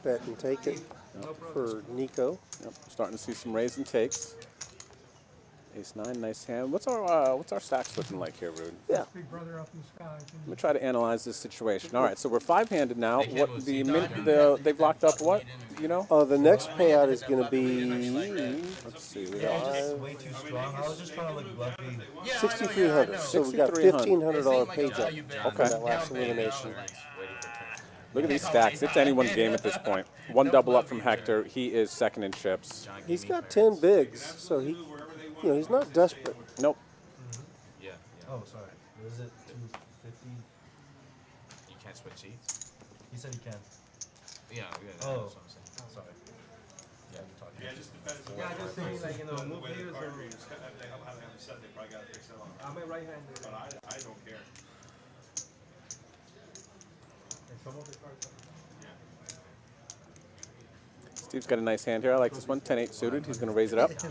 Bet and take it for Nico. Yep, starting to see some raise and takes. Ace-9, nice hand. What's our stacks looking like here, Rude? Yeah. Big brother up in the sky. Let me try to analyze this situation. All right, so we're 5-handed now. What they've locked up? What you know? The next payout is going to be. Let's see. We Yeah, got just way too strong. I was just trying to look bluffy. 6,300. So we got $1,500 page up. Okay. That last elimination. Look at these stacks. It's anyone's game at this point. 1 double up from Hector. He is second in chips. He's got 10 bigs, so he's not desperate. Nope. Yeah. Oh, sorry. What is it? 250? You can't switch seats? He said he can. Yeah, that's what I'm saying. Oh, sorry. Yeah, you're talking. Yeah, it just depends on Yeah, I just think, like, you know, the move way here, the card so- reads. They have it set, they probably got to fix it on. I'm a right-hander. But I don't care. And some of the cards Steve's got a nice hand here. I like this one. 10-8 suited. He's going to raise it up. Looks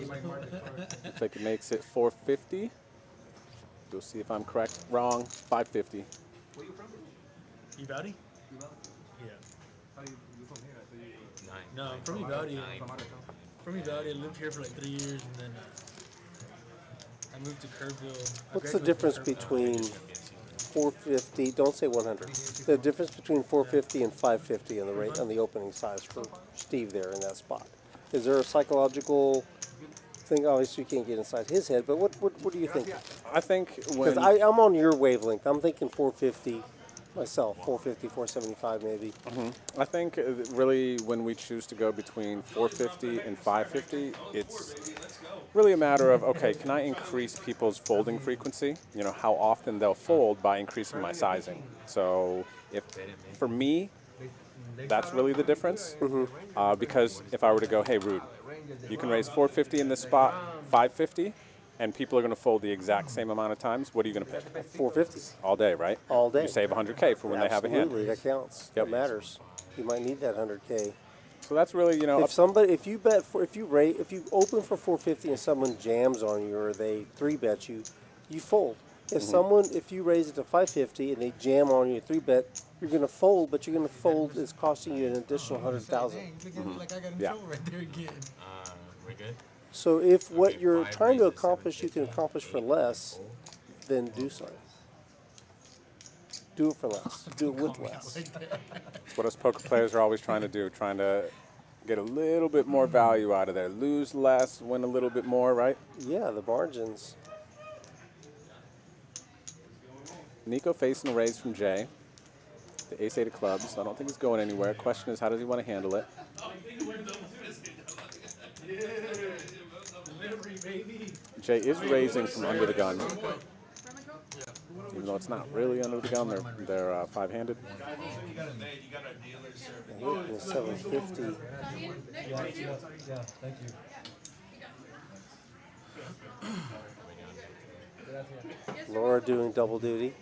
like it makes it 450. We'll see if I'm correct. Wrong. 550. Where you from? Uvalde? Yeah. Oh, you from here? I thought you No, I'm from Uvalde. from out of town. From Uvalde, I lived here for like 3 years, and then I moved to Kerrville. What's the difference between 450? Don't say 100. The difference between 450 and 550 on the rate on the opening size for Steve there in that spot. Is there a psychological thing? Obviously, you can't get inside his head, but what do you think? I think Because when I'm on your wavelength. I'm thinking 450 myself. 450, 475 maybe. I think really when we choose to go between 450 and 550, it's really a matter of, okay, can I increase people's folding frequency? You know, how often they'll fold by increasing my sizing. So if for me, that's really the difference. Because if I were to go, hey, Rude, you can raise 450 in this spot, 550, and people are going to fold the exact same amount of times, what are you going to pick? 450 All day, right? all day. You save 100K for when they have a hand. Absolutely, that counts. Yep. That matters. You might need that 100K. So that's really, you know, If you open for 450 and someone jams on you or they 3-bet you, you fold. If you raise it to 550 and they jam on you 3-bet, you're going to fold, but you're going to fold. It's costing you an additional 100,000. Like I got in Yeah. trouble right there again. We're good? So if what Okay, you're 5 trying to raises, accomplish, you 7, can accomplish for less, then do so. Do it for less. Do it with less. It's what us poker players are always trying to do, trying to get a little bit more value out of there. Lose less, win a little bit more, right? Yeah, the margins. Nico facing a raise from Jay. The ace-8 of clubs. I don't think he's going anywhere. Question is, how does he want to handle it? Jay is raising from under the gun. Even though it's not really under the gun, they're five-handed. Hitting 750. Yeah, thank you. Laura doing double duty.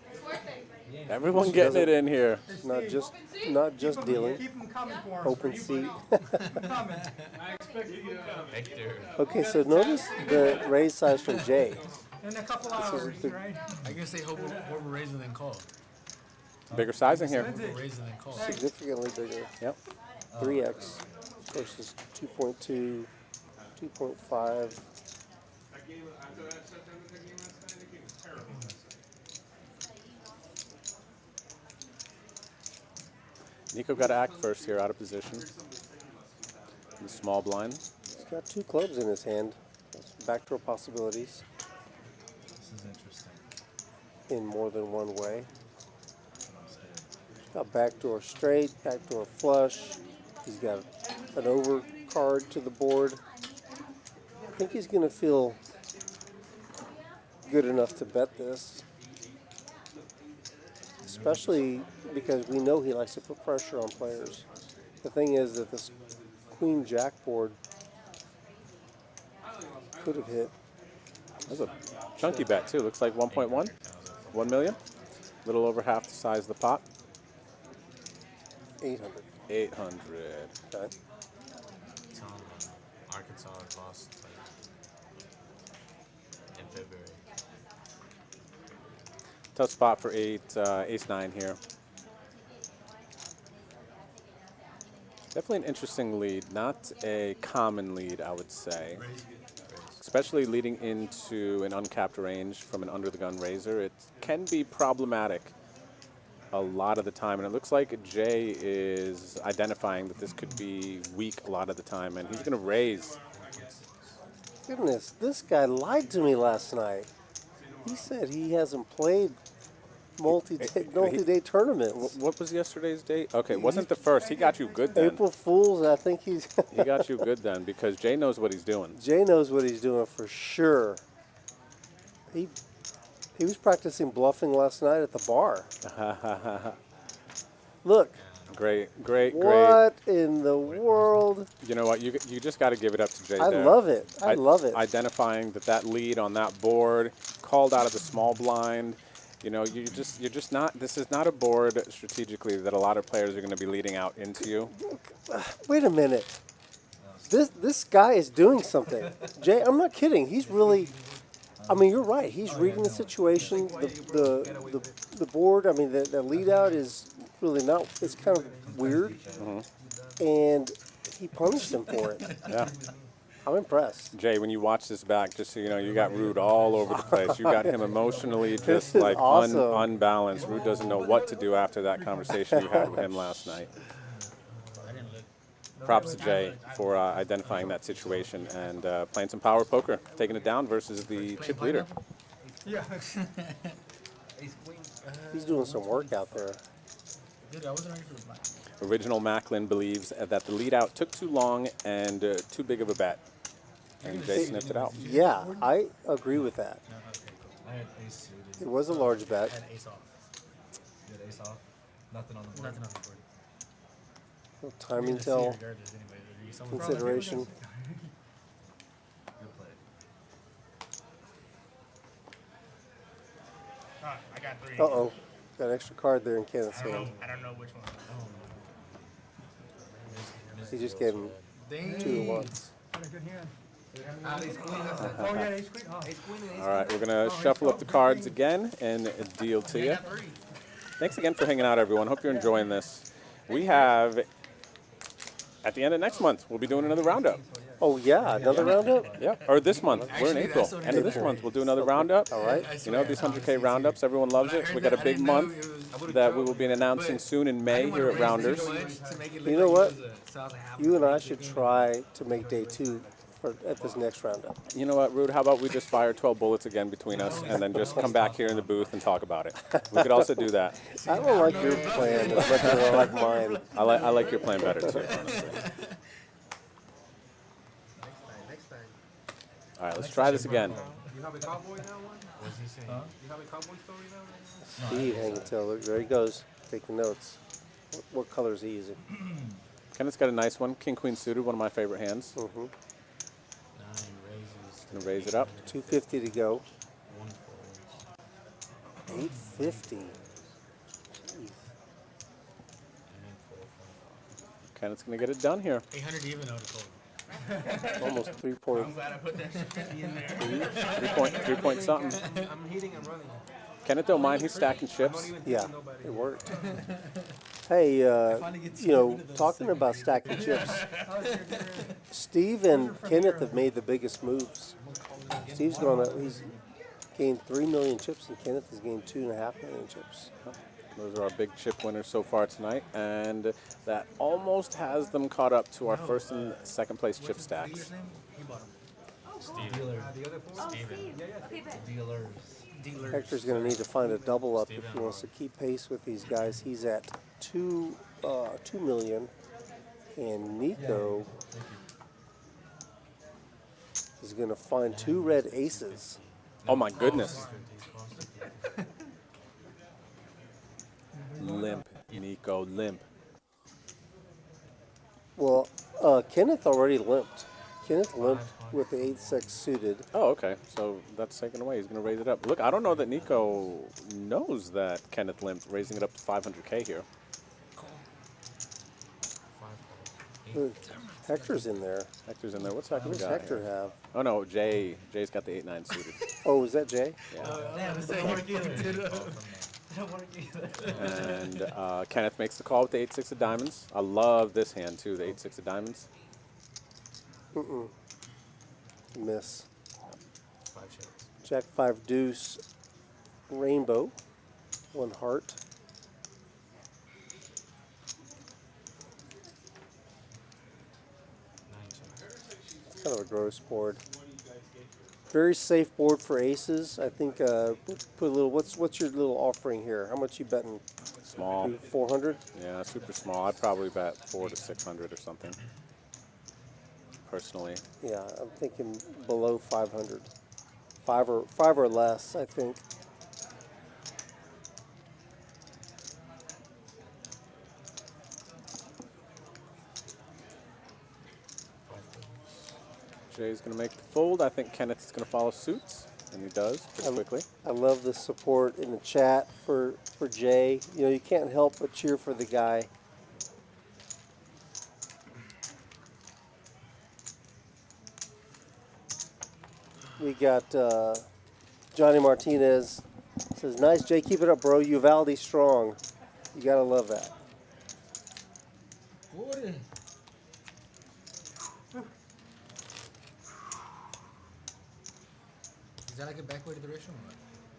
Everyone getting it in here. Not just dealing. Keep them coming for him. Open seat. Coming. Okay, so notice the raise size from Jay. In a couple hours, right? I guess they hope we're raising than call. Bigger sizing here. We're raising than call. Significantly bigger. Yep. 3x versus 2.2, 2.5. That game, after that September game last night, the game was terrible. Nico got to act first here, out of position. The small blind. He's got 2 clubs in his hand. Backdoor possibilities. This is interesting. In more than one way. Got backdoor straight, backdoor flush. He's got an over card to the board. I think he's going to feel good enough to bet this. Especially because we know he likes to put pressure on players. The thing is that this queen-jack board could have hit. That's a chunky bet, too. Looks like 1.1. 1 million. A little over half the size of the pot. 800. 800. Okay. Arkansas lost in February. Tough spot for ace-9 here. Definitely an interesting lead. Not a common lead, I would say. Especially leading into an uncapped range from an under-the-gun raiser. It can be problematic a lot of the time, and it looks like Jay is identifying that this could be weak a lot of the time, and he's going to raise. Goodness, this guy lied to me last night. He said he hasn't played multi-day tournaments. What was yesterday's date? Okay, it wasn't the first. He got you good then. April Fool's, I think he's... He got you good then, because Jay knows what he's doing. Jay knows what he's doing for sure. He was practicing bluffing last night at the bar. Look. Great. What in the world? You know what? You just got to give it up to Jay. I love it. I love it. Identifying that lead on that board, called out of the small blind. You know, you're just not. This is not a board strategically that a lot of players are going to be leading out into you. Wait a minute. This guy is doing something. Jay, I'm not kidding. He's really. I mean, you're right. He's reading the situation. The board. I mean, the lead out is really not. It's kind of weird, and he punished him for it. Yeah. I'm impressed. Jay, when you watch this back, just so you know, you got Rude all over the place. You got him emotionally just This is like awesome. unbalanced. Rude doesn't know what to do after that conversation you had with him last night. Props to Jay for identifying that situation and playing some power poker, taking it down versus the chip leader. Yeah. He's doing some work out there. Dude, I wasn't ready for the mic. Original Macklin believes that the lead out took too long and too big of a bet. And Jay sniffed it out. Yeah, I agree with that. I had ace suited. It was a large bet. I had ace off. You had ace off? Nothing on the board. Nothing on the board. Little timing You're gonna see tell regardless anyway, whether you someone- consideration. Good play. I got 3. Uh-oh. Got an extra card there in Kenneth's hand. I don't know which one. He just gave him 2 at once. Got a good hand. Ace queen. Oh, yeah, ace queen. Oh. All right, we're going to shuffle up the cards again and deal to you. Thanks again for hanging out, everyone. Hope you're enjoying this. We have, at the end of next month, we'll be doing another roundup. Oh yeah, another roundup. Yeah, or this month. We're in Actually, April. that's what End it of this is. month, we'll do another roundup. All right. I You know, swear, these I thought it was 100K easy. roundups, everyone loves When I it. heard We got a that, I big didn't know month it was- that we will be announcing But soon in I May didn't wanna here at raise it Rounders. too much to make it look You know like what? it was a- so I was like, how You and I big should the game try to make day 2 at this next roundup. You know what, Rude? How about we just fire 12 bullets again between us and then just come back here in the booth and talk about it? We could also do that. I don't like your plan as much as I like mine. I like your plan better too, honestly. Next time. All right, let's try this again. You have a cowboy now, one? What's he saying? You have a cowboy story now? Steve, hang until look, there he goes, taking notes. What color is he using? Kenneth's got a nice one. King Queen suited, one of my favorite hands. Mm-hmm. 9 raises. Gonna raise it up. 250 to go. 1 folds. 850. Jeez. And 4 Kenneth's gonna get it done here. 800 even out of total. Almost 3 point. I'm glad I put that 50 in there. 3 point something. I'm hitting and running. Kenneth don't mind. He's stacking chips. Yeah, it worked. Hey, you know, talking about stacking chips, Steve and Kenneth have made the biggest moves. Steve's gone up. He's gained 3 million chips, and Kenneth has gained 2.5 million chips. Those are our big chip winners so far tonight, and that almost has them caught up to our first and second place chip stacks. He bought him. Dealer. The other four? Steven. Okay, bet. Dealers. Hector's going to need to find a double up if he wants to keep pace with these guys. He's at 2 million, and Nico is going to find 2 red aces. Oh my goodness. Limp, Nico, limp. Well, Kenneth already limped. Kenneth limped with the 8-6 suited. Oh, okay. So that's taken away. He's going to raise it up. Look, I don't know that Nico knows that Kenneth limped, raising it up to 500K here. Hector's in there. Hector's in there. What's Hector What does got Hector here? have? Oh, no, Jay. Jay's got the 8-9 suited. Oh, is that Jay? Damn, this ain't work either. It don't work either. And Kenneth makes the call with the 8-6 of diamonds. I love this hand, too, the 8-6 of diamonds. Mm-mm. Miss. 5 chips. Jack 5 deuce. Rainbow. 1 heart. It's kind of a gross board. Very safe board for aces. I think put a little. What's your little offering here? How much you betting? Small. 400. Yeah, super small. I'd probably bet 400 to 600 or something. Personally. Yeah, I'm thinking below 500. 5 or less, I think. Jay's going to make the fold. I think Kenneth is going to follow suit, and he does pretty quickly. I love the support in the chat for Jay. You know, you can't help but cheer for the guy. We got Johnny Martinez says, "Nice, Jay. Keep it up, bro. Uvalde strong. You gotta love that." Is that like a backward direction or what?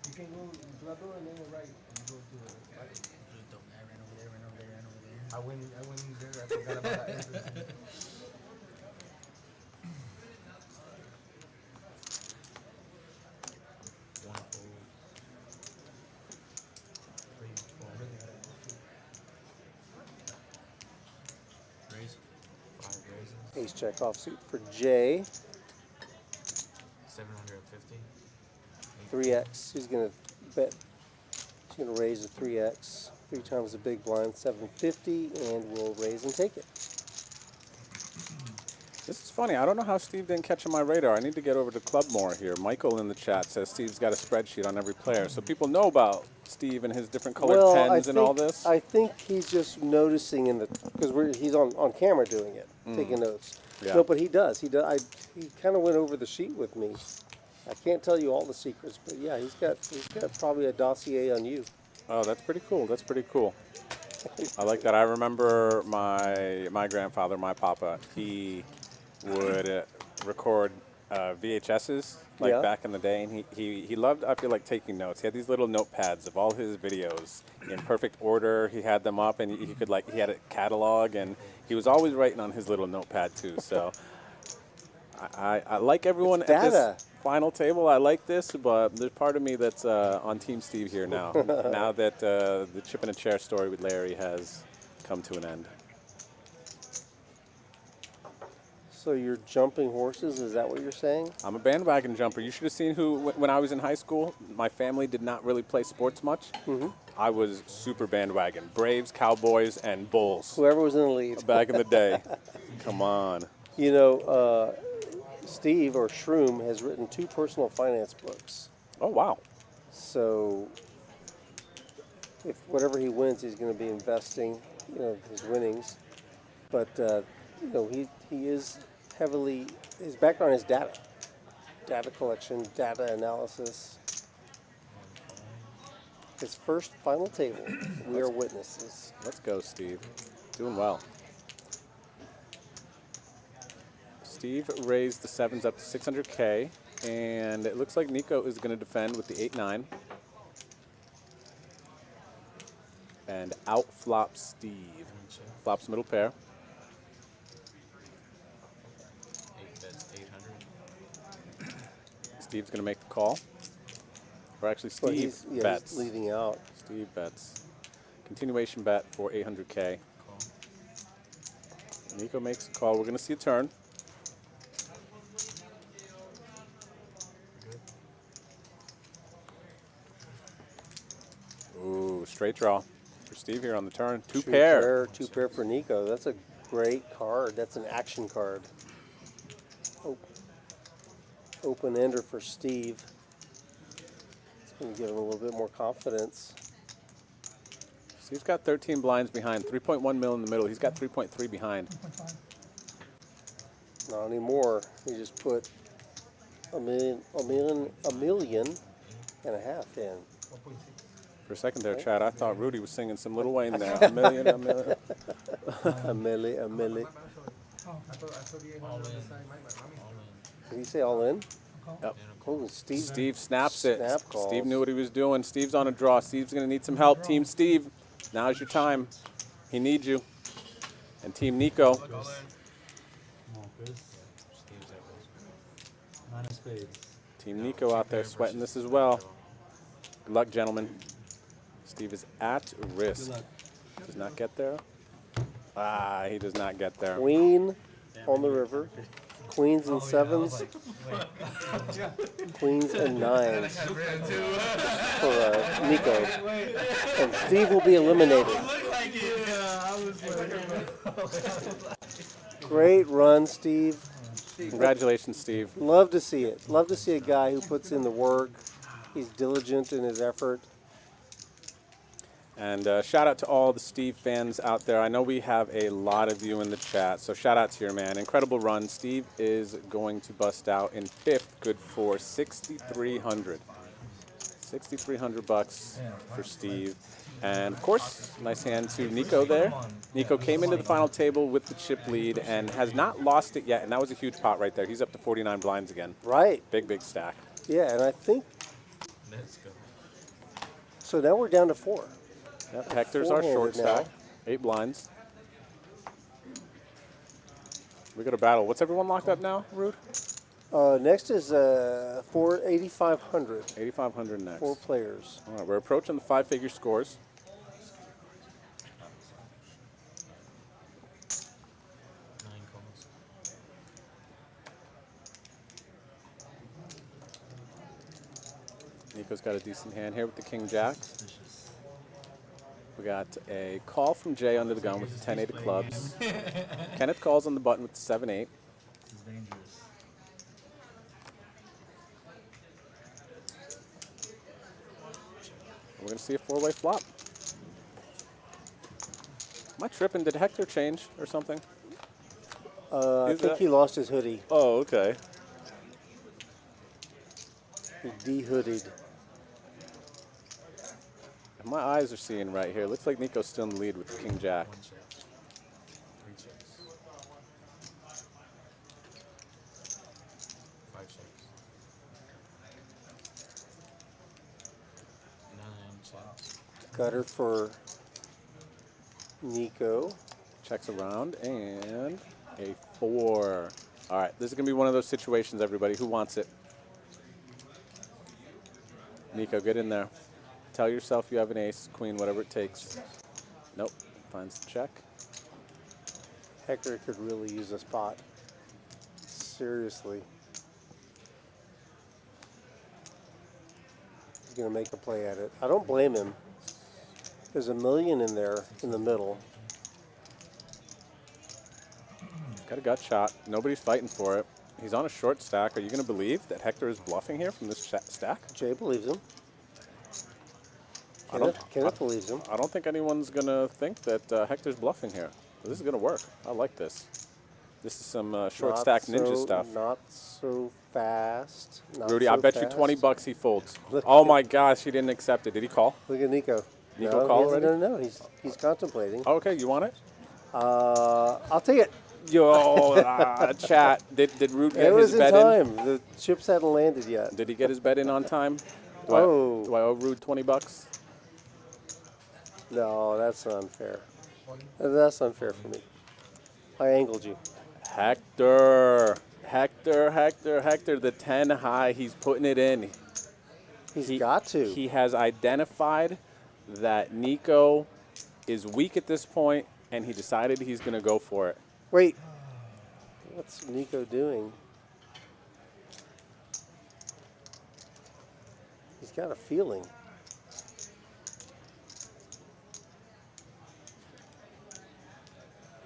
You can go double and then right. And you go to the right. I ran over there, ran over there, ran over there. I went there. I forgot about that entrance. Raise. 5 raises. Ace check offsuit for Jay. 750. 3x. He's gonna bet. He's gonna raise a 3x. 3 times the big blind, 750, and we'll raise and take it. This is funny. I don't know how Steve didn't catch on my radar. I need to get over to Club more here. Michael in the chat says Steve's got a spreadsheet on every player. So people know about Steve and his different colored pens and all this. I think he's just noticing in the because he's on camera doing it, taking notes. Yeah. No, but he does. He kind of went over the sheet with me. I can't tell you all the secrets, but yeah, he's got probably a dossier on you. Oh, that's pretty cool. That's pretty cool. I like that. I remember my grandfather, my papa, he would record VHSs like Yeah. back in the day, and he loved, I feel like, taking notes. He had these little notepads of all his videos in perfect order. He had them up, and he could he had a catalog, and he was always writing on his little notepad too. So I like everyone It's at data. this final table. I like this, but there's part of me that's on Team Steve here now. Now that the chip in a chair story with Larry has come to an end. So you're jumping horses? Is that what you're saying? I'm a bandwagon jumper. You should have seen when I was in high school, my family did not really play sports much. Mm-hmm. I was super bandwagon. Braves, Cowboys, and Bulls. Whoever was in the lead. Back in the day. Come on. You know, Steve, or Shroom, has written 2 personal finance books. Oh, wow. So if whatever he wins, he's going to be investing, his winnings. But, he is heavily, his background is data collection, data analysis. His first final table, we are witnesses. Let's go, Steve. Doing well. Steve raised the 7s up to 600K, and it looks like Nico is going to defend with the 8-9. And out flops Steve. Flops middle pair. 8 bets, 800. Steve's going to make the call. Or actually, Well, Steve he's bets. leading out. Steve bets. Continuation bet for 800K. Nico makes a call. We're going to see a turn. Ooh, straight draw for Steve here on the turn. Two pair. Two pair for Nico. That's a great card. That's an action card. Open ender for Steve. It's going to give him a little bit more confidence. Steve's got 13 blinds behind, 3.1 mil in the middle. He's got 3.3 behind. Not anymore. He just put a million and a half in. For a second there, Chad, I thought Rudy was singing some Lil Wayne there. A million. a milli. Did he say all in? Yep. Oh, Steve snaps it. Snap calls. Steve knew what he was doing. Steve's on a draw. Steve's going to need some help. Team Steve, now's your time. He needs you. And Team Nico. Come on, Chris. Nine of spades. Team Nico out there sweating this as well. Good luck, gentlemen. Steve is at risk. Good luck. Does not get there. Ah, he does not get there. Queen on the river. Queens and sevens. Queens and nines for Nico. And Steve will be eliminated. Great run, Steve. Congratulations, Steve. Love to see it. Love to see a guy who puts in the work. He's diligent in his effort. And shout out to all the Steve fans out there. I know we have a lot of you in the chat, so shout out to your man. Incredible run. Steve is going to bust out in 5th. Good for 6,300. 6,300 bucks for Steve. And of course, nice hand to Nico there. Nico came into the final table with the chip lead and has not lost it yet. And that was a huge pot right there. He's up to 49 blinds again. Right. Big, big stack. Yeah, and I think Let's go. so. Now we're down to 4. Yep, Hector's our short Four-handed now. stack. 8 blinds. We got a battle. What's everyone locked up now, Rude? Next is 8,500. 8,500 next. 4 players. All right, we're approaching the 5-figure scores. Nico's got a decent hand here with the King Jack. We got a call from Jay under the gun with the 10-8 of clubs. Kenneth calls on the button with the 7-8. This is dangerous. We're going to see a 4-way flop. Am I tripping? Did Hector change or something? I think he lost his hoodie. Oh, okay. He de-hoodied. My eyes are seeing right here. Looks like Nico's still in the lead with the King Jack. Gutter for Nico. Checks around and a 4. All right, this is going to be one of those situations, everybody. Who wants it? Nico, get in there. Tell yourself you have an ace, queen, whatever it takes. Nope. Finds the check. Hector could really use a spot. Seriously. He's going to make a play at it. I don't blame him. There's $1 million in there in the middle. Got a gut shot. Nobody's fighting for it. He's on a short stack. Are you going to believe that Hector is bluffing here from this stack? Jay believes him. Kenneth believes him. I don't think anyone's going to think that Hector's bluffing here. This is going to work. I like this. This is some short stack ninja stuff. Not so fast. Rudy, I bet you $20 he folds. Oh my gosh, he didn't accept it. Did he call? Look at Nico. Nico call already? No, he's contemplating. Okay, you want it? I'll take it. Yo, chat. Did Rude get his bet in? It was in time. The chips hadn't landed yet. Did he get his bet in on time? Do I owe Rude $20? No, that's unfair. That's unfair for me. I angled you. Hector, the 10 high. He's putting it in. He's got to. He has identified that Nico is weak at this point, and he decided he's going to go for it. Wait. What's Nico doing? He's got a feeling.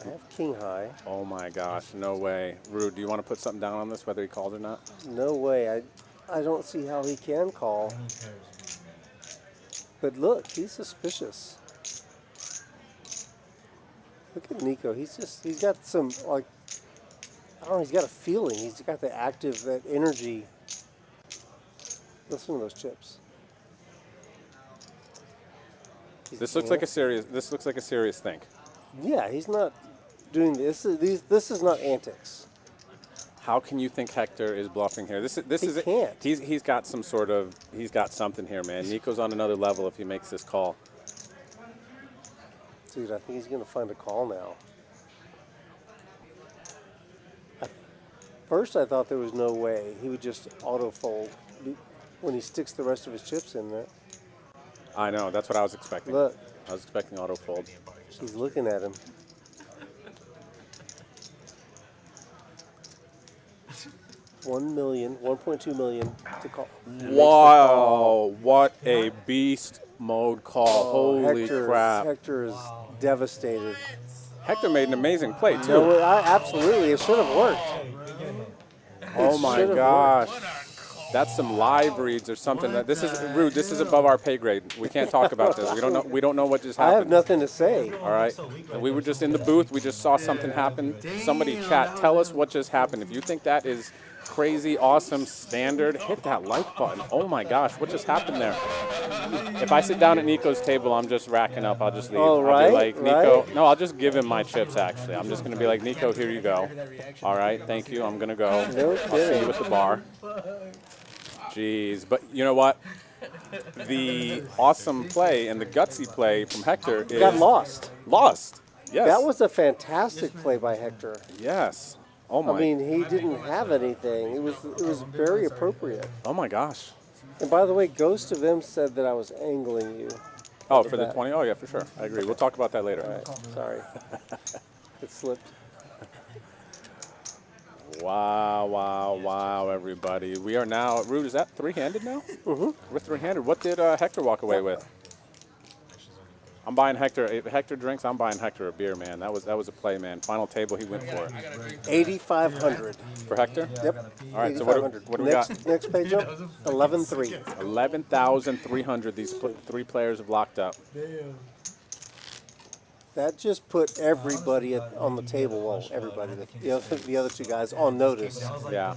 I have king high. Oh my gosh, no way. Rude, do you want to put something down on this, whether he calls or not? No way. I don't see how he can call. But look, he's suspicious. Look at Nico. He's got some, like, I don't know, he's got a feeling. He's got the active, that energy. Listen to those chips. This looks like a serious thing. Yeah, he's not doing this. This is not antics. How can you think Hector is bluffing here? He can't. He's got something here, man. Nico's on another level if he makes this call. Dude, I think he's going to find a call now. First, I thought there was no way he would just auto fold when he sticks the rest of his chips in there. I know. That's what I was expecting. Look. I was expecting auto fold. He's looking at him. $1.2 million to call. Wow, what a beast mode call. Holy crap. Hector is devastated. Hector made an amazing play, too. No, absolutely. It should have worked. Oh my gosh. That's some live reads or something. This is Rude. This is above our pay grade. We can't talk about this. We don't know what just happened. I have nothing to say. All right. And we were just in the booth. We just saw something happen. Somebody chat. Tell us what just happened. If you think that is crazy, awesome, standard, hit that like button. Oh my gosh, what just happened there? If I sit down at Nico's table, I'm just racking up. I'll just leave. Oh, right, I'll be like, Nico. right. No, I'll just give him my chips. Actually, I'm just gonna be like, Nico, here you go. All right, thank you. I'm gonna go. No I'll see kidding. you at the bar. Jeez, but you know what? The awesome play and the gutsy play from Hector is Got lost. Lost. Yes. That was a fantastic play by Hector. Yes. Oh my. I mean, he didn't have anything. It was very appropriate. Oh my gosh. And by the way, Ghost of M said that I was angling you. Oh, for the 20? Oh yeah, for sure. I agree. We'll talk about that later. All right. Sorry. It slipped. Wow, everybody. We are now, Rude, is that three-handed now? Mm-hmm. We're three-handed. What did Hector walk away with? I'm buying Hector. If Hector drinks, I'm buying Hector a beer, man. That was a play, man. Final table, he went for it. 8,500 for Hector. Yep. All right. So what do we got? Next page up. 11,300. 11,300. These three players have locked up. That just put everybody on the table. Well, everybody. The other two guys on notice. Yeah.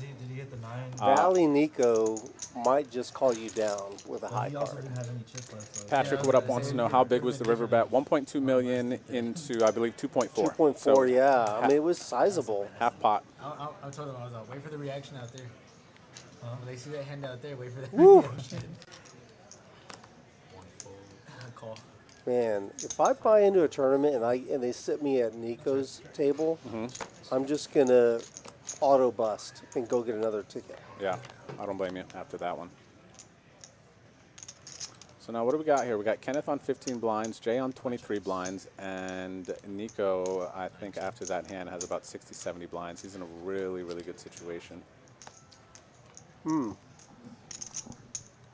Valley Nico might just call you down with a high card. Patrick, what up, wants to know how big was the river bet? 1.2 million into, I believe, 2.4. 2.4, So, yeah. I mean, it was sizable. Half pot. I told him, I was like, wait for the reaction out there. When they see that hand out there, wait for that Woo. reaction. call. Man, if I buy into a tournament and they sit me at Nico's table, I'm just gonna auto bust and go get another ticket. Yeah, I don't blame you after that one. So now what do we got here? We got Kenneth on 15 blinds, Jay on 23 blinds, and Nico, I think after that hand, has about 60, 70 blinds. He's in a really, really good situation.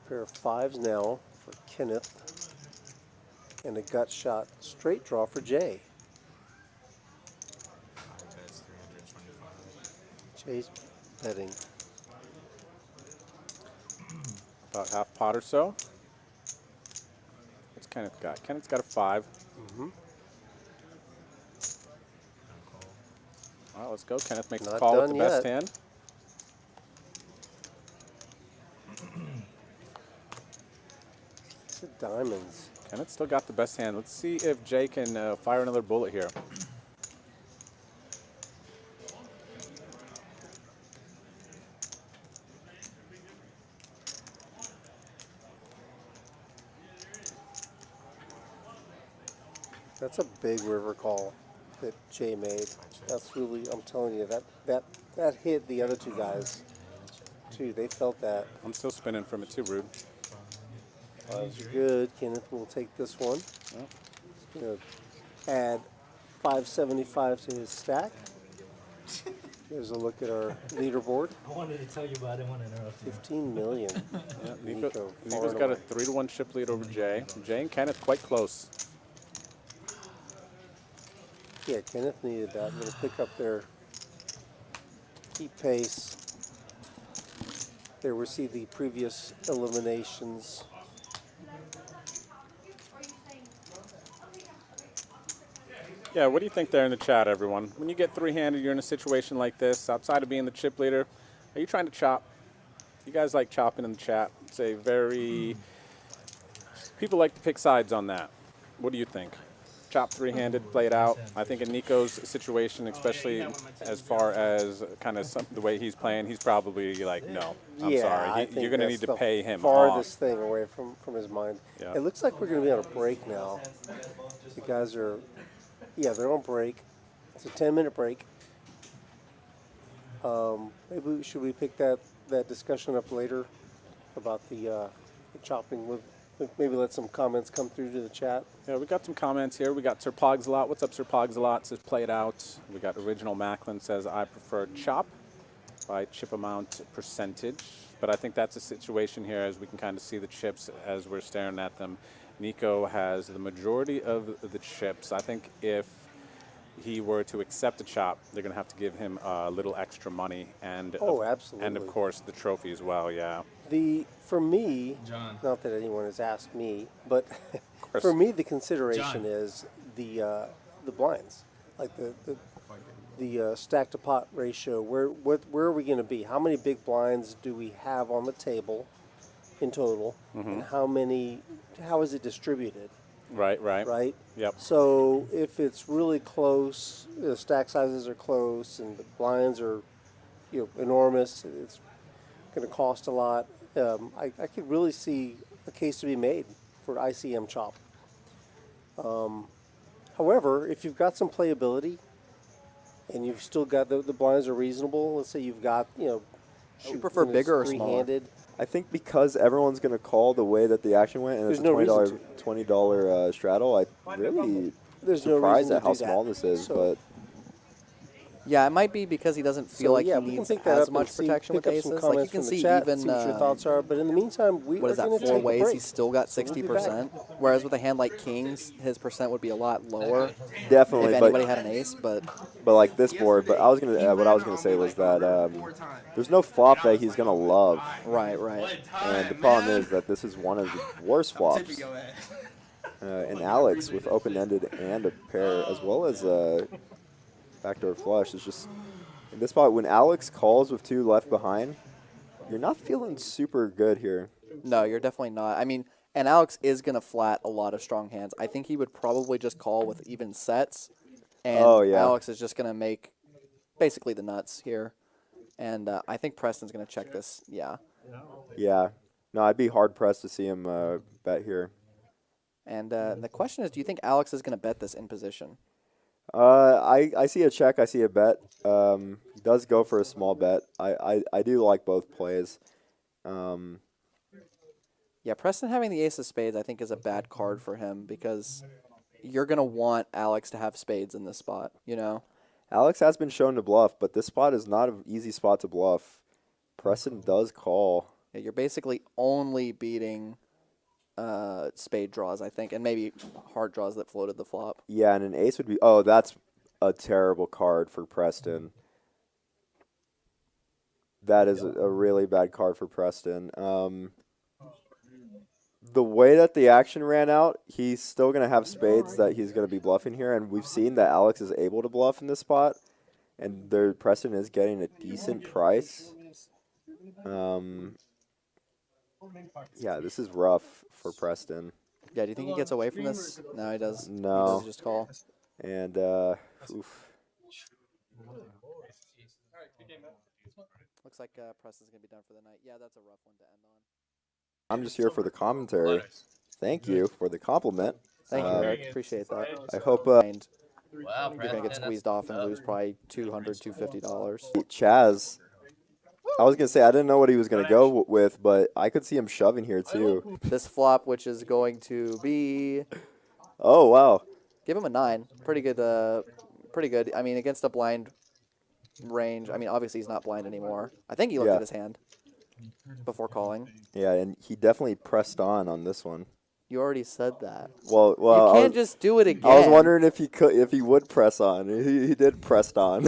Pair of fives now for Kenneth, and a gut shot straight draw for Jay. That's 325. Jay's betting. About half pot or so. What's Kenneth got? Kenneth's got a 5. All right, let's go. Kenneth makes a Not call with the done best yet. hand. It's a diamonds. Kenneth still got the best hand. Let's see if Jay can fire another bullet here. That's a big river call that Jay made. That's really, I'm telling you, that hit the other two guys too. They felt that. I'm still spinning from it too, Rude. That's good. Kenneth will take this one. He's going to add 575 to his stack. Here's a look at our leaderboard. I wanted to tell you, but I didn't want to interrupt you. 15 million. Yeah, Nico Nico's got a 3-1 chip lead over Jay. Jay and Kenneth quite close. Yeah, Kenneth needed that. Going to pick up their keep pace. There we see the previous eliminations. Yeah, what do you think there in the chat, everyone? When you get three-handed, you're in a situation like this, outside of being the chip leader, are you trying to chop? You guys like chopping in the chat. It's a very... People like to pick sides on that. What do you think? Chop three-handed, play it out. I think in Nico's situation, especially as far as kind of the way he's playing, he's probably like, no, I'm sorry. You're going to need to pay him farthest off. thing away from his mind. Yeah. It looks like we're going to be on a break now. The guys are, yeah, they're on break. It's a 10-minute break. Maybe should we pick that discussion up later about the chopping with. Maybe let some comments come through to the chat. Yeah, we got some comments here. We got Sir Pogsalot. What's up, Sir Pogsalot? Says play it out. We got Original Macklin says I prefer chop by chip amount percentage. But I think that's a situation here as we can kind of see the chips as we're staring at them. Nico has the majority of the chips. I think if he were to accept a chop, they're going to have to give him a little extra money. And Absolutely. And, of course, the trophy as well, yeah. For me, John. not that anyone has asked me, but for me the consideration John. is the blinds, like the stack to pot ratio. Where are we going to be? How many big blinds do we have on the table in total, and how is it distributed? Right. Yep. So if it's really close, the stack sizes are close, and the blinds are, enormous. It's going to cost a lot. I could really see a case to be made for ICM chop. However, if you've got some playability, and you've still got the blinds are reasonable. Let's say you've got You prefer bigger or smaller? three-handed. I think because everyone's going to call the way that the action went, and There's it's no a reason $20 straddle, I'm really There's no surprised reason at to how do that. small this is. So- but Yeah, it might be because he doesn't feel like we he can needs pick that as up much and see, protection with pick up some aces. Like you comments can from the see chat, even see what your thoughts are. But in the meantime, we what are is that, going to 4 take a ways? break. He's still got So we'll be back. 60%. Whereas with a hand like kings, his percent would be a lot lower. Definitely, If but- anybody had an ace, but like this board. But I was gonna what I was gonna say was that there's no flop that he's gonna love. Right. And the problem is that this is one of the worst flops. And Alex with open-ended and a pair, as well as a backdoor flush, is just in this spot when Alex calls with 2 left behind. You're not feeling super good here. no, you're definitely not. I mean, and Alex is going to flat a lot of strong hands. I think he would probably just call with even sets. And Alex is just going to make basically the nuts here. And I think Preston's going to check this. Yeah. Yeah. No, I'd be hard-pressed to see him bet here. And the question is, do you think Alex is going to bet this in position? I see a check. I see a bet. He does go for a small bet. I do like both plays. Yeah, Preston having the ace of spades, I think, is a bad card for him because you're going to want Alex to have spades in this spot, you know? Alex has been shown to bluff, but this spot is not an easy spot to bluff. Preston does call. Yeah, you're basically only beating spade draws, I think, and maybe hard draws that floated the flop. Yeah, and an ace would be... Oh, that's a terrible card for Preston. That is a really bad card for Preston. The way that the action ran out, he's still going to have spades that he's going to be bluffing here, and we've seen that Alex is able to bluff in this spot, and Preston is getting a decent price. Yeah, this is rough for Preston. Yeah, do you think he gets away from this? No, he does. No. He does just call. And, oof. Looks like Preston's going to be done for the night. Yeah, that's a rough one to end on. I'm just here for the commentary. Thank you for the compliment. Thank you, Eric. Appreciate that. I hope You're going to get squeezed off and lose probably $200, $250. Chaz, I was going to say, I didn't know what he was going to go with, but I could see him shoving here, too. This flop, which is going to be... Oh, wow. Give him a 9. Pretty good. Pretty good. I mean, against a blind range. I mean, obviously he's not blind anymore. I think he looked at his hand before calling. Yeah, and he definitely pressed on this one. You already said that. Well, you can't just do it again. I was wondering if he would press on. He did press on.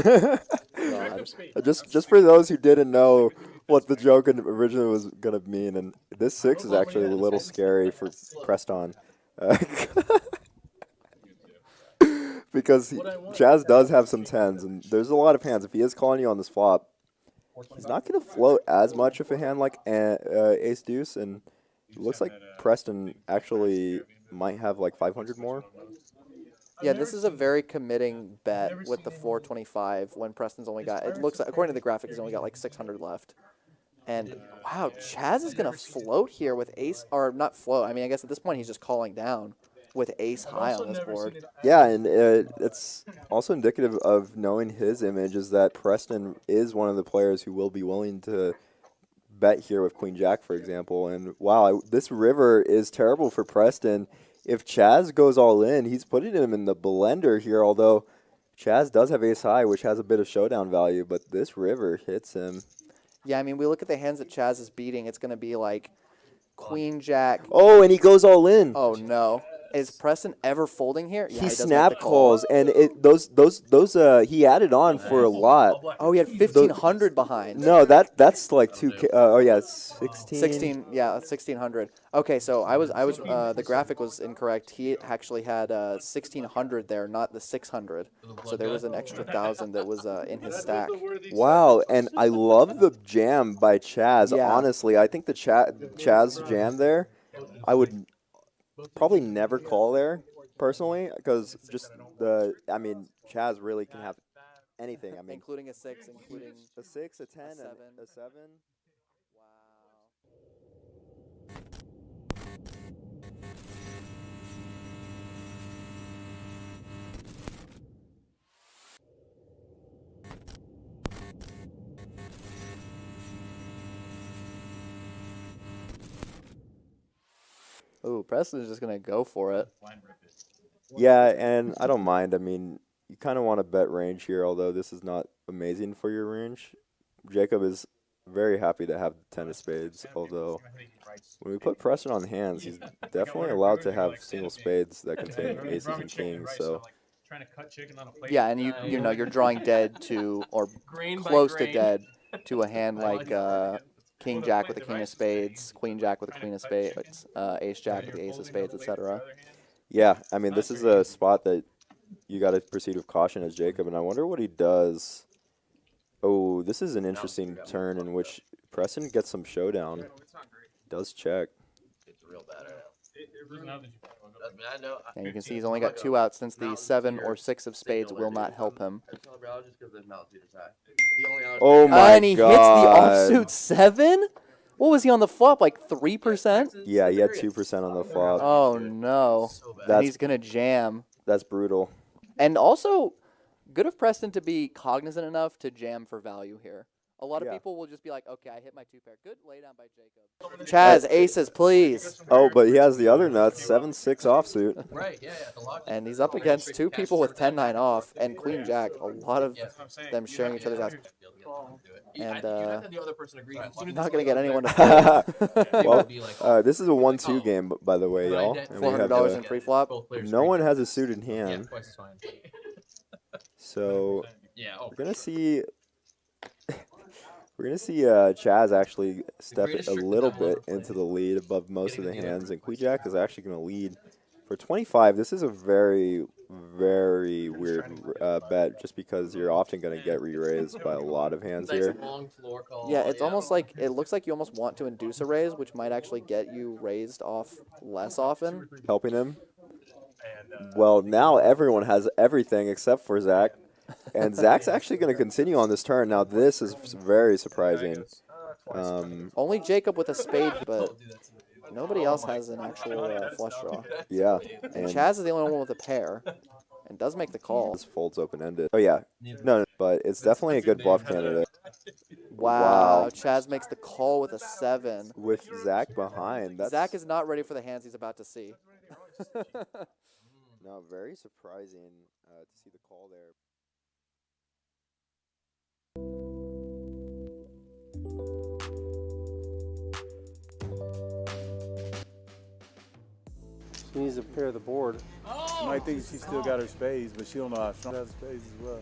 just for those who didn't know what the joke originally was gonna mean, and this 6 is actually a little scary for pressed on. Because Chaz does have some 10s, and there's a lot of hands. If he is calling you on this flop, he's not going to float as much of a hand like ace-deuce, and it looks like Preston actually might have like 500 more. Yeah, this is a very committing bet with the 425 when Preston's only got, it looks like, according to the graphic, he's only got like 600 left. And, wow, Chaz is going to float here with ace, or not float, I mean, I guess at this point he's just calling down with ace high on this board. Yeah, and it's also indicative of knowing his image is that Preston is one of the players who will be willing to bet here with Queen Jack, for example. And wow, this river is terrible for Preston. If Chaz goes all in, he's putting him in the blender here, although Chaz does have ace high, which has a bit of showdown value, but this river hits him. Yeah, I mean, we look at the hands that Chaz is beating, it's going to be like Queen Jack. Oh, and he goes all in. Oh, no. Is Preston ever folding here? Yeah, he snap calls, and those he added on for a lot. Oh, he had 1,500 behind. No, that's like 2K. Oh yeah, 16. 16. Yeah, 1,600. Okay, so I was the graphic was incorrect. He actually had 1,600 there, not the 600. So there was an extra 1,000 that was in his stack. Wow, and I love the jam by Chaz. Yeah. Honestly, I think the Chaz jam there, I would probably never call there personally, because Chaz really can have anything. I mean, including a 6, including a 6, a 10, a 7. And a 7. Ooh, Preston's just going to go for it. Yeah, and I don't mind. I mean, you kind of want to bet range here, although this is not amazing for your range. Jacob is very happy to have the 10 of spades, although when we put Preston on hands, he's definitely allowed to have single spades that contain aces and kings. So yeah, and you're drawing dead to, or close to dead to a hand like King Jack with the King of Spades, Queen Jack with the Queen of Spades, Ace Jack with the Ace of Spades, etc. Yeah, I mean, this is a spot that you got to proceed with caution as Jacob, and I wonder what he does. Oh, this is an interesting turn in which Preston gets some showdown. Does check. It's real bad. And you can see he's only got 2 outs since the 7 or 6 of spades will not help him. Oh my and he God. hits the offsuit 7? What was he on the flop? Like 3%? Yeah, he had 2% on the flop. Oh no. And he's gonna jam. That's brutal. And also, good of Preston to be cognizant enough to jam for value here. A lot of people will just be like, okay, I hit my 2-pair. Good laydown by Jacob. Chaz, aces, please. Oh, but he has the other nuts, 7-6 offsuit. Right, yeah. And he's up against two people with 10-9 off and Queen Jack. A lot of them sharing each other's ass. And I'm not going to get anyone to well, this is a 1-2 game, by the way, y'all. $400 in pre-flop. No one has a suited hand. So we're going to see... We're going to see Chaz actually step a little bit into the lead above most of the hands, and Queen Jack is actually going to lead. For 25, this is a very, very weird bet, just because you're often going to get re-raised by a lot of hands here. Yeah, it's almost like, it looks like you almost want to induce a raise, which might actually get you raised off less often. Helping him. Well, now everyone has everything except for Zach. And Zach's actually going to continue on this turn. Now, this is very surprising. Only Jacob with a spade, but nobody else has an actual flush draw. Yeah. And Chaz is the only one with a pair, and does make the call. This folds open-ended. Oh, yeah. No, but it's definitely a good bluff candidate. Wow. Chaz makes the call with a 7. With Zach behind. Zach is not ready for the hands he's about to see. No, very surprising to see the call there. She needs to pair the board. You might think she still got her spades, but she don't know how strong she has spades as well.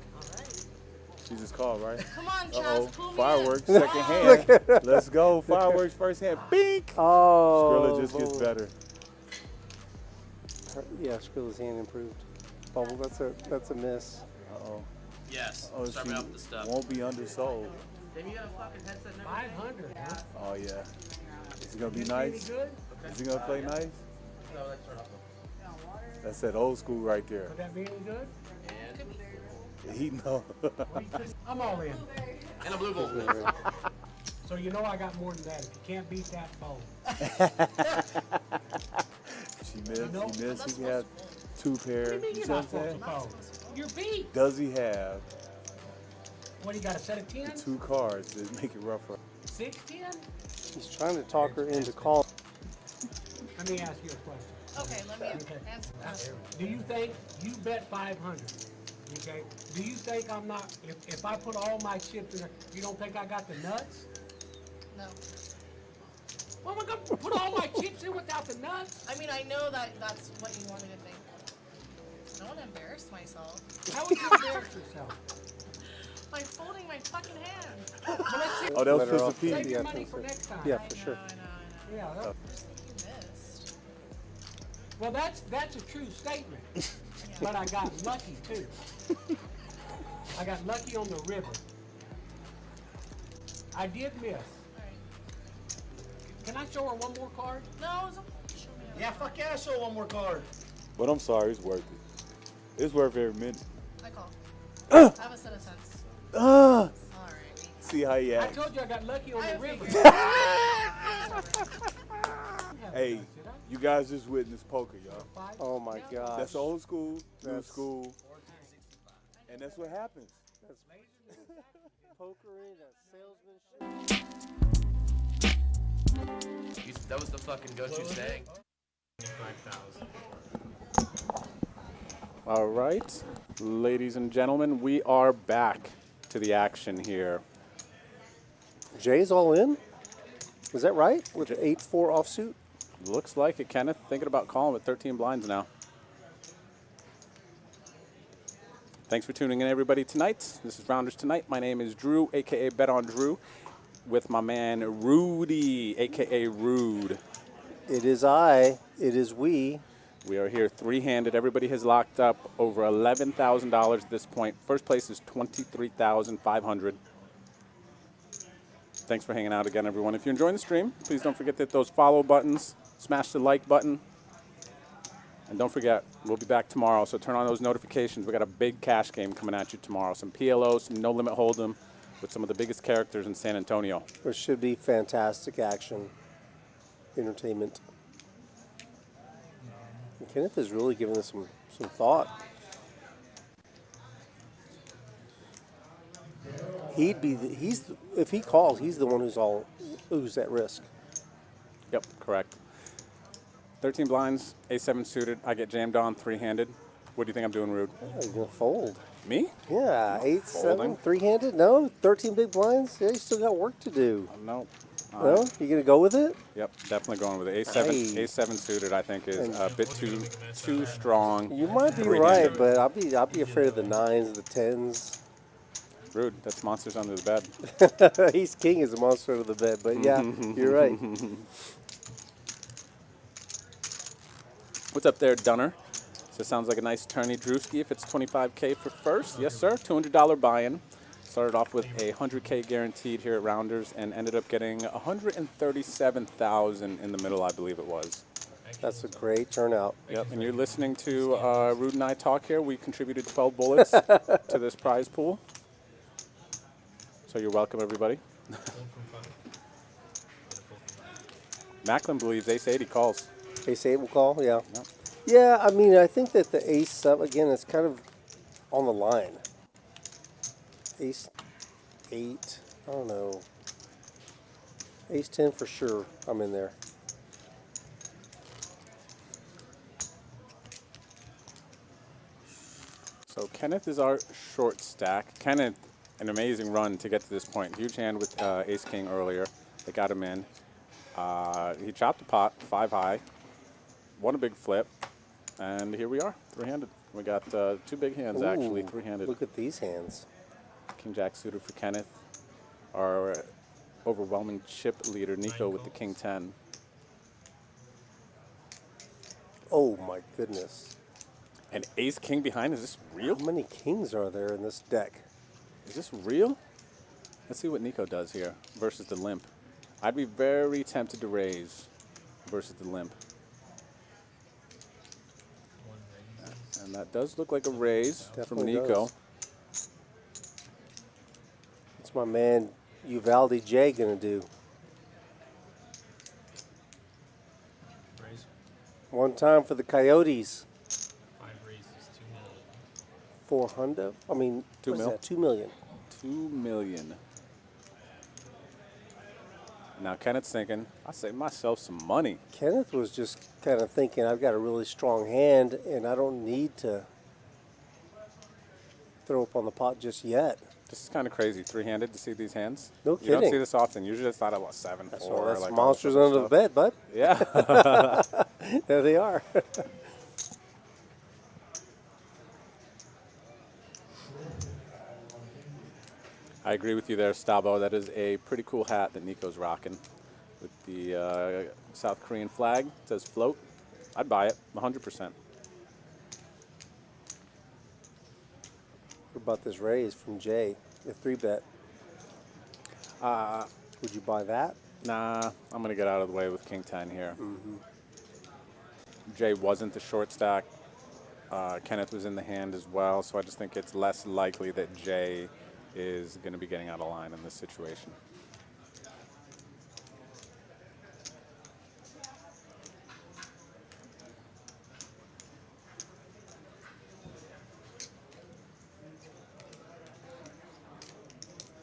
She just called, right? Come on, Chaz, pull me Fireworks, in. second hand. Let's go. Fireworks, first hand. Bink! Oh. Skrilla just gets better. Yeah, Skrilla's hand improved. Bubble, that's a miss. Uh-oh. Yes. Oh, Start she me off with the stuff. won't be undersold. Then you got a fucking headset. 500, huh? Oh, yeah. Is he going to be nice? Is he going to play nice? No, let's start off. That's that old school right there. Would that be any good? He know. I'm all in. And a blue ball. So you know I got more than that. If you can't beat that, bowl. She missed. He missed. He had 2 pairs. You see what I'm saying? You're beat. Does he have What, you got a set of 10? the 2 cards that make it rougher? 6-10? He's trying to talk her into call. Let me ask you a question. Okay, let me answer. Do you think you bet 500? Okay. Do you think I'm not? If I put all my chips in there, you don't think I got the nuts? No. Well, am I gonna put all my chips in without the nuts? I mean, I know that that's what you want me to think. I don't want to embarrass myself. How would you embarrass yourself? By folding my fucking hand. Well, let's see. Oh, that was just a piece. Save your money for next time. Yeah, for sure. Yeah. You missed. Well, that's a true statement. But I got lucky too. I got lucky on the river. I did miss. Can I show her one more card? No, it's okay. Show me. Yeah, fuck yeah, show one more card. But I'm sorry, it's worth it. It's worth every minute. I call. I have a set of sense. Ah! Alright. See how you I act. told you I got lucky on the river. Hey, you guys just witnessed poker, y'all. Oh my gosh. That's old school, new school, and that's what happens. That's pokery, that's salesmanship. That was the fucking go-to saying. 5,000. All right, ladies and gentlemen, we are back to the action here. Jay's all in? Is that right? With 8-4 offsuit? Looks like it, Kenneth. Thinking about calling with 13 blinds now. Thanks for tuning in, everybody, tonight. This is Rounders Tonight. My name is Drew, a.k.a. Bet on Drew, with my man Rudy, a.k.a. Rude. It is I. It is we. We are here three-handed. Everybody has locked up over $11,000 at this point. First place is $23,500. Thanks for hanging out again, everyone. If you're enjoying the stream, please don't forget to hit those follow buttons, smash the like button, and don't forget, we'll be back tomorrow, so turn on those notifications. We got a big cash game coming at you tomorrow. Some PLO, some no-limit hold'em, a lot of with some of the biggest characters in San Antonio. There should be fantastic action, entertainment. And Kenneth is really giving this some thought. If he calls, he's the one who's at risk. Yep, correct. 13 blinds, A7 suited. I get jammed on three-handed. What do you think I'm doing, Rude? Oh, you're gonna fold. Me? Yeah, 8-7, Folding. three-handed. No, 13 big blinds. Yeah, you still got work to do. No. No, you gonna go with it? Yep, definitely going with it. A7, Hey. A7 suited. I think is a bit too strong. You might be three-handed. right, but I'll be afraid of the 9s, the 10s. Rude. That's monsters under the bed. Ace King is a monster under the bed, but yeah, you're right. What's up there, Dunner? So it sounds like a nice tourney, Drewski. If it's 25K for first, yes sir. $200 buy-in. Started off with a 100K guaranteed here at Rounders and ended up getting 137,000 in the middle, I believe it was. That's a great turnout. Yep, and you're listening to Rude and I talk here. We contributed 12 bullets to this prize pool. So you're welcome, everybody. Macklin believes Ace 80 calls. Ace 8 will call, yeah. Yep. Yeah, I mean, I think that the Ace 7, again, it's kind of on the line. Ace 8, I don't know. Ace 10 for sure, I'm in there. So Kenneth is our short stack. Kenneth, an amazing run to get to this point. Huge hand with Ace King earlier. They got him in. He chopped the pot, 5 high. Won a big flip. And here we are, three-handed. We got 2 big hands, actually, Ooh, three-handed. Look at these hands. King Jack suited for Kenneth. Our overwhelming chip leader, Nico, with the King 10. Oh my goodness. And Ace King behind, is this real? How many kings are there in this deck? Is this real? Let's see what Nico does here versus the limp. I'd be very tempted to raise versus the limp. And that does look like a raise from Definitely Nico. does. What's my man Uvalde J gonna do? Raise. One time for the Coyotes. 5 raises, 2 million. 400? I mean, 2 what is mil? that? 2 million. 2 million. Now Kenneth's thinking, I saved myself some money. Kenneth was just kind of thinking, I've got a really strong hand, and I don't need to throw up on the pot just yet. This is kind of crazy, three-handed to see these hands. No You don't kidding. see this often. Usually it's not a 7-4. That's all. That's like monsters all this under the other bed, bud. stuff. Yeah. There they are. I agree with you there, Stabo. That is a pretty cool hat that Nico's rocking with the South Korean flag. It says float. I'd buy it, 100%. What about this raise from Jay? The 3-bet. Would you buy that? Nah, I'm going to get out of the way with King 10 here. Mm-hmm. Jay wasn't the short stack. Kenneth was in the hand as well, so I just think it's less likely that Jay is going to be getting out of line in this situation.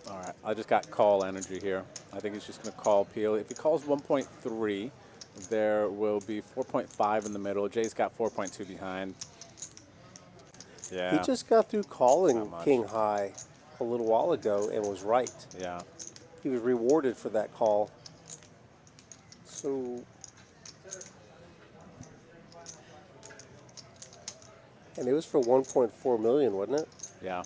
All right, I just got call energy here. I think he's just going to call Peel. If he calls 1.3, there will be 4.5 in the middle. Jay's got 4.2 behind. Yeah. He just got through calling Not much. King High a little while ago and was right. Yeah. He was rewarded for that call. So, and it was for 1.4 million, wasn't it? Yeah.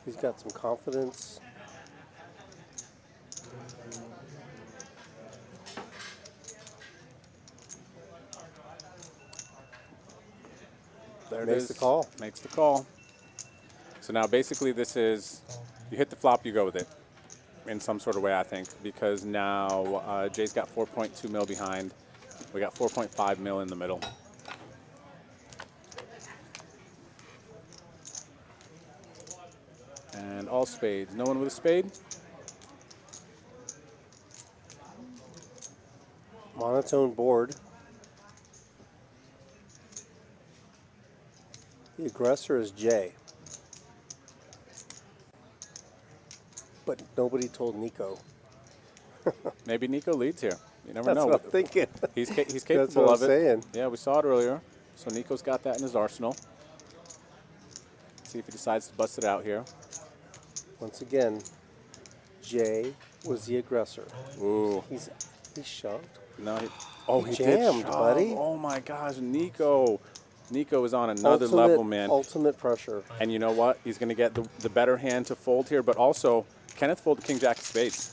He's got some confidence. There it Makes is. the call. Makes the call. So now basically this is, you hit the flop, you go with it in some sort of way, I think, because now Jay's got 4.2 mil behind. We got 4.5 mil in the middle. And all spades. No one with a spade? Monotone board. The aggressor is Jay. But nobody told Nico. Maybe Nico leads here. You never That's know. what I'm thinking. He's That's capable what of I'm it. saying. Yeah, we saw it earlier. So Nico's got that in his arsenal. See if he decides to bust it out here. Once again, Jay was the aggressor. Ooh. He shoved. No, he did jammed, shove. buddy. Oh my gosh, Nico. Nico is on another level, man. Ultimate pressure. And you know what? He's going to get the better hand to fold here, but also Kenneth folded King Jack of spades.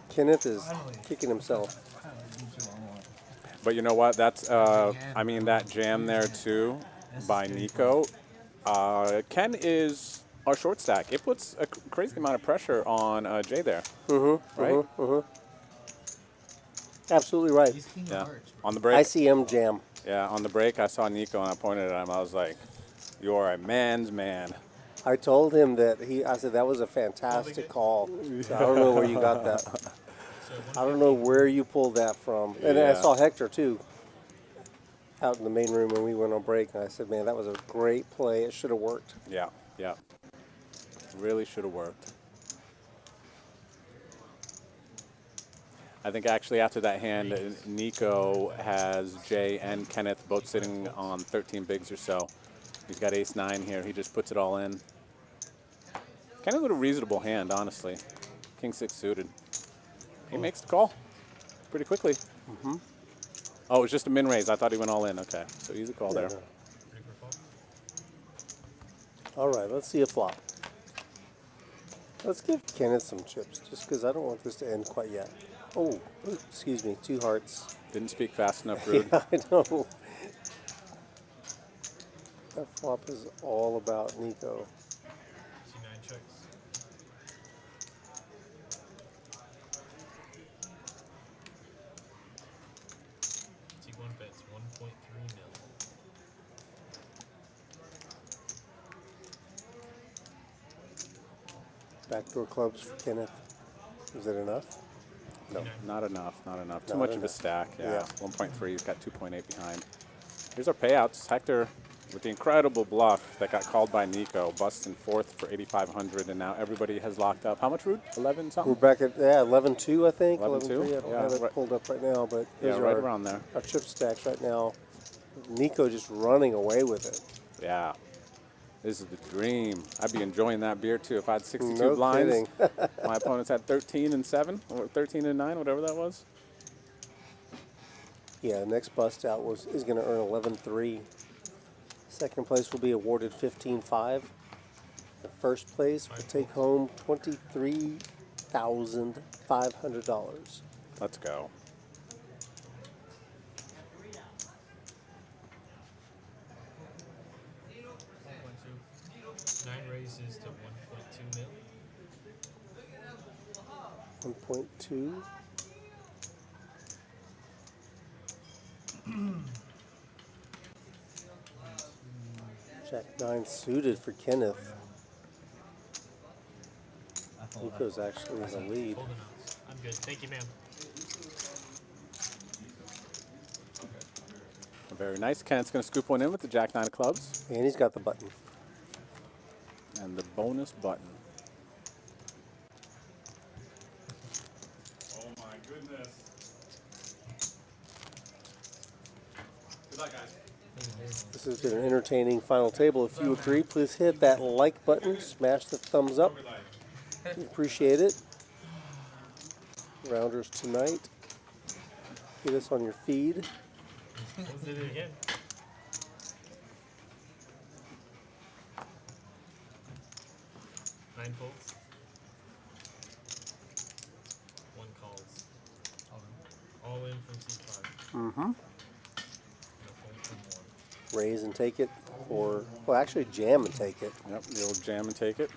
Kenneth is kicking himself. But you know what? That's, I mean, that jam there too by Nico. Ken is our short stack. It puts a crazy amount of pressure on Jay there. Right? Absolutely right. Yeah. On the break. ICM jam. Yeah, on the break, I saw Nico and I pointed at him. I was like, "You are a man's man." I told him that I said that was a fantastic call. So I don't know where you got that. I don't know where you pulled that from. And then I saw Hector too, out in the main room when we went on break. And I said, man, that was a great play. It should have worked. Yeah, yeah. Really should have worked. I think actually after that hand, Nico has Jay and Kenneth both sitting on 13 bigs or so. He's got ace-9 here. He just puts it all in. Kenneth with a reasonable hand, honestly. King-6 suited. He makes the call pretty quickly. Oh, it was just a min raise. I thought he went all in. Okay, so easy call there. All right, let's see a flop. Let's give Kenneth some chips, just because I don't want this to end quite yet. Oh, excuse me, 2 hearts. Didn't speak fast enough, Rude. Yeah, I know. That flop is all about Nico. See 9 checks. T1 bets 1.3 mil. Backdoor clubs for Kenneth. Is that enough? No. Not enough, not enough. Too Not much of a enough. stack, yeah. Yeah. 1.3, he's got 2.8 behind. Here's our payouts. Hector with the incredible bluff that got called by Nico, busts in 4th for 8,500, and now everybody has locked up. How much, Rude? 11 something? We're back at 11-2, I think. 11-2? 11-3. I don't Yeah, have it right. pulled up right now, but Yeah, those right are around there. Our chip stacks right now. Nico just running away with it. Yeah. This is the dream. I'd be enjoying that beer too if I had 62 No blinds. kidding. My opponents had 13 and 7, or 13 and 9, whatever that was. Yeah, the next bust out is going to earn 11-3. Second place will be awarded 15-5. The first place will take home $23,500. Let's go. Nine raises to 1.2 mil. 1.2. Jack 9 suited for Kenneth. Nico's actually in the lead. Holding out. I'm good. Thank you, ma'am. Very nice. Kenneth's going to scoop one in with the Jack 9 of clubs. And he's got the button. And the bonus button. Oh my goodness. Good luck, guys. This has been an entertaining final table. If you agree, please hit that like button, smash the thumbs up. We appreciate it. Rounders tonight. Get us on your feed. Let's do it again. Nine folds. One calls. All in from C5. Mm-hmm. No fold from one. Raise and take it, or, well, actually jam and take it. Yep, the old jam and take it.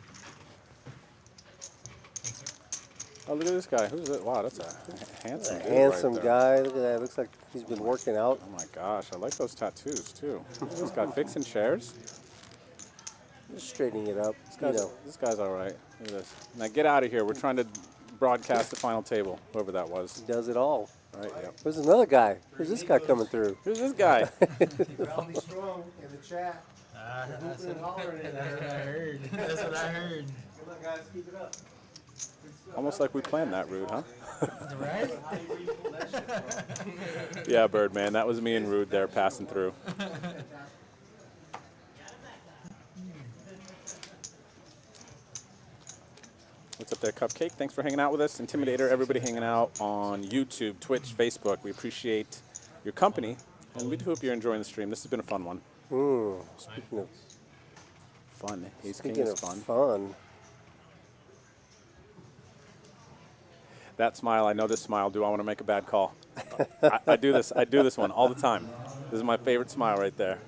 Oh, look at this guy. Who's it? Wow, that's a handsome dude Handsome right there. guy. Look at that. Looks like he's been working out. Oh my gosh, I like those tattoos too. He's got fixing chairs. Just straightening it up. This guy's all right. Look at this. Now get out of here. We're trying to broadcast the final table, whoever that was. He does it all. All right, yep. There's another guy. Who's this guy coming through? Who's this guy? Rally strong in the chat. That's what I heard. That's what I heard. Come on, guys, keep it up. Almost like we planned that, Rude, huh? Right? Yeah, Birdman. That was me and Rude there passing through. What's up there, Cupcake? Thanks for hanging out with us. Intimidator, everybody hanging out on YouTube, Twitch, Facebook. We appreciate your company, and we do hope you're enjoying the stream. This has been a fun one. Speaking of fun, Ace King is fun. Fun. That smile, I know this smile. Do I want to make a bad call? I do this. I do this one all the time. This is my favorite smile right there.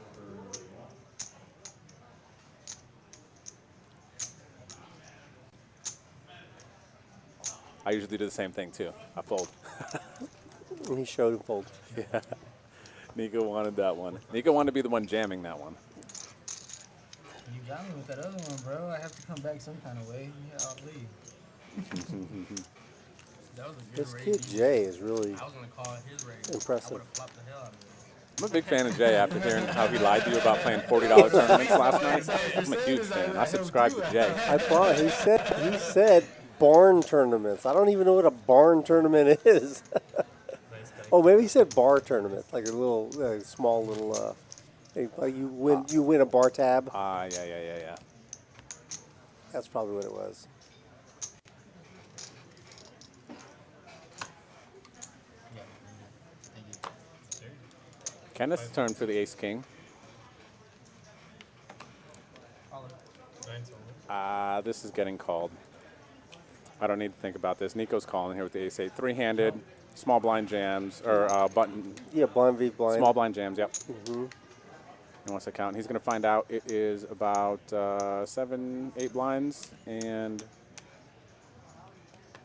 I usually do the same thing too. I fold. He showed him fold. Yeah. Nico wanted that one. Nico wanted to be the one jamming that one. You got me with that other one, bro. I have to come back some kind of way. Yeah, I'll leave. That was a good This raise. kid Jay is really I was gonna call it his raise. impressive. I would have flopped the hell out of it. I'm a big fan of Jay after hearing how he lied to you about playing $40 tournaments last night. I'm a huge fan. I subscribe to Jay. I thought he said barn tournaments. I don't even know what a barn tournament is. Oh, maybe he said bar tournament, like a little small little. You win a bar tab. Yeah. That's probably what it was. Kenneth's turn for the Ace King. This is getting called. I don't need to think about this. Nico's calling here with the Ace 8. Three-handed, small blind jams, or button. Yeah, blind v blind. Small blind jams, yep. Mm-hmm. He wants to count. He's going to find out it is about 7, 8 blinds and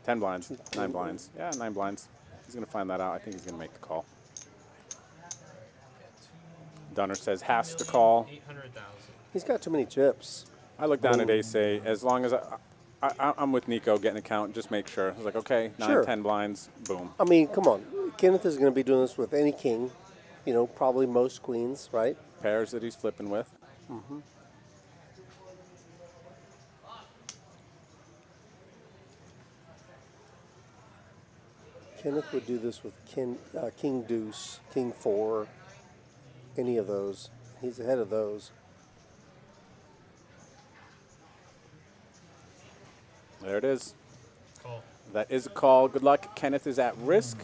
10 blinds, 9 blinds. Yeah, 9 blinds. He's going to find that out. I think he's going to make the call. Dunner says has to call. He's got too many chips. I look down at Ace 8. As long as I'm with Nico getting a count, just make sure. I was like, okay, 9, 10 blinds, boom. I mean, come on. Kenneth is going to be doing this with any king. You know, probably most queens, right? Pairs that he's flipping with. Mm-hmm. Kenneth would do this with King Deuce, King 4, any of those. He's ahead of those. There it is. Call. That is a call. Good luck. Kenneth is at risk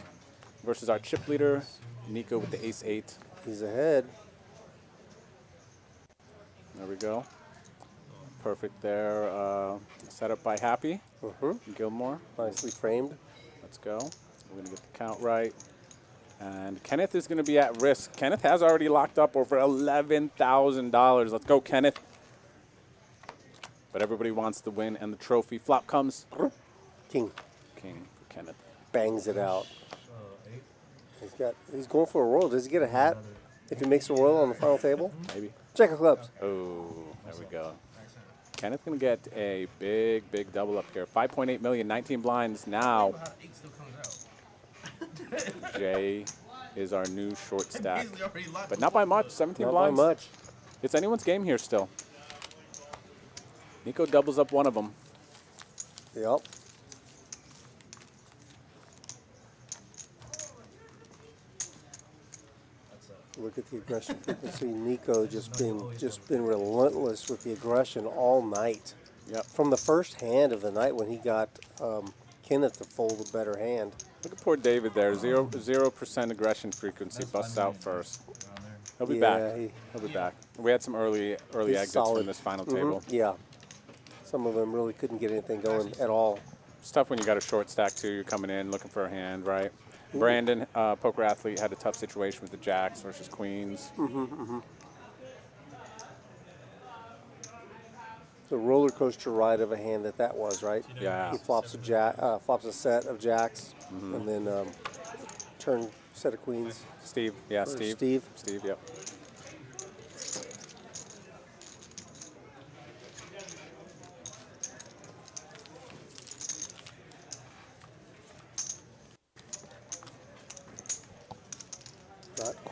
versus our chip leader, Nico with the Ace 8. He's ahead. There we go. Perfect there. Set up by Happy. Gilmore. Nicely framed. Let's go. We're going to get the count right. And Kenneth is going to be at risk. Kenneth has already locked up over $11,000. Let's go, Kenneth. But everybody wants the win and the trophy. Flop comes. King. King for Kenneth. Bangs it out. He's going for a royal. Does he get a hat if he makes a royal on the final table? Maybe. Check of clubs. Oh, there we go. Kenneth going to get a big, big double up here. 5.8 million, 19 blinds now. Jay is our new short stack. But not by much, 17 blinds. Not by much. It's anyone's game here still. Nico doubles up one of them. Yep. Look at the aggression frequency. Nico just been relentless with the aggression all night. Yep. From the first hand of the night when he got Kenneth to fold a better hand. Look at poor David there. 0% aggression frequency. Busts out first. He'll be back. He'll be back. We had some early exits solid. from this final table. Yeah. Some of them really couldn't get anything going at all. It's tough when you got a short stack too. You're coming in looking for a hand, right? Brandon, poker athlete, had a tough situation with the jacks versus queens. The roller coaster ride of a hand that was, right? Yeah. He flops a set of jacks, and then turn set of queens. Steve, yeah, Or Steve. Steve, yep.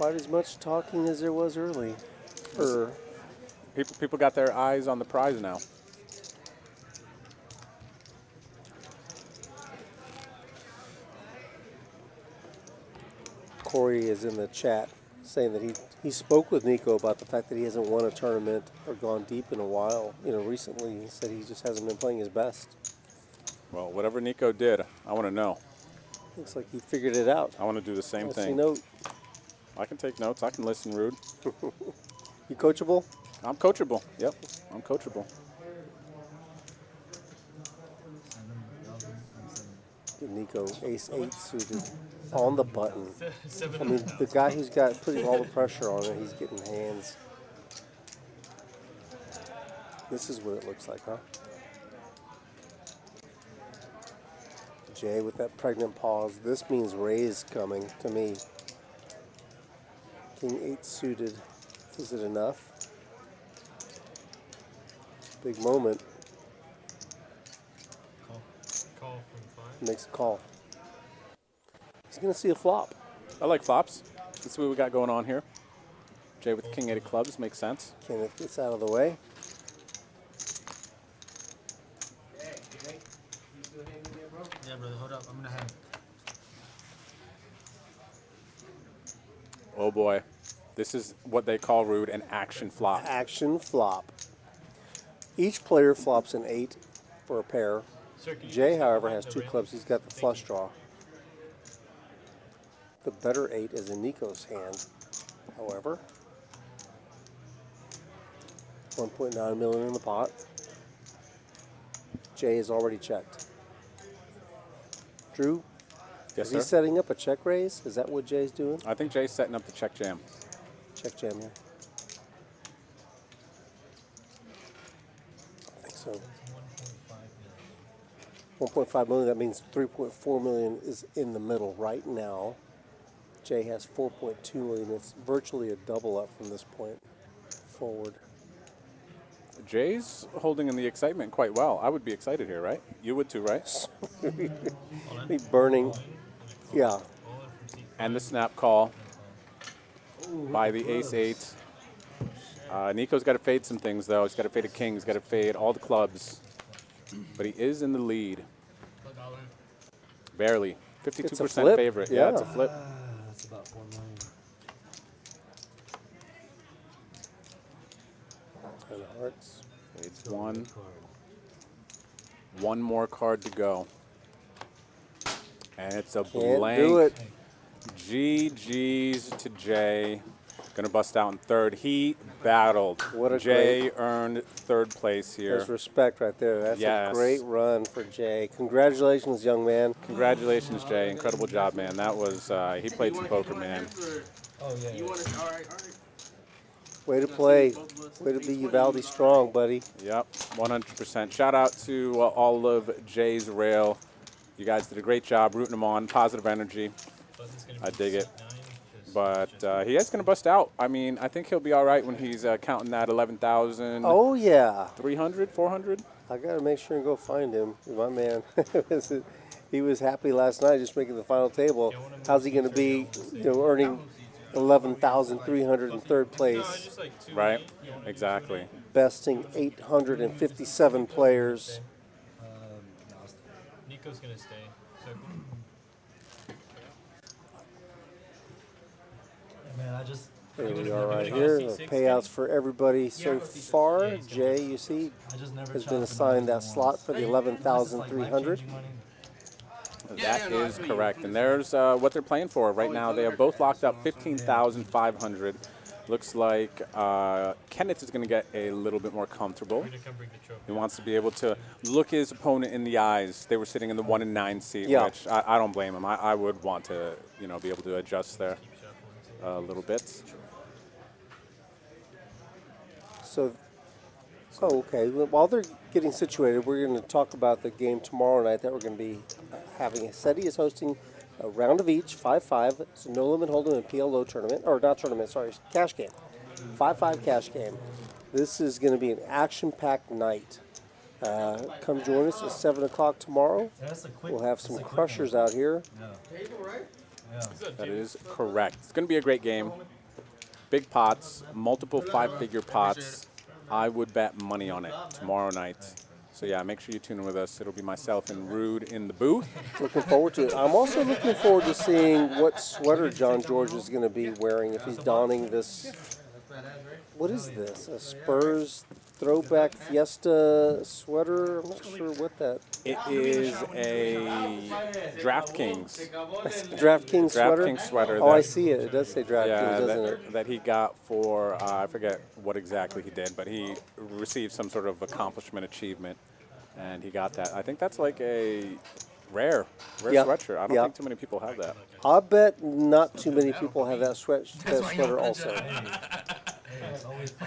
quite as much talking as there was early. People got their eyes on the prize now. Corey is in the chat saying that he spoke with Nico about the fact that he hasn't won a tournament or gone deep in a while. Recently he said he just hasn't been playing his best. Well, whatever Nico did, I want to know. Looks like he figured it out. I want to do the same thing. Note. I can take notes. I can listen, Rude. You coachable? I'm coachable. Yep, I'm coachable. Nico, ace-8 suited on the button. I mean, the guy who's got putting all the pressure on it, he's getting hands. This is what it looks like, huh? Jay with that pregnant pause. This means raise coming to me. King 8 suited. Is it enough? Big moment. Call from 5. Makes a call. He's going to see a flop. I like flops. Let's see what we got going on here. Jay with King 8 of clubs makes sense. Kenneth gets out of the way. Yeah, brother, hold up. I'm going to have. Oh boy. This is what they call, Rude, an action flop. Action flop. Each player flops an 8 for a pair. Jay, however, has 2 clubs. He's got the flush draw. The better 8 is in Nico's hand, however. 1.9 million in the pot. Jay is already checked. Drew? Yes, is he sir? setting up a check raise? Is that what Jay's doing? I think Jay's setting up the check jam. Check jam, yeah. I think so. 1.5 million, that means 3.4 million is in the middle right now. Jay has 4.2 million. It's virtually a double up from this point forward. Jay's holding in the excitement quite well. I would be excited here, right? You would too, right? Be burning. Yeah. And the snap call by the ace-8. Nico's got to fade some things, though. He's got to fade a king. He's got to fade all the clubs. But he is in the lead. Barely. 52% favorite. Yeah, it's a flip. That's about 4 million. And hearts. It's one. One more card to go. And it's a blank. Do it. GG's to Jay. Going to bust out in third. He battled. What a Jay earned third place here. There's respect right there. That's a great run for Jay. Congratulations, young man. Congratulations, Jay. Incredible job, man. That was, he played some poker, man. Oh, yeah. You want to, all right. Way to play. Way to be Uvalde strong, buddy. Yep, 100%. Shout out to all of Jay's rail. You guys did a great job rooting him on. Positive energy. I dig it. But he is going to bust out. I mean, I think he'll be all right when he's counting that 11,000. Oh, yeah. 300, 400? I got to make sure and go find him. My man. He was happy last night just making the final table. How's he going to be, earning 11,300 in third place? Right, exactly. Besting 857 players. Nico's going to stay. So man, I just. Here we are right here. The payouts for everybody so far. Jay, you see, has been assigned that slot for the 11,300. That is correct. And there's what they're playing for right now. They have both locked up 15,500. Looks like Kenneth is going to get a little bit more comfortable. He wants to be able to look his opponent in the eyes. They were sitting in the 1 and 9 seat, which I don't blame him. I would want to, be able to adjust there a little bit. So, okay. While they're getting situated, we're going to talk about the game tomorrow night that we're going to be having. SETI is hosting a round of each, 5-5. It's a no-limit hold'em and PLO tournament, or not tournament, sorry, cash game. 5-5 cash game. This is going to be an action-packed night. Come join us at 7 o'clock tomorrow. We'll have some crushers out here. That is correct. It's going to be a great game. Big pots, multiple 5-figure pots. I would bet money on it tomorrow night. So yeah, make sure you tune in with us. It'll be myself and Rude in the booth. Looking forward to it. I'm also looking forward to seeing what sweater John George is going to be wearing if he's donning this. What is this? A Spurs throwback Fiesta sweater? I'm not sure what that. It is a DraftKings. DraftKings sweater? DraftKings sweater. Oh, I see it. It does say DraftKings, doesn't it? That he got for, I forget what exactly he did, but he received some sort of accomplishment achievement, and he got that. I think that's like a rare sweatshirt. I don't think too many people have that. I bet not too many people have that sweater also.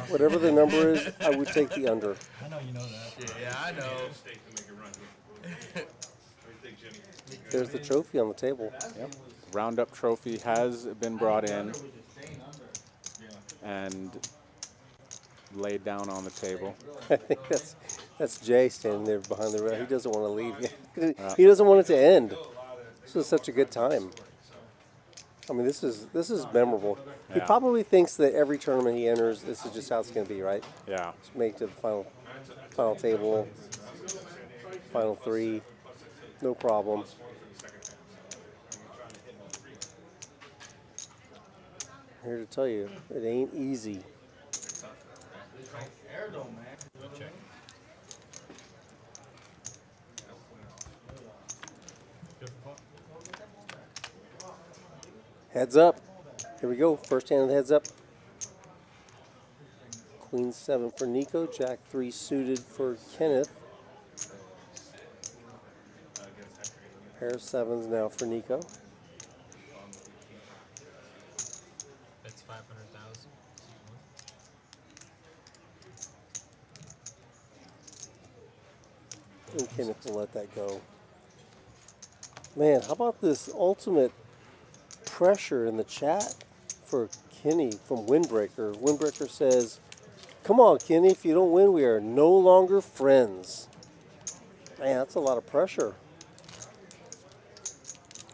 Whatever the number is, I would take the under. I know you know that. Yeah, I know. There's the trophy on the table. Yep. Roundup trophy has been brought in and laid down on the table. I think that's Jay standing there behind the rail. He doesn't want to leave. He doesn't want it to end. This was such a good time. I mean, this is memorable. He probably thinks that every tournament he enters, this is just how it's going to be, right? Yeah. Just make it to the final table, final 3, no problem. I'm here to tell you, it ain't easy. Heads up. Here we go. First hand of the heads up. Queen 7 for Nico. Jack 3 suited for Kenneth. Pair of 7s now for Nico. That's 500,000. And Kenneth will let that go. Man, how about this ultimate pressure in the chat for Kenny from Windbreaker. Windbreaker says, "Come on, Kenny, if you don't win, we are no longer friends." Man, that's a lot of pressure.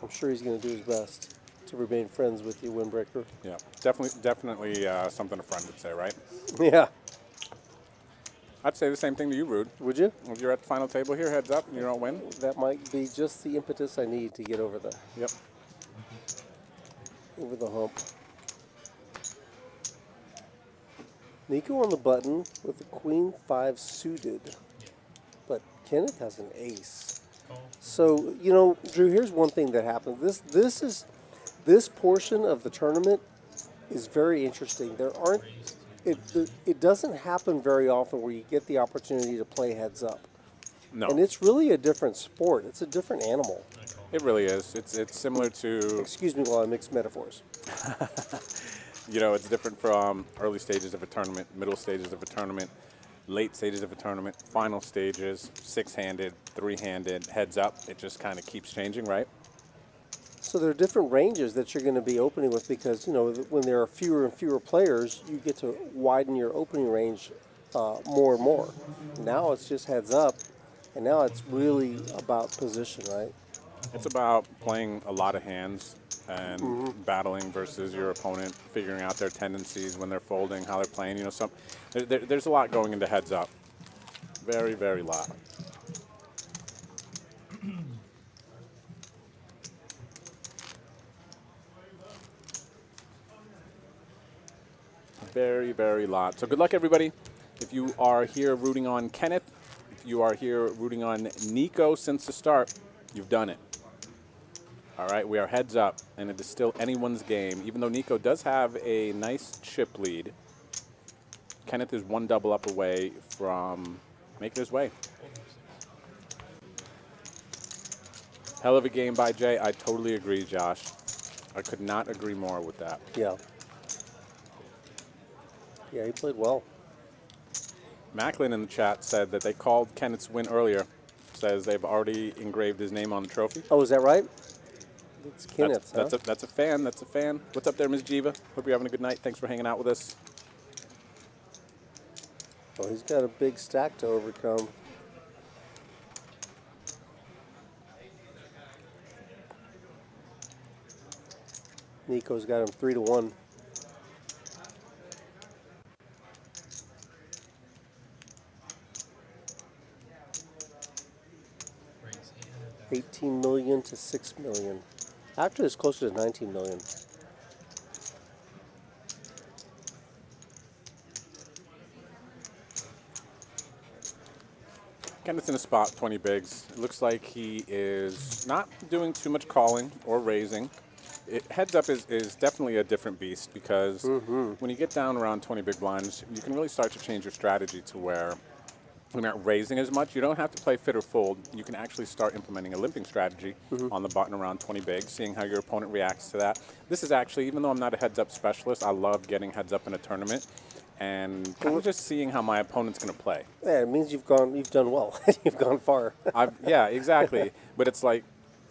I'm sure he's going to do his best to remain friends with you, Windbreaker. Yeah, definitely something a friend would say, right? Yeah. I'd say the same thing to you, Rude. Would you? If you're at the final table here, heads up, and you don't win. That might be just the impetus I need to get over the. Yep. Over the hump. Nico on the button with the Queen 5 suited. But Kenneth has an ace. So, you know, Drew, here's one thing that happens. This portion of the tournament is very interesting. It doesn't happen very often where you get the opportunity to play heads up. No. And it's really a different sport. It's a different animal. It really is. It's similar to... Excuse me while I mix metaphors. You know, it's different from early stages of a tournament, middle stages of a tournament, late stages of a tournament, final stages, 6-handed, 3-handed, heads up. It just kind of keeps changing, right? So there are different ranges that you're going to be opening with because, you know, when there are fewer and fewer players, you get to widen your opening range more and more. Now it's just heads up, and now it's really about position, right? It's about playing a lot of hands and battling versus your opponent, figuring out their tendencies when they're folding, how they're playing. You know, there's a lot going into heads up. Very, very lot. Very, very lot. So good luck, everybody. If you are here rooting on Kenneth, if you are here rooting on Nico since the start, you've done it. All right, we are heads up, and it is still anyone's game. Even though Nico does have a nice chip lead, Kenneth is one double up away from making his way. Hell of a game by Jay. I totally agree, Josh. I could not agree more with that. Yeah. Yeah, he played well. Macklin in the chat said that they called Kenneth's win earlier. Says they've already engraved his name on the trophy. Oh, is that right? It's Kenneth, that's a fan. That's a fan. What's up there, Ms. Jiva? Hope you're having a good night. Thanks for hanging out with us. Well, he's got a big stack to overcome. Nico's got him 3-1. $18 million to $6 million. Actually, it's closer to 19 million. Kenneth's in a spot, 20 bigs. It looks like he is not doing too much calling or raising. Heads up is definitely a different beast because when you get down around 20 big blinds, you can really start to change your strategy to where when you're not raising as much, you don't have to play fit or fold. You can actually start implementing a limping strategy on the button around 20 bigs, seeing how your opponent reacts to that. This is actually, even though I'm not a heads-up specialist, I love getting heads-up in a tournament and kind of just seeing how my opponent's going to play. Yeah, it means you've done well. You've gone far. Yeah, exactly. But it's like,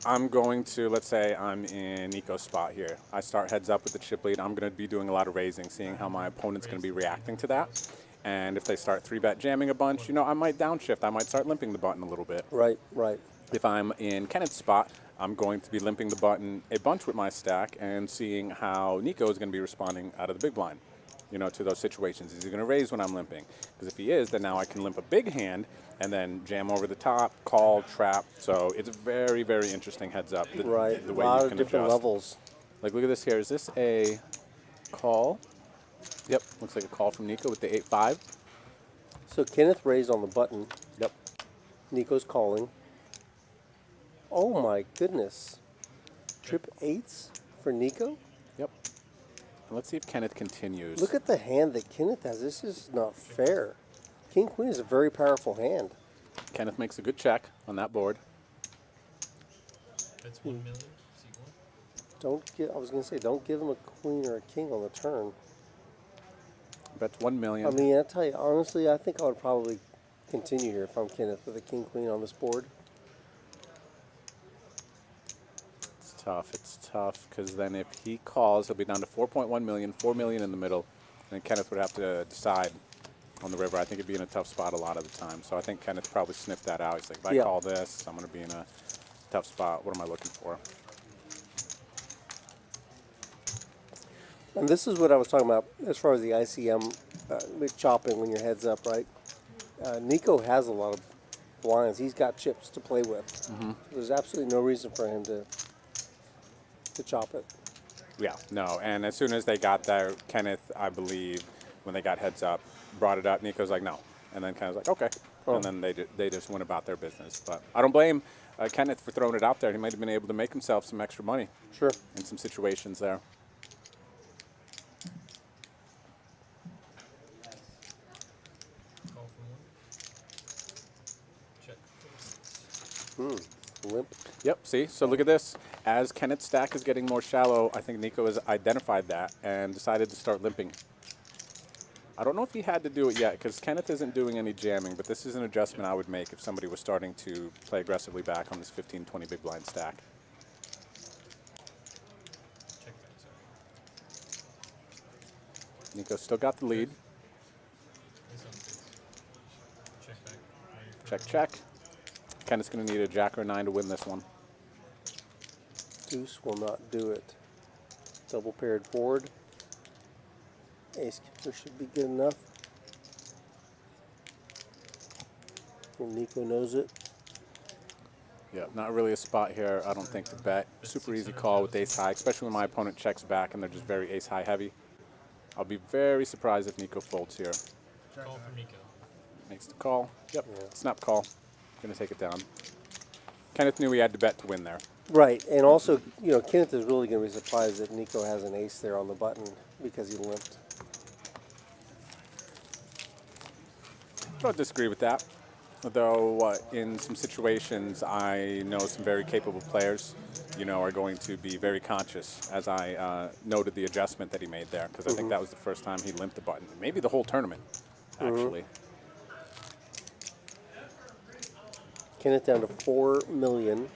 I'm going to, let's say I'm in Nico's spot here. I start heads up with the chip lead. I'm going to be doing a lot of raising, seeing how my opponent's going to be reacting to that. And if they start 3-bet jamming a bunch, I might downshift. I might start limping the button a little bit. Right, right. If I'm in Kenneth's spot, I'm going to be limping the button a bunch with my stack and seeing how Nico is going to be responding out of the big blind, to those situations. Is he going to raise when I'm limping? Because if he is, then now I can limp a big hand and then jam over the top, call, trap. So it's a very, very interesting heads up. Right, The way a lot you of can different adjust. levels. Like, look at this here. Is this a call? Yep, looks like a call from Nico with the 8-5. So Kenneth raised on the button. Yep. Nico's calling. Oh my goodness. Trip 8s for Nico? Yep. And let's see if Kenneth continues. Look at the hand that Kenneth has. This is not fair. King Queen is a very powerful hand. Kenneth makes a good check on that board. That's 1 million. I was going to say, don't give him a queen or a king on the turn. That's 1 million. I mean, I tell you, honestly, I think I would probably continue here if I'm Kenneth with a king queen on this board. It's tough, because then if he calls, he'll be down to 4.1 million, 4 million in the middle, and then Kenneth would have to decide on the river. I think he'd be in a tough spot a lot of the time. So I think Kenneth probably sniffed that out. He's like, if I call this, I'm going to be in a tough spot. What am I looking for? And this is what I was talking about as far as the ICM with chopping when your head's up, right? Nico has a lot of blinds. He's got chips to play with. There's absolutely no reason for him to chop it. Yeah, no. And as soon as they got there, Kenneth, I believe, when they got heads up, brought it up. Nico's like, no. And then Kenneth's like, okay. And then they just went about their business. But I don't blame Kenneth for throwing it out there. He might have been able to make himself some extra money. Sure. In some situations there. Limp. Yep, see? So look at this. As Kenneth's stack is getting more shallow, I think Nico has identified that and decided to start limping. I don't know if he had to do it yet because Kenneth isn't doing any jamming, but this is an adjustment I would make if somebody was starting to play aggressively back on this 15-20 big blind stack. Nico's still got the lead. Check, check. Kenneth's going to need a jack or a 9 to win this one. Deuce will not do it. Double paired board. Ace kicker should be good enough. And Nico knows it. Yeah, not really a spot here, I don't think, to bet. Super easy call with ace high, especially when my opponent checks back and they're just very ace high heavy. I'll be very surprised if Nico folds here. Call for Nico. Makes the call. Yep, snap call. Going to take it down. Kenneth knew he had to bet to win there. Right, and also, Kenneth is really going to be surprised that Nico has an ace there on the button because he limped. I don't disagree with that. Though in some situations, I know some very capable players, are going to be very conscious, as I noted the adjustment that he made there, because I think that was the first time he limped the button. Maybe the whole tournament, actually. Kenneth down to 4 million.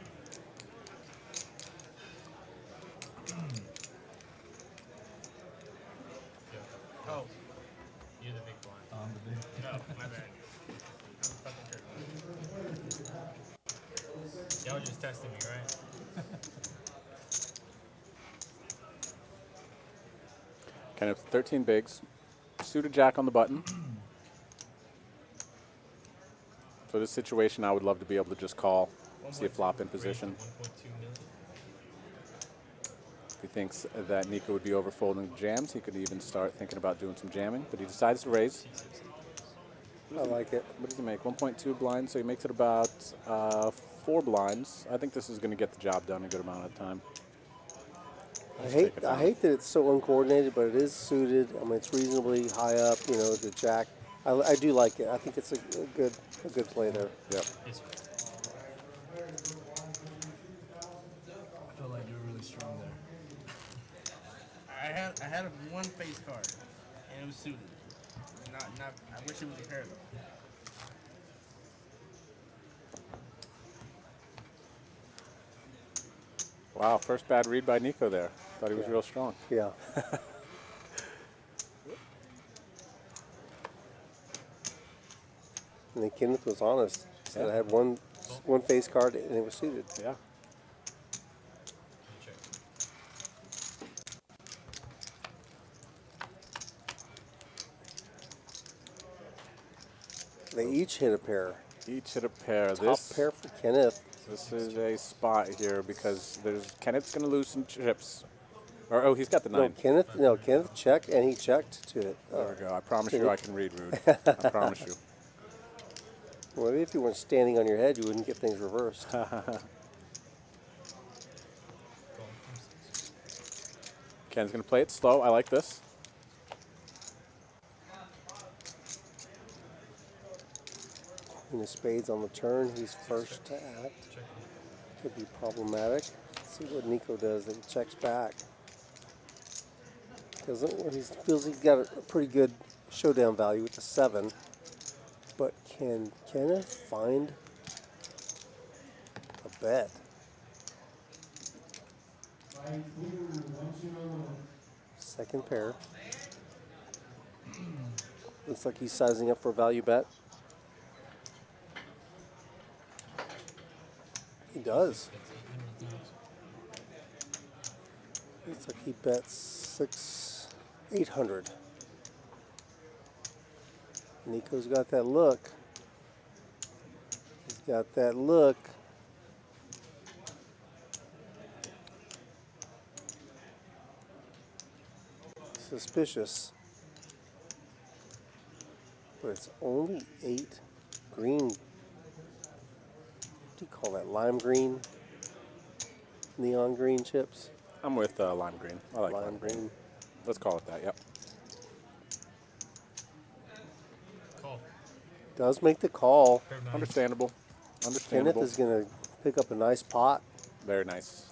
Oh, you're the big blind. I'm the big. No, my bad. Y'all just testing me, right? Kenneth, 13 bigs. Suited jack on the button. For this situation, I would love to be able to just call, see a flop in position. If he thinks that Nico would be overfolding jams, he could even start thinking about doing some jamming, but he decides to raise. I like it. What does he make? 1.2 blinds, so he makes it about 4 blinds. I think this is going to get the job done in a good amount of time. I hate that it's so uncoordinated, but it is suited. I mean, it's reasonably high up. You know, the jack. I do like it. I think it's a good play there. Yep. I feel like you're really strong there. I had a one face card, and it was suited. Not. I wish it was a pair though. Wow, first bad read by Nico there. Thought he was real strong. Yeah. And then Kenneth was honest. He said I had one face card and it was suited. Yeah. They each hit a pair. Each hit a pair. Top pair for Kenneth. This is a spot here because Kenneth's going to lose some chips. Or, oh, he's got the 9. Kenneth checked, and he checked to it. There we go. I promise you I can read, Rude. I promise you. Well, maybe if you weren't standing on your head, you wouldn't get things reversed. Ken's going to play it slow. I like this. In the spades on the turn, he's first to act. Could be problematic. Let's see what Nico does. He checks back. He feels he's got a pretty good showdown value with the 7. But can Kenneth find a bet? Second pair. Looks like he's sizing up for a value bet. He does. Looks like he bets 800. Nico's got that look. He's got that look. Suspicious. But it's only 8 green. What do you call that? Lime green? Neon green chips? I'm with lime green. I like lime green. Let's call it that, yep. Call. Does make the call. Understandable. Kenneth is going to pick up a nice pot. Very nice.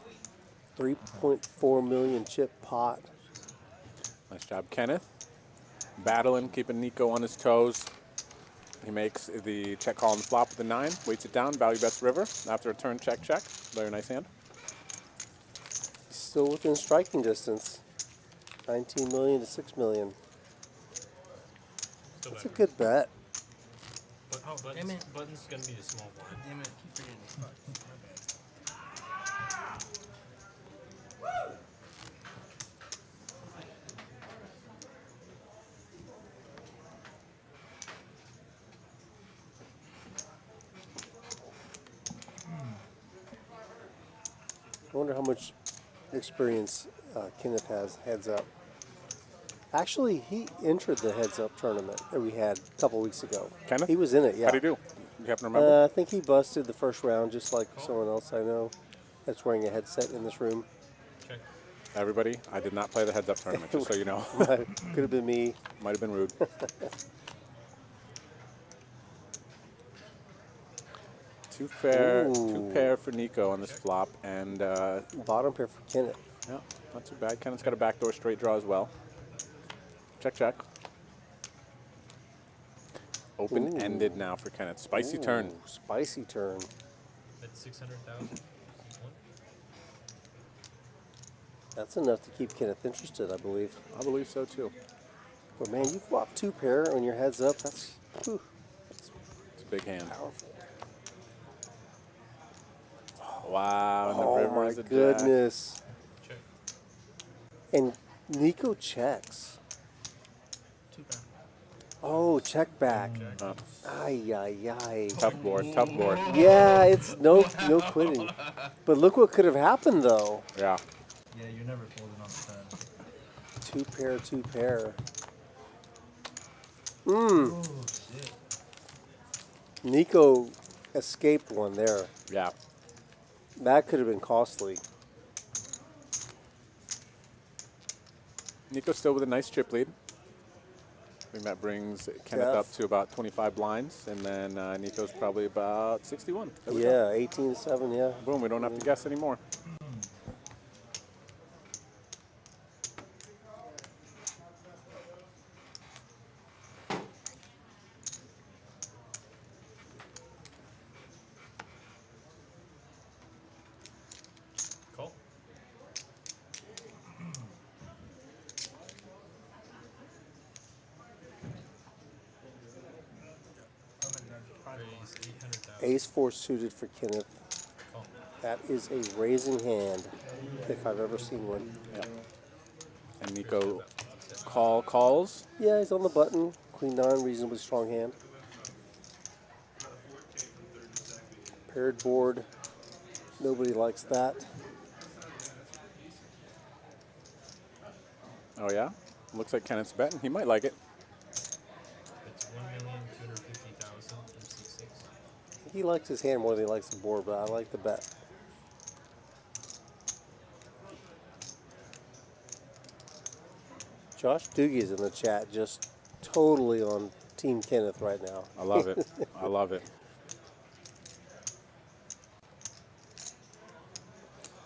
3.4 million chip pot. Nice job, Kenneth. Battling, keeping Nico on his toes. He makes the check call on the flop with the 9, weights it down, value bets river. After a turn, check. Very nice hand. Still within striking distance. 19 million to 6 million. That's a good bet. But, button's gonna be the small blind. Damn it, keep forgetting. Fuck. I wonder how much experience Kenneth has heads up. Actually, he entered the heads up tournament that we had a couple weeks ago. Kenneth? He was in it, yeah. How'd he do? You happen to remember? I think he busted the first round just like someone else I know that's wearing a headset in this room. Check. Everybody, I did not play the heads up tournament, just so you know. Could have been me. Might have been Rude. Two pair for Nico on this flop, and bottom pair for Kenneth. Yeah, not too bad. Kenneth's got a backdoor straight draw as well. Check. Open-ended now for Kenneth. Spicy turn. Spicy turn. That's 600,000. That's enough to keep Kenneth interested, I believe. I believe so too. But man, you flop 2 pair on your heads up. That's it's a big hand. Powerful. Wow, and the oh river my is a goodness. Check. And Nico checks. Oh, check back. Ay, ay, ay. Tough board, tough board. Yeah, it's no quitting. But look what could have happened, though. Yeah. Yeah, you're never folding on the 10. Two pair, two pair. Oh, shit. Nico escaped one there. Yeah. That could have been costly. Nico's still with a nice chip lead. I think that brings Kenneth up to about 25 blinds, and then Nico's probably about 61. Yeah, 18-7, yeah. Boom, we don't have to guess anymore. Cool. Raise 800,000. Ace 4 suited for Kenneth. Oh. That is a raising hand, if I've ever seen one. Yeah. And Nico calls. Yeah, he's on the button. Queen 9, reasonably strong hand. Paired board. Nobody likes that. Oh, yeah? Looks like Kenneth's betting. He might like it. It's 1,250,000 MC6. He likes his hand more than he likes the board, but I like the bet. Josh Doogie is in the chat, just totally on Team Kenneth right now. I love it. I love it.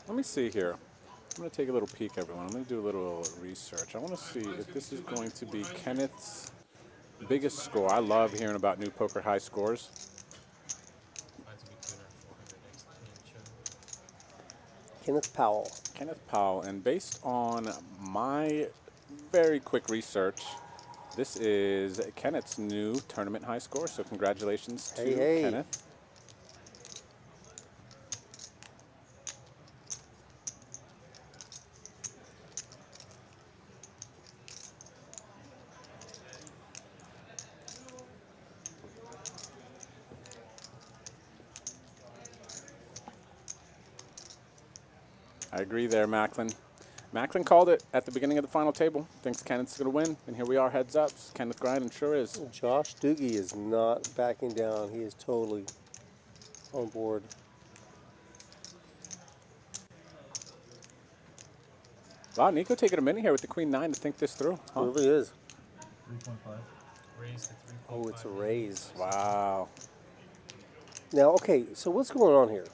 Let me see here. I'm going to take a little peek, everyone. I'm going to do a little research. I want to see if this is going to be Kenneth's biggest score. I love hearing about new poker high scores. Kenneth Powell. Kenneth Powell. And based on my very quick research, this is Kenneth's new tournament high score. So congratulations to Kenneth. I agree there, Macklin. Macklin called it at the beginning of the final table. Thinks Kenneth's going to win, and here we are, heads up. Kenneth grinding sure is. Josh Doogie is not backing down. He is totally on board. Wow, Nico taking a minute here with the Queen 9 to think this through. Huh? It really is. 3.5. Raise to 3.5. Oh, it's a raise. Wow. Now, okay, so what's going on here?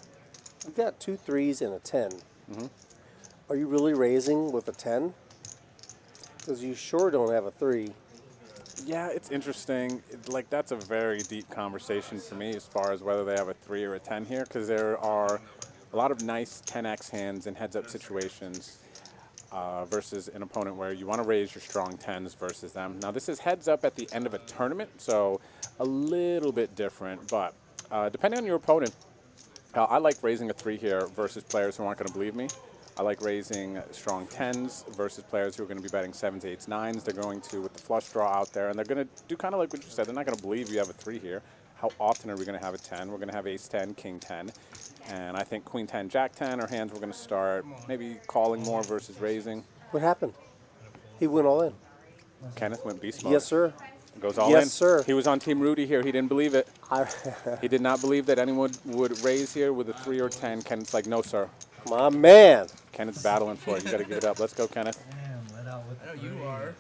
We've got 2 3s and a 10. Mm-hmm. Are you really raising with a 10? Because you sure don't have a 3. Yeah, it's interesting. Like, that's a very deep conversation for me as far as whether they have a 3 or a 10 here, because there are a lot of nice 10x hands in heads-up situations versus an opponent where you want to raise your strong 10s versus them. Now, this is heads-up at the end of a tournament, so a little bit different, but depending on your opponent, I like raising a 3 here versus players who aren't going to believe me. I like raising strong 10s versus players who are going to be betting 7s, 8s, 9s. They're going to, with the flush draw out there, and they're going to do kind of like what you said. They're not going to believe you have a 3 here. How often are we going to have a 10? We're going to have ace 10, king 10. And I think queen 10, jack 10 are hands we're going to start maybe calling more versus raising. What happened? He went all in. Kenneth went beast mode. Yes, sir. Goes all in. Yes, sir. He was on Team Rudy here. He didn't believe it. He did not believe that anyone would raise here with a 3 or 10. Kenneth's like, no, sir. My man. Kenneth's battling for it. You got to give it up. Let's go, Kenneth. Damn, let out with the 3. You are.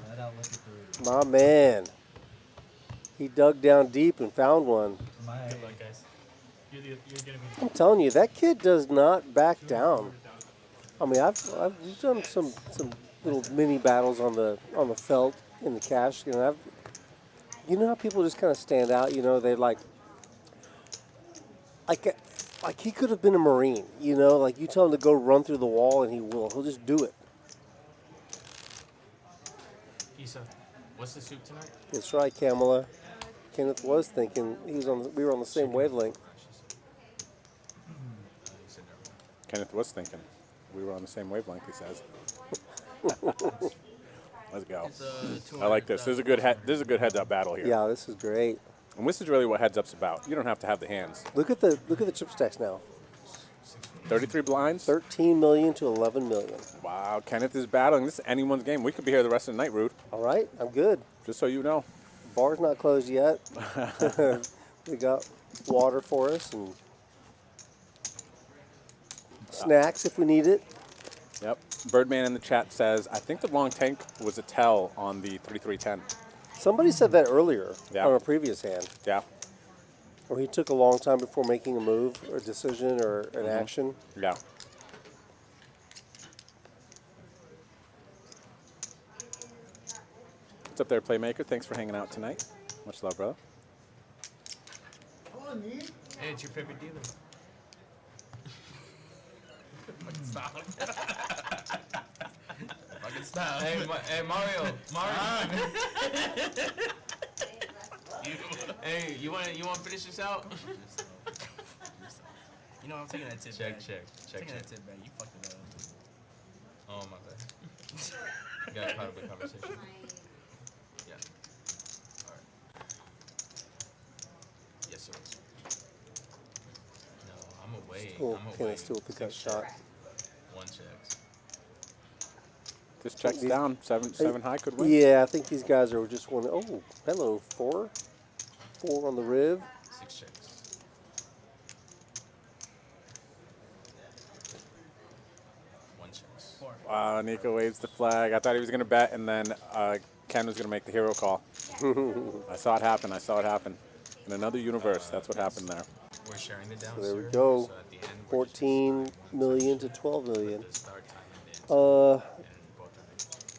Let out with the 3. My man. He dug down deep and found one. Good luck, guys. You're gonna be. I'm telling you, that kid does not back down. I mean, we've done some little mini battles on the felt in the cash. You know how people just kind of stand out. You know, they like he could have been a Marine. You know, like you tell him to go run through the wall and he will. He'll just do it. Issa, what's the soup tonight? That's right, Kamala. Kenneth was thinking we were on the same wavelength. Kenneth was thinking. We were on the same wavelength, he says. Let's go. It's, I like this. This is a good this is a good heads-up battle here. Yeah, this is great. And this is really what heads-up's about. You don't have to have the hands. Look at the chip stacks now. 33 blinds. 13 million to 11 million. Wow, Kenneth is battling. This is anyone's game. We could be here the rest of the night, Rude. All right, I'm good. Just so you know. Bar's not closed yet. We got water for us and snacks if we need it. Yep. Birdman in the chat says, I think the long tank was a tell on the 3310. Somebody said that earlier Yeah. on a previous hand. Yeah. Or he took a long time before making a move or a decision or an action. Yeah. What's up there, Playmaker? Thanks for hanging out tonight. Much love, brother. Hey, it's your favorite dealer. Fucking stop. Fucking stop. Hey, hey Mario. Hey, you want to finish this out? You know I'm taking that tip. Check, back. check. Taking that tip back. You fucked it up. Oh my bad. You got caught up in conversation. Yeah. All right. Yes, sir. No, I'm away. Still, I'm away. Kenneth still with the gut shot. One checks. This checks down. Seven high could win. Yeah, I think these guys are just one. Oh, hello, 4. 4 on the rib. 6 checks. One checks. Wow, Nico waves the flag. I thought he was going to bet, and then Ken was going to make the hero call. I saw it happen. I saw it happen. In another universe, that's what happened there. We're sharing it down. So there we go. So at the end, 14 million to 12 million.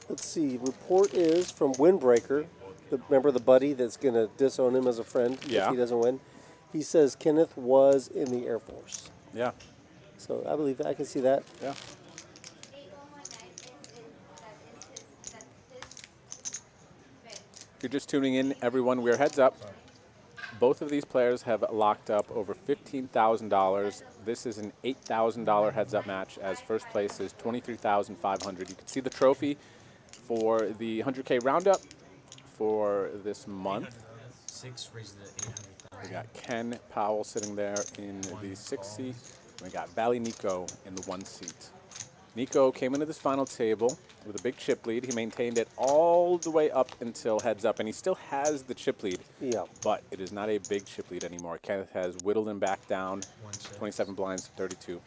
Let's see. Report is from Windbreaker. Remember the buddy that's going to disown him as a friend Yeah. if he doesn't win? He says Kenneth was in the Air Force. Yeah. So I believe I can see that. Yeah. If you're just tuning in, everyone, we're heads up. Both of these players have locked up over $15,000. This is an $8,000 heads-up match, as first place is $23,500. You can see the trophy for the 100K Roundup for this month. 6 raises the 800,000. We got Ken Powell sitting there in the 6th seat. We got Valley Nico in the 1 seat. Nico came into this final table with a big chip lead. He maintained it all the way up until heads up, and he still has the chip lead. Yeah. But it is not a big chip lead anymore. Kenneth has whittled him back down 27 blinds to 32.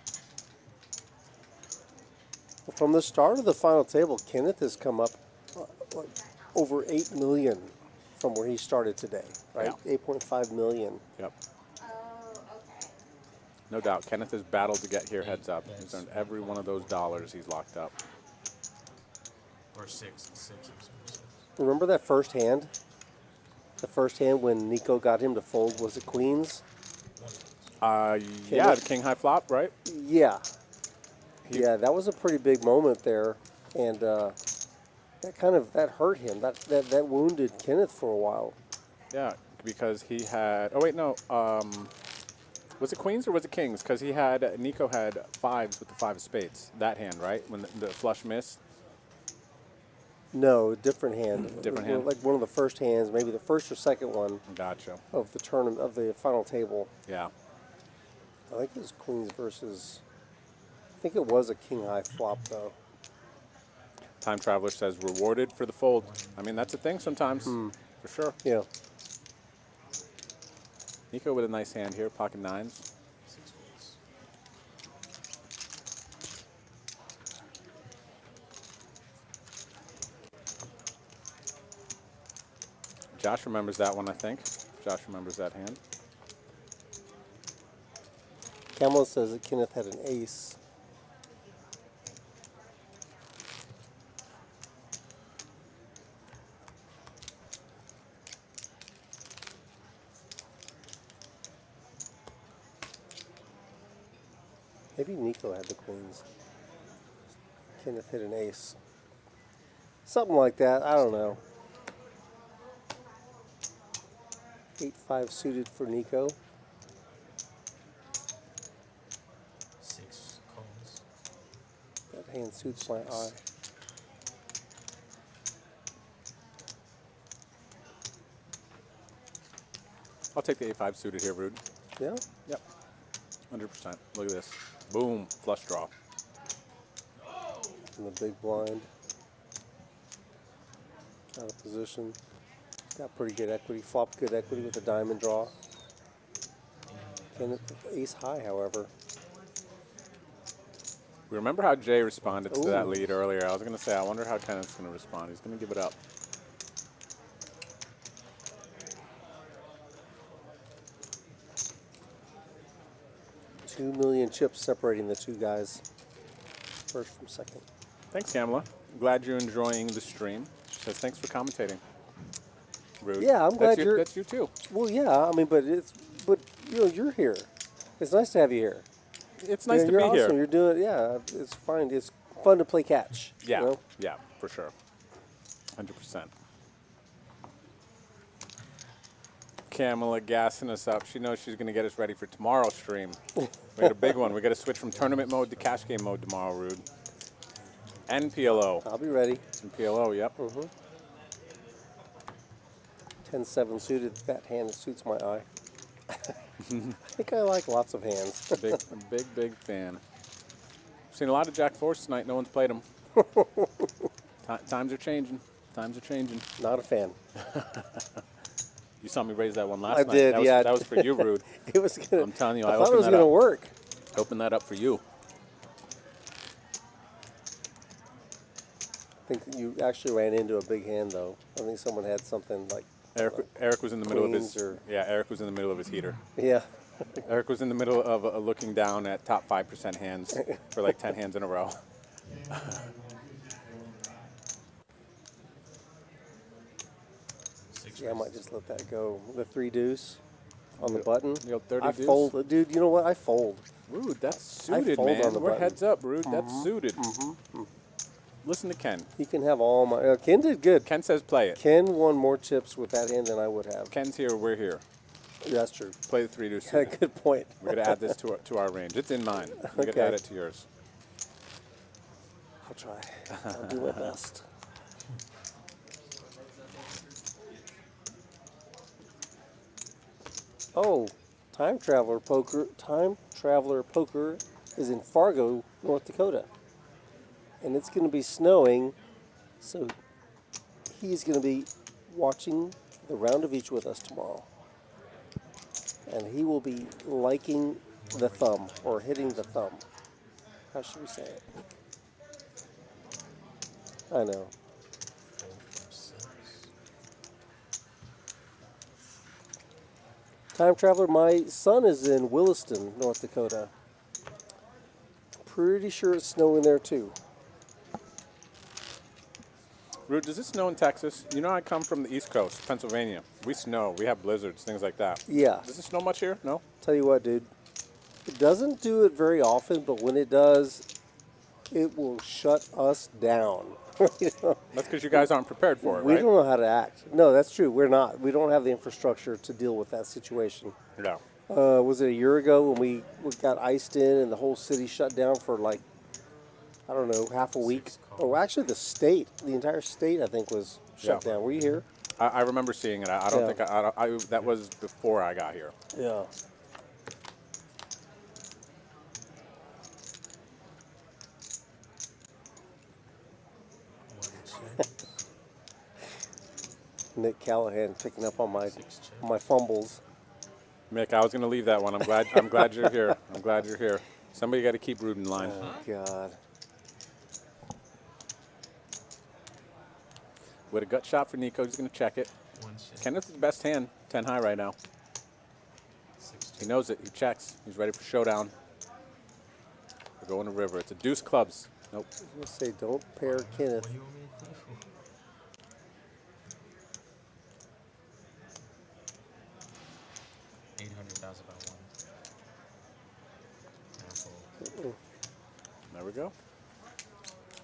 From the start of the final table, Kenneth has come up like over 8 million from where he started today, right? Yeah. 8.5 million. Yep. No doubt. Kenneth has battled to get here heads up. He's earned every one of those dollars he's locked up. Or 6. Remember that first hand? The first hand when Nico got him to fold, was it queens? Yeah, the king high flop, right? Yeah. Yeah, that was a pretty big moment there. And that hurt him. That wounded Kenneth for a while. Yeah, because he had, oh wait, no, was it queens or was it kings? Because Nico had 5s with the 5 of spades. That hand, right? When the flush miss? No, different hand. Different hand? Like one of the first hands, maybe the first or second one. Gotcha. Of the tournament, of the final table. Yeah. I think it was queens versus, I think it was a king high flop though. Time Traveler says rewarded for the fold. I mean, that's a thing sometimes, for sure. Yeah. Nico with a nice hand here, pocket 9s. Josh remembers that one, I think. Josh remembers that hand. Camel says that Kenneth had an ace. Maybe Nico had the queens. Kenneth hit an ace. Something like that. I don't know. 8-5 suited for Nico. 6 calls. That hand suits my eye. I'll take the 8-5 suited here, Rude. Yeah? Yep. 100%. Look at this. Boom. Flush draw. In the big blind. Out of position. Got pretty good equity. Flopped good equity with a diamond draw. And ace high, however. Remember how Jay responded to that Ooh. lead earlier? I was going to say, I wonder how Kenneth's going to respond. He's going to give it up. $2 million chips separating the two guys. First from second. Thanks, Kamala. Glad you're enjoying the stream. She says, thanks for commentating. Rude. Yeah, I'm glad you're. That's you too. Well, yeah, I mean, but you're here. It's nice to have you here. It's nice to you're be awesome. here. You're doing, yeah, it's fine. It's fun to play catch. Yeah, You know? yeah, for sure. 100%. Kamala gassing us up. She knows she's going to get us ready for tomorrow's stream. We got a big one. We got to switch from tournament mode to cash game mode tomorrow, Rude. And PLO. I'll be ready. And PLO, yep. 10-7 suited. That hand suits my eye. I think I like lots of hands. big fan. Seen a lot of Jack 4s tonight. No one's played them. Times are changing. Times are changing. Not a fan. You saw me raise that one last I night. did, yeah. That was for you, Rude. It was gonna, I'm telling you, I thought it was going to work. Open that up for you. I think you actually ran into a big hand, though. I think someone had something like Eric was in the middle of his. queens or- Yeah, Eric was in the middle of his heater. Yeah. Eric was in the middle of looking down at top 5% hands for like 10 hands in a row. Yeah, I might just let that go. The 3 deuce on the The- button. the old 30 I deuce? fold, dude. You know what? I fold. Rude, that's I suited, fold man. on the We're button. heads up, Rude. That's Mhm, suited. Listen to Ken. You can have all my. Ken did good. Ken says play it. Ken won more chips with that hand than I would have. Ken's here, we're here. That's true. Play the 3 deuce. Yeah, good point. We're going to add this to our range. It's in mine. We're going to Okay. add it to yours. I'll try. I'll do my best. Oh, Time Traveler Poker. Time Traveler Poker is in Fargo, North Dakota, and it's going to be snowing, so he's going to be watching the round of each with us tomorrow, and he will be liking the thumb or hitting the thumb. How should we say it? I know. Time Traveler, my son is in Williston, North Dakota. Pretty sure it's snowing there too. Rude, does it snow in Texas? You know I come from the East Coast, Pennsylvania. We snow. We have blizzards, things like that. Yeah. Does it snow much here? No? Tell you what, dude. It doesn't do it very often, but when it does, it will shut us down. You know? That's because you guys aren't prepared for it, We right? don't know how to act. No, that's true. We're not. We don't have the infrastructure to deal with that situation. No. Was it a year ago when we got iced in and the whole city shut down for like, I don't know, half a week? Oh, actually the entire state, I think, was shut down. Were you here? I remember seeing it. I don't Yeah. think I that was before I got here. Yeah. Nick Callahan picking up on my fumbles. Mick, I was going to leave that one. I'm glad you're here. I'm glad you're here. Somebody got to keep Rude in line. Oh God. With a gut shot for Nico, he's going to check it. Kenneth's the best hand, 10 high right now. He knows it. He checks. He's ready for showdown. We're going to river. It's a deuce clubs. Nope. I was going to say, don't pair Kenneth. There we go.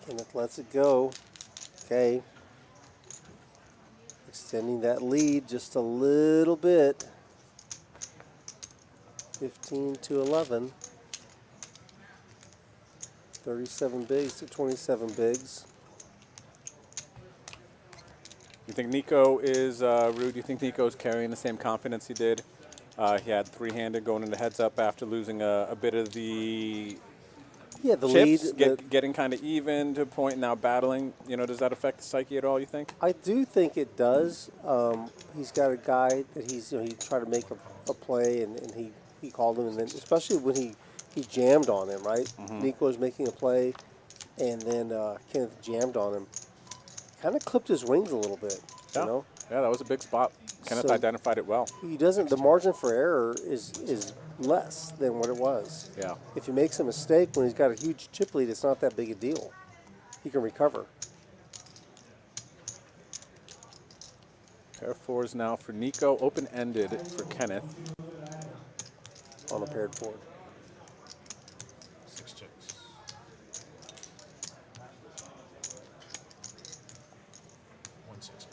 Kenneth lets it go. Okay. Extending that lead just a little bit. 15 to 11. 37 bigs to 27 bigs. You think Nico is, Rude, you think Nico's carrying the same confidence he did He had three-handed going into heads up after losing a bit of the the chips, lead. getting kind of even to a point, now battling. Does that affect the psyche at all, you think? I do think it does. He's got a guy that he tried to make a play, and he called him, and then especially when he jammed on him, right? Nico was making a play, and then Kenneth jammed on him. Kind of clipped his wings a little bit, Yeah. you know? Yeah, that was a big spot. Kenneth So identified it well. He doesn't. The margin for error is less than what it was. Yeah. If he makes a mistake when he's got a huge chip lead, it's not that big a deal. He can recover. Pair fours now for Nico, open-ended for Kenneth. On a paired board. 6 checks. One 6.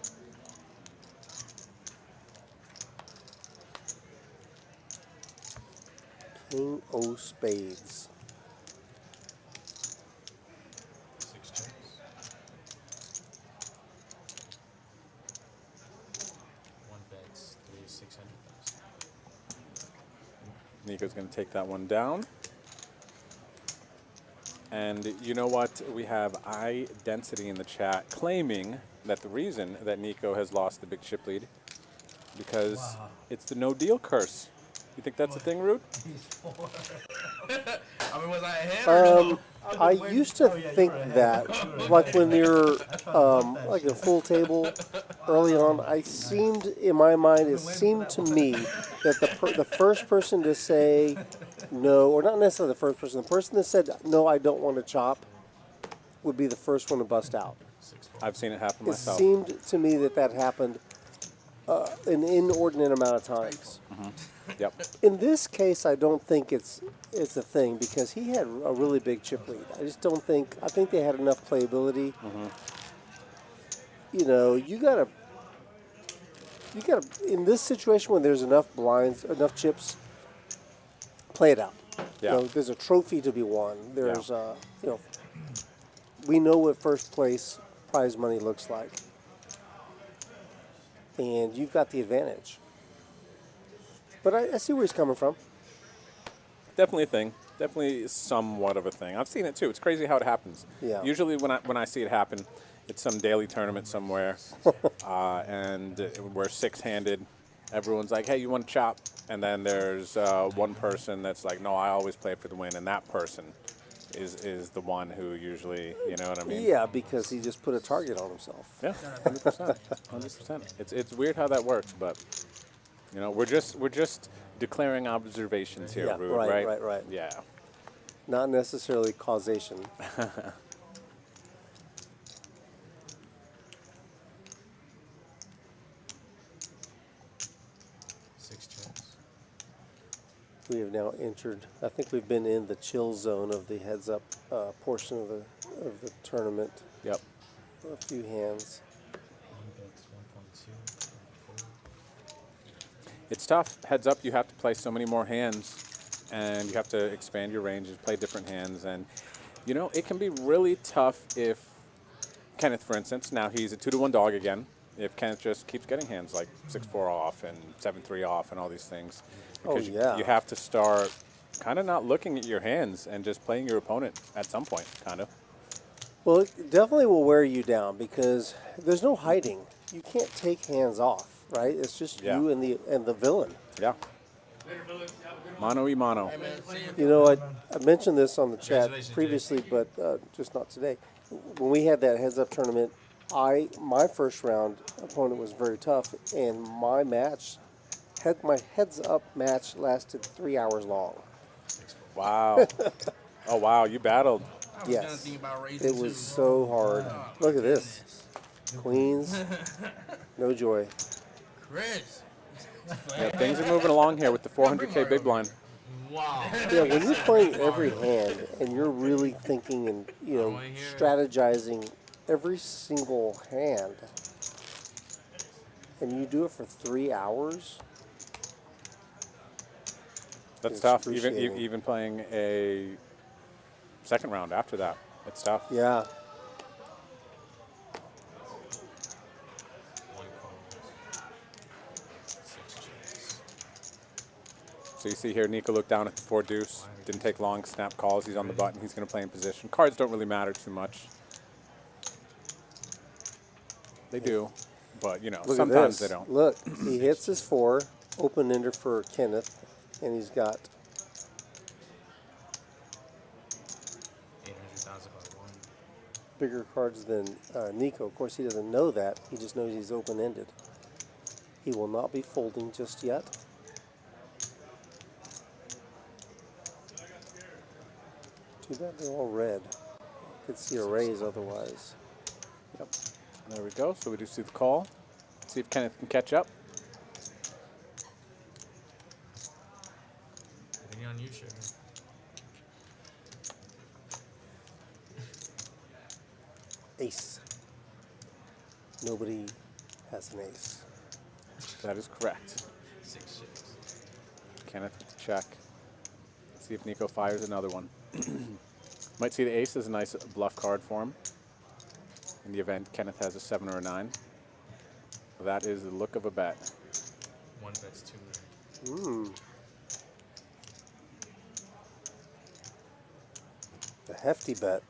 King O spades. 6 checks. One bets 600,000. Nico's going to take that one down. And you know what? We have I-Density in the chat claiming that the reason that Nico has lost the big chip lead because it's the no-deal curse. You think that's a thing, Root? I mean, was I ahead or no? I used to think that, like when you're like a full table early on, in my mind, it seemed to me that the first person to say no, or not necessarily the first person, the person that said, no, I don't want to chop, would be the first one to bust out. I've seen it happen It myself. seemed to me that happened an inordinate amount of times. Yep. In this case, I don't think it's a thing because he had a really big chip lead. I just don't think. I think they had enough playability. You gotta in this situation when there's enough blinds, enough chips, play it out. Yeah. There's a trophy to be won. There's we know what first place prize money looks like, and you've got the advantage. But I see where he's coming from. Definitely a thing. Definitely somewhat of a thing. I've seen it too. It's crazy how it happens. Yeah. Usually when I see it happen, it's some daily tournament somewhere, and we're six-handed. Everyone's like, "Hey, you want to chop?" And then there's one person that's like, "No, I always play for the win," and that person is the one who usually, you know what I mean? Yeah, because he just put a target on himself. Yeah, 100%. 100%. It's weird how that works, but. We're just declaring observations here, Yeah, Rude, right. Yeah. Not necessarily causation. 6 checks. We have now entered. I think we've been in the chill zone of the heads-up portion of the tournament. Yep. For a few hands. One bets 1.2. It's tough. Heads up, you have to play so many more hands, and you have to expand your ranges, play different hands, and it can be really tough if Kenneth, for instance, now he's a 2-to-1 dog again. If Kenneth just keeps getting hands like 6-4 off and 7-3 off and all these things, because you have to start kind of not looking at your hands and just playing your opponent at some point, kind of. Well, it definitely will wear you down because there's no hiding. You can't take hands off. Right, it's just you and the villain. Yeah. Mano y mano. I mentioned this on the chat previously, but just not today. When we had that heads-up tournament, my first round opponent was very tough, and my heads-up match lasted 3 hours long. Wow. Oh wow, you battled. Yes. It was so hard. Look at this. Queens, no joy. Chris. Yeah, things are moving along here with the 400K big blind. Wow. Yeah, when you're playing every hand and you're really thinking and strategizing every single hand, and you do it for 3 hours. That's tough. Even playing a second round after that, it's tough. Yeah. So you see here, Nico looked down at the 4 deuce. Didn't take long. Snap calls. He's on the button. He's going to play in position. Cards don't really matter too much. They do, but you know, Look sometimes at they don't. Look, he hits his 4, open ender for Kenneth, and he's got 800,000 by 1. bigger cards than Nico. Of course, he doesn't know that. He just knows he's open-ended. He will not be folding just yet. Too bad they're all red. Could see a raise otherwise. Yep. There we go. So we do see the call. See if Kenneth can catch up. Depending on you, Sugar. Ace. Nobody has an ace. That is correct. 6 chips. Kenneth with the check. See if Nico fires another one. Might see the ace as a nice bluff card for him. In the event Kenneth has a 7 or a 9. That is the look of a bet. 1 bet's 2 earned. Hmm. A hefty bet.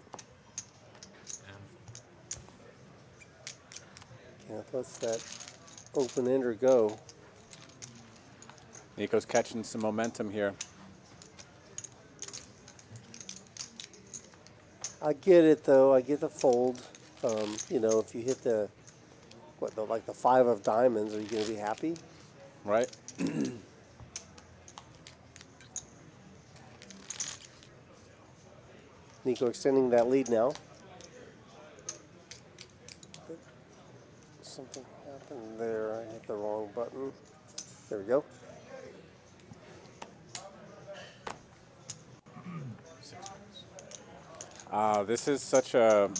Kenneth lets that open ender go. Nico's catching some momentum here. I get it though. I get the fold. You know, if you hit the like the 5 of diamonds, are you going to be happy? Right. Nico extending that lead now. Something happened there. I hit the wrong button. There we go. This is such a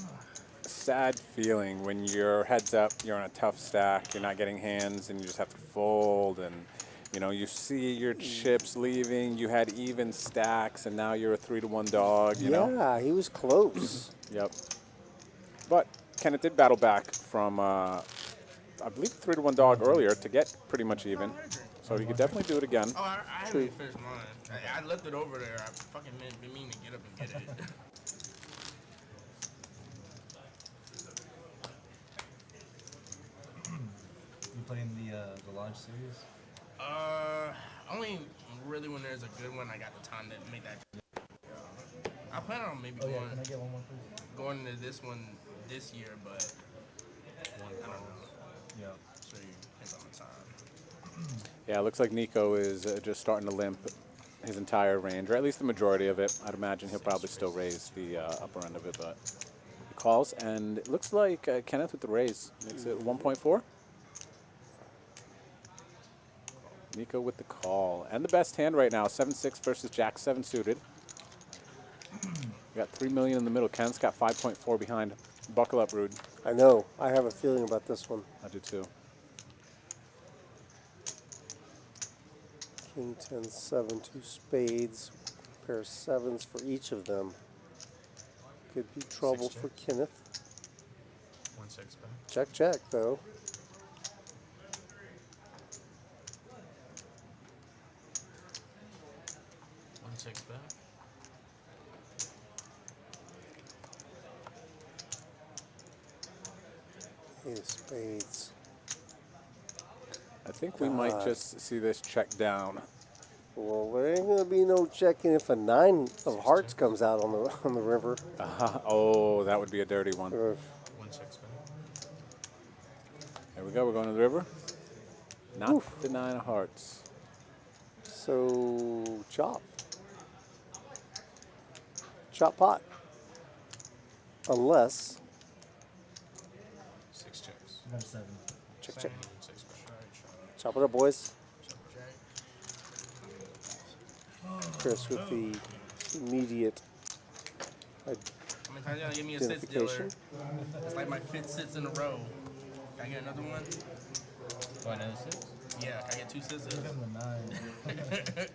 sad feeling when you're heads up, you're on a tough stack, you're not getting hands, and you just have to fold, and you know, you see your chips leaving, you had even stacks, and now you're a 3-to-1 dog, you know? Yeah, he was close. Yep. But Kenneth did battle back from, I believe, 3-to-1 dog earlier to get pretty much even. So he could definitely do it again. Oh, I haven't even finished mine. I left it over there. I fucking been meaning to get up and get it. You playing the launch series? Only really when there's a good one, I got the time to make that. I plan on maybe Can I get one more, please? going to this one this year, but I don't know. Yeah. So you depends on the time. Yeah, it looks like Nico is just starting to limp his entire range, or at least the majority of it. I'd imagine he'll probably still raise the upper end of it, but he calls, and it looks like Kenneth with the raise makes it 1.4. Nico with the call. And the best hand right now, 7-6 versus Jack-7 suited. We got 3 million in the middle. Ken's got 5.4 behind. Buckle up, Rude. I know. I have a feeling about this one. I do too. King 10, 7, 2 spades. Pair of 7s for each of them. Could be trouble for Kenneth. 1 6 back. Check, check, though. Six back. Eight of spades. I think we might just see this check down. Well, there ain't gonna be no checking if a 9 of hearts comes out on the river. Oh, that would be a dirty one. 1 6 back. There we go. We're going to the river. Not the 9 of hearts. So chop. Chop pot. Unless 6 checks. I got a 7. check, check. 6 back. Chop it up, boys. Chris with the immediate I mean, how you gonna give me a sit dealer? It's like my 5th sits in a row. Can I get another one? Oh, another 6? Yeah, can I get 2 sits? Give him a 9.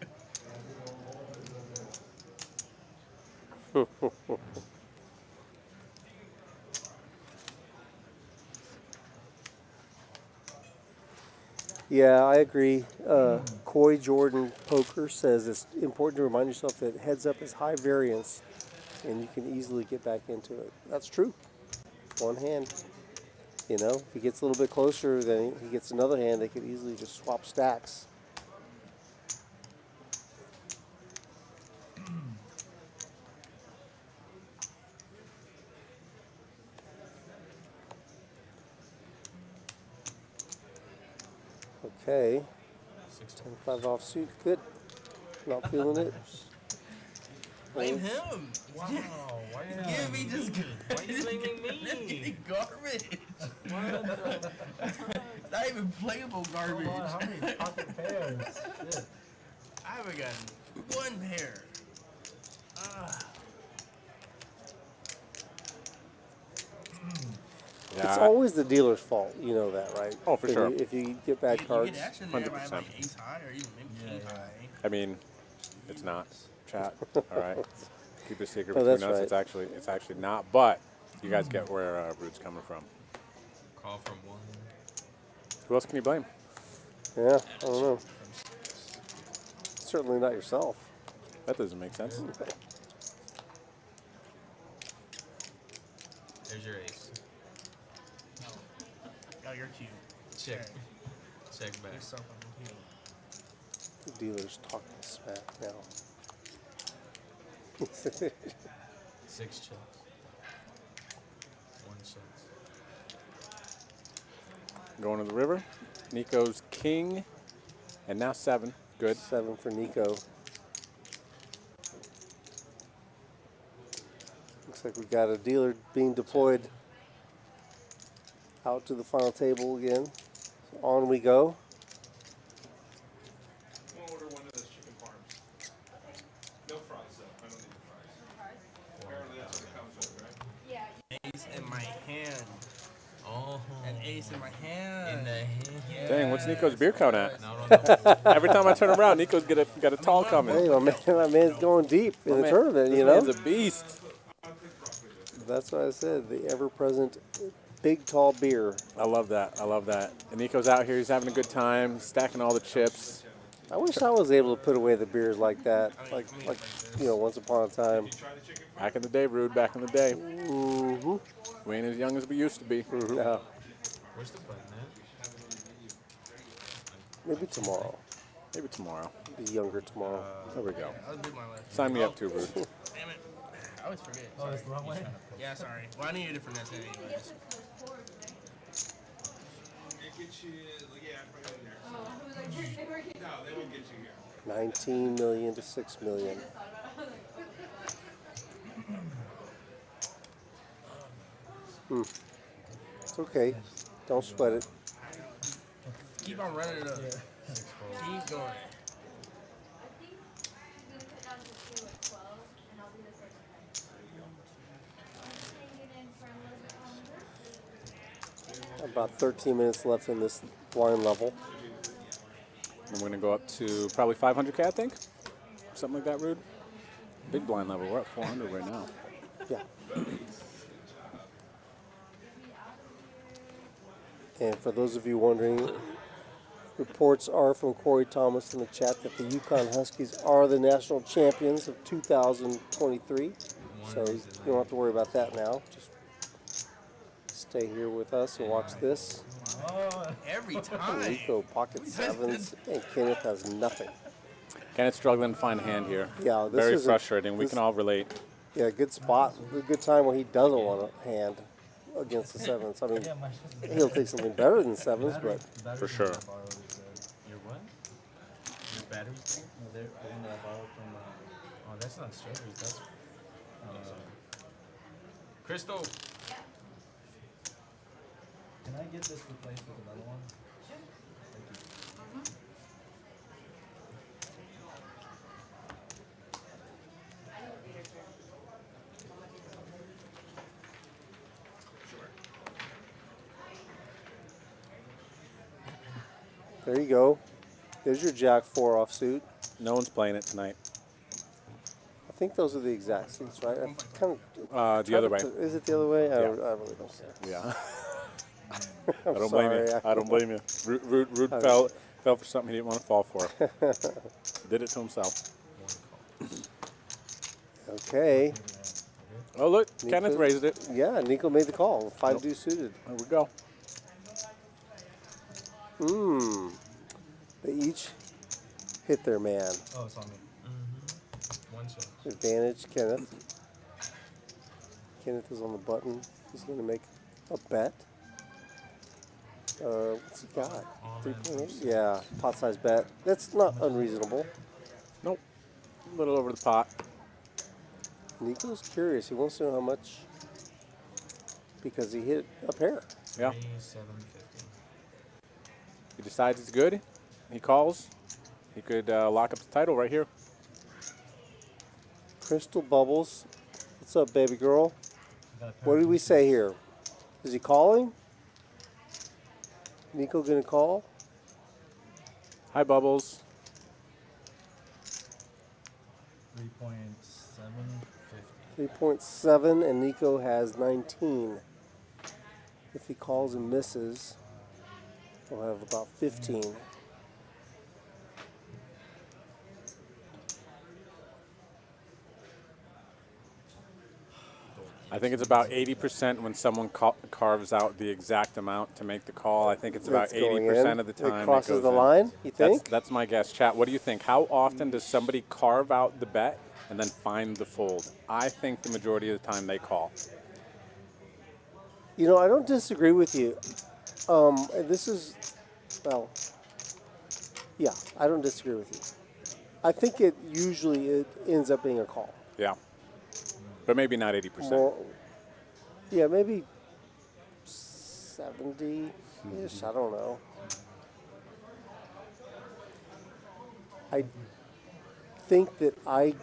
Yeah, I agree. Coy Jordan Poker says it's important to remind yourself that heads up is high variance and you can easily get back into it. That's true. One hand. You know, if he gets a little bit closer, then he gets another hand, they could easily just swap stacks. Okay. 10-5 offsuit. Good. Not feeling it. Blame him. Wow. Why you Yeah, me just why you blaming me? garbage. It's not even playable garbage. Come on, how many pocket pairs? Shit. I haven't gotten one pair. It's always the dealer's fault. You know that, right? Oh, for sure. If you get bad cards. You get action there by 100%. like ace high or even maybe king high. I mean, it's not chat. All right, keep it secret Oh, between that's us. right. It's actually not. But you guys get where Rude's coming from. Call from one. Who else can you blame? Yeah, I don't know. Certainly not yourself. That doesn't make sense. There's your ace. Oh, you're cute. Check. Check back. You're so fucking cute. The dealer's talking smack now. 6 checks. 1 checks. Going to the river. Nico's king, and now 7. Good. 7 for Nico. Looks like we got a dealer being deployed out to the final table again. So on we go. We'll order one of those chicken parms. No fries, though. I don't need the fries. Apparently that's what it comes with, right? Yeah. Ace in my hand. Oh. An ace in my hand. In the hand. Dang, what's Nico's beer count at? No. Every time I turn around, Nico's got a tall coming. Hey, my man's going deep in the Man, tournament, this you know? man's a beast. That's what I said, the ever-present big, tall beer. I love that. I love that. And Nico's out here. He's having a good time, stacking all the chips. I wish I was able to put away the beers like that, like you know, once upon a time. Back in the day, Rude, back in the day. Mm-hmm. We ain't as young as we used to be. No. Where's the button at? Maybe tomorrow. Maybe tomorrow. Be younger tomorrow. There we go. I'll do my left. Sign me up too, Rude. Damn it. I always forget. Oh, it's the wrong way? Yeah, sorry. Well, I need a different net anyways. It gets you, yeah, right in there. No, they won't get you here. 19 million to 6 million. It's okay. Don't sweat it. Keep on running it up. Keep going. About 13 minutes left in this blind level. And we're going to go up to probably 500K, I think. Something like that, Rude. Big blind level. We're at 400 right now. Yeah. And for those of you wondering, reports are from Corey Thomas in the chat that the Yukon Huskies are the national champions of 2023. So you don't have to worry about that now. Just stay here with us and watch this. Every time. Rico pocket sevens, and Kenneth has nothing. Kenneth's struggling to find a hand here. Yeah, this Very is frustrating. We can all relate. Yeah, good spot. A good time when he doesn't want a hand against the sevens. I mean, he'll take something better than sevens, but For sure. Your what? Your batteries? No, they're the one that I borrowed from. Oh, that's not straight. That's. Crystal. Can I get this replaced with another one? there you go. There's your Jack 4 offsuit. No one's playing it tonight. I think those are the exact seats, right? I kind of The other way. Is it the other way? I Yeah. really don't care. Yeah. I'm I don't blame you. sorry. I don't blame you. Rude I- fell. Fell for something he didn't want to fall for. Did it to himself. Okay. Oh, look. Nico, Kenneth raised it. Yeah, Nico made the call. 5 deuce suited. There we go. They each hit their man. Oh, it's on me. One chance. Advantage, Kenneth. Kenneth is on the button. He's going to make a bet. What's he got? 3.8? Yeah, pot size bet. That's not unreasonable. Nope. A little over the pot. Nico's curious. He wants to know how much because he hit a pair. Yeah. 750. He decides it's good. He calls. He could lock up the title right here. Crystal Bubbles. What's up, baby girl? What did we say here? Is he calling? Nico gonna call? Hi, Bubbles. 3.7, and Nico has 19. If he calls and misses, he'll have about 15. I think it's about 80% when someone carves out the exact amount to make the call. I think it's about It's going 80% in. of the It time. crosses goes the in. line, you think? That's my guess. Chat, what do you think? How often does somebody carve out the bet and then find the fold? I think the majority of the time they call. You know, I don't disagree with you. And this is, well, yeah, I don't disagree with you. I think it ends up being a call. Yeah. But maybe not 80%. More, yeah, maybe 70-ish. I don't know. I think that I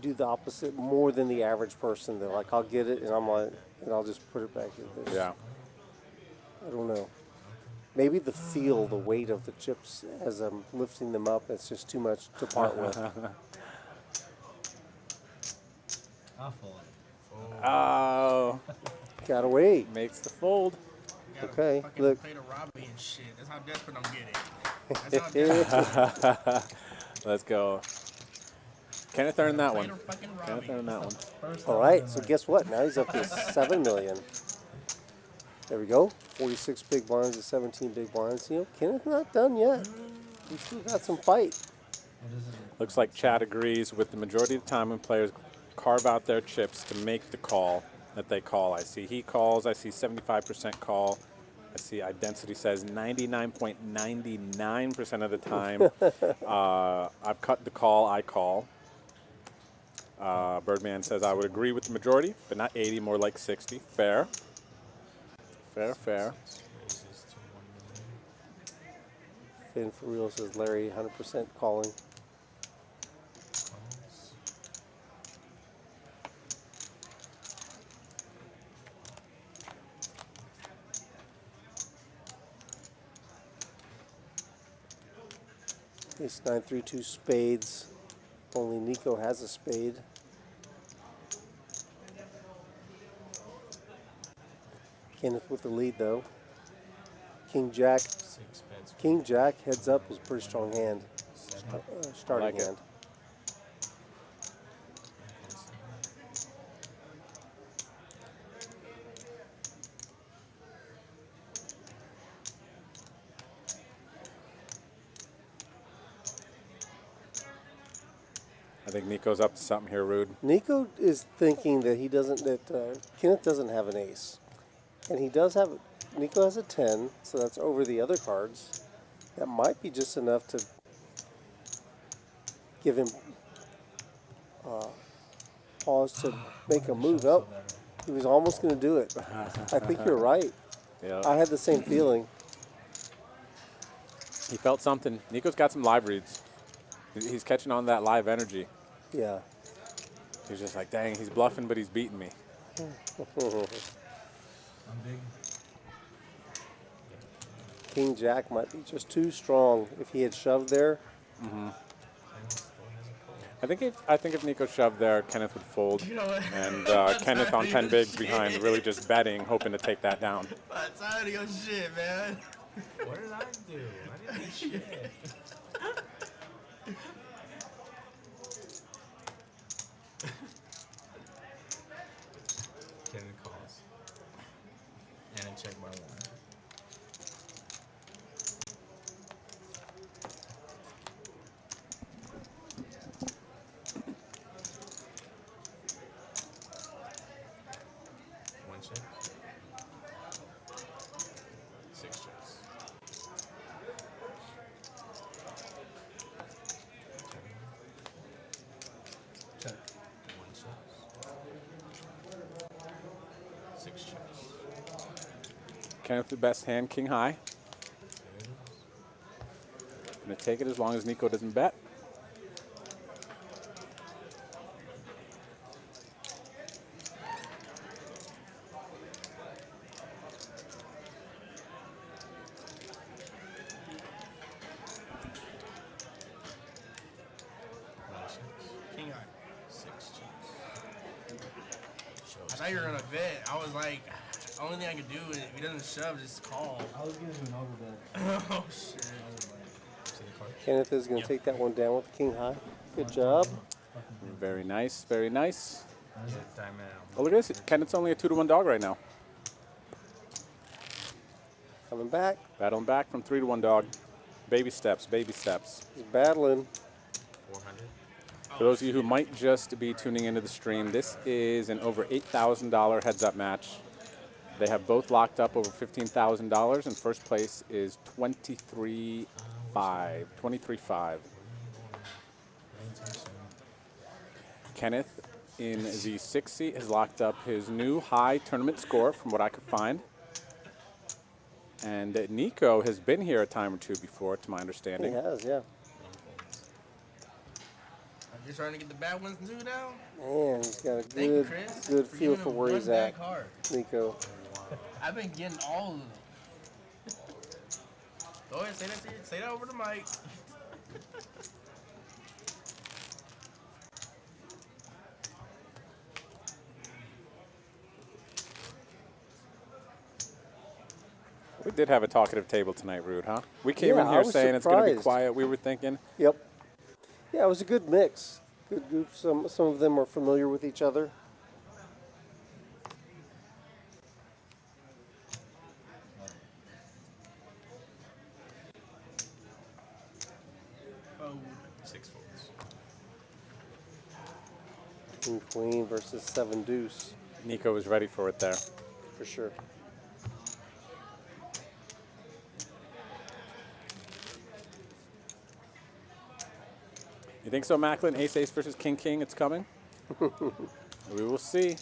do the opposite more than the average person. They're like, I'll get it, and I'll just put it back in this. Yeah. I don't know. Maybe the weight of the chips as I'm lifting them up, it's just too much to part with. I'll fold. Oh. Gotta wait. Makes the fold. Okay, look. Play the Robbie and shit. That's how desperate I'm getting. That's how desperate. Let's go. Kenneth earned that one. Kenneth earned that one. All right, so guess what? Now he's up to 7 million. There we go. 46 big blinds to 17 big blinds. You know, Kenneth's not done yet. He's still got some fight. Looks like Chad agrees with the majority of the time when players carve out their chips to make the call that they call. I see he calls. I see 75% call. I see Identity says 99.99% of the time. I've cut the call. I call. Birdman says I would agree with the majority, but not 80, more like 60. Fair. Fair, fair. Finn for real says Larry 100% calling. Ace 9-3-2 spades. Only Nico has a spade. Kenneth with the lead though. King Jack. King Jack heads up is a pretty strong hand. Starting like it. hand. I think Nico's up to something here, Rude. Nico is thinking that Kenneth doesn't have an ace. And he does have, Nico has a 10, so that's over the other cards. That might be just enough to give him pause to make a move. Oh, he was almost going to do it. I think you're right. Yeah. I had the same feeling. He felt something. Nico's got some live reads. He's catching on that live energy. Yeah. He's just like, dang, he's bluffing, but he's beating me. I'm big. King Jack might be just too strong. If he had shoved there, I think if Nico shoved there, Kenneth would fold. You know what? And Kenneth on 10 bigs behind, really just betting, hoping to take that down. I'm tired of your shit, man. What did I do? I didn't do shit. Kenny calls. And I check my one. One check. 6 checks. Check. 1 check. 6 checks. Kenneth the best hand, king high. Gonna take it as long as Nico doesn't bet. King eye. 6 checks. I thought you were gonna bet. I was like, only thing I could do is if he doesn't shove, just call. I was giving him an overbet. Oh shit. Kenneth is going to take that one down with the king high. Good job. Very nice, very nice. Timeout. Oh, look at this. Kenneth's only a 2-to-1 dog right now. Coming back. Battling back from 3-to-1 dog. Baby steps, baby steps. He's battling. 400. For those of you who might just be tuning into the stream, this is an over $8,000 heads-up match. They have both locked up over $15,000, and first place is 23.5. 23.5. Kenneth in the 6th seat has locked up his new high tournament score, from what I could find. And Nico has been here a time or two before, to my understanding. He has, yeah. You're trying to get the bad ones too now? Man, he's got a Thank you, good, Chris, good for feel giving for him where one he's at, bad card. Nico. I've been getting all of them. Go ahead, say that to you. Say that over the mic. We did have a talkative table tonight, Rude, huh? We came Yeah, in I here was saying it's going to be surprised. quiet. We were thinking. Yep. Yeah, it was a good mix. Good group. Some of them are familiar with each other. Oh. 6 folds. King queen versus 7 deuce. Nico was ready for it there. For sure. You think so, Macklin? Ace-Ace versus King-King, it's coming? We will see.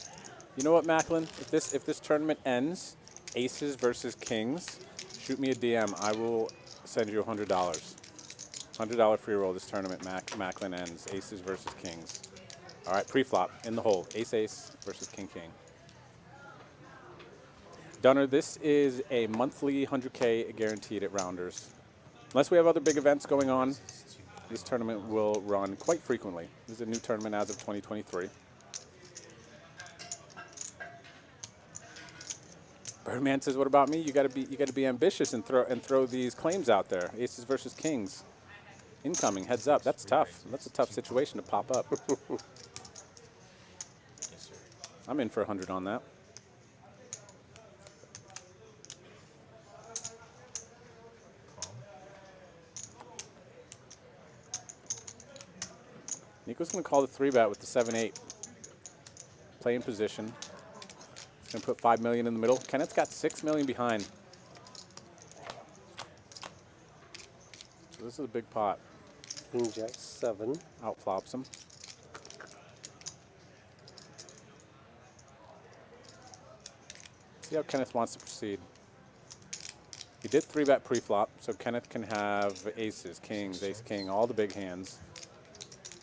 You know what, Macklin? If this tournament ends, aces versus kings, shoot me a DM. I will send you $100. $100 free roll this tournament, Macklin ends. Aces versus kings. All right, pre-flop, in the hole. Ace-Ace versus King-King. Dunner, this is a monthly 100K guaranteed at Rounders. Unless we have other big events going on, this tournament will run quite frequently. This is a new tournament as of 2023. Birdman says, "What about me? You got to be ambitious and throw these claims out there. Aces versus kings, incoming. Heads up. That's tough. That's a tough situation to pop up." I'm in for 100 on that. Nico's going to call the 3-bet with the 7-8. Play in position. He's going to put $5 million in the middle. Kenneth's got $6 million behind. So this is a big pot. King Jack 7. Outflops him. See how Kenneth wants to proceed. He did 3-bet pre-flop, so Kenneth can have aces, kings, ace-king, all the big hands.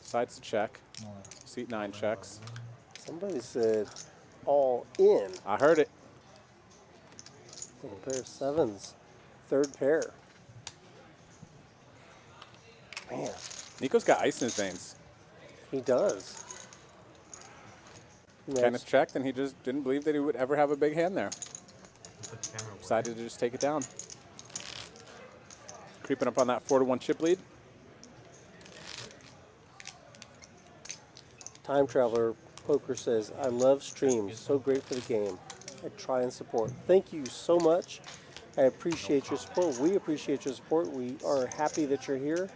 Decides to check. Seat 9 checks. Somebody said all in. I heard it. A pair of 7s. 3rd pair. Man. Nico's got ice in his veins. He does. Kenneth checked, and he just didn't believe that he would ever have a big hand there. Decided to just take it down. creeping up on that 4-1 chip lead. Time Traveler Poker says, I love streams. So great for the game. I try and support. Thank you so much. I appreciate your support. We appreciate your support. We are happy that you're here,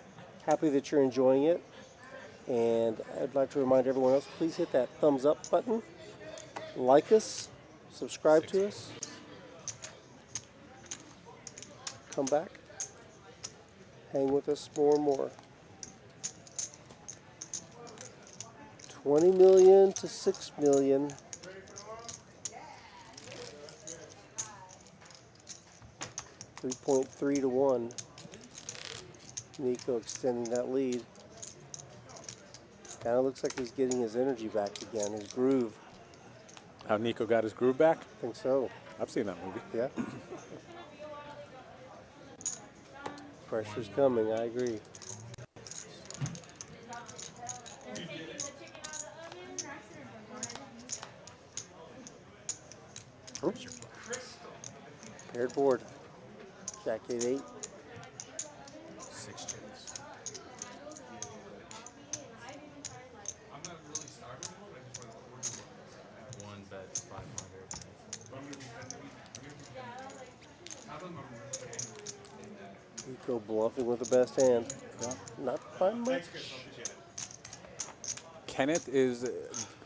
happy that you're enjoying it. And I'd like to remind everyone else, please hit that thumbs up button, like us, subscribe to us, come back, hang with us more and more. 20 million to 6 million. $3.3 to 1. Nico extending that lead. Kind of looks like he's getting his energy back again, his groove. How Nico got his groove back? I think so. I've seen that movie. Yeah. Pressure's coming, I agree. Oops. Paired board. Jack 8-8. 6 chips. One bet 500. Nico bluffing with the best hand. Yeah. Not by much. Kenneth is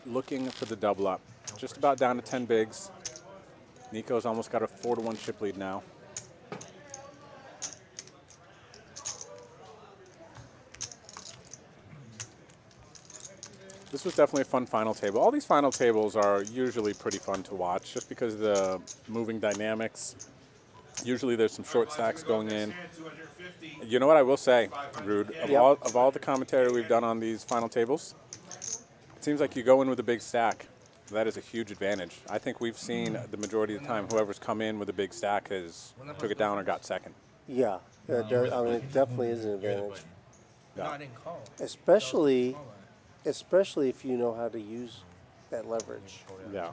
looking for the double up. Just about down to 10 bigs. Nico's almost got a 4-1 chip lead now. This was definitely a fun final table. All these final tables are usually pretty fun to watch just because of the moving dynamics. Usually there's some short stacks going in. You know what I will say, Rude? Of all the commentary we've done on these final tables, it seems like you go in with a big stack. That is a huge advantage. I think we've seen the majority of the time whoever's come in with a big stack has took it down or got second. Yeah, it does, I mean, it definitely is an advantage. No, I didn't call. Especially if you know how to use that leverage. Yeah.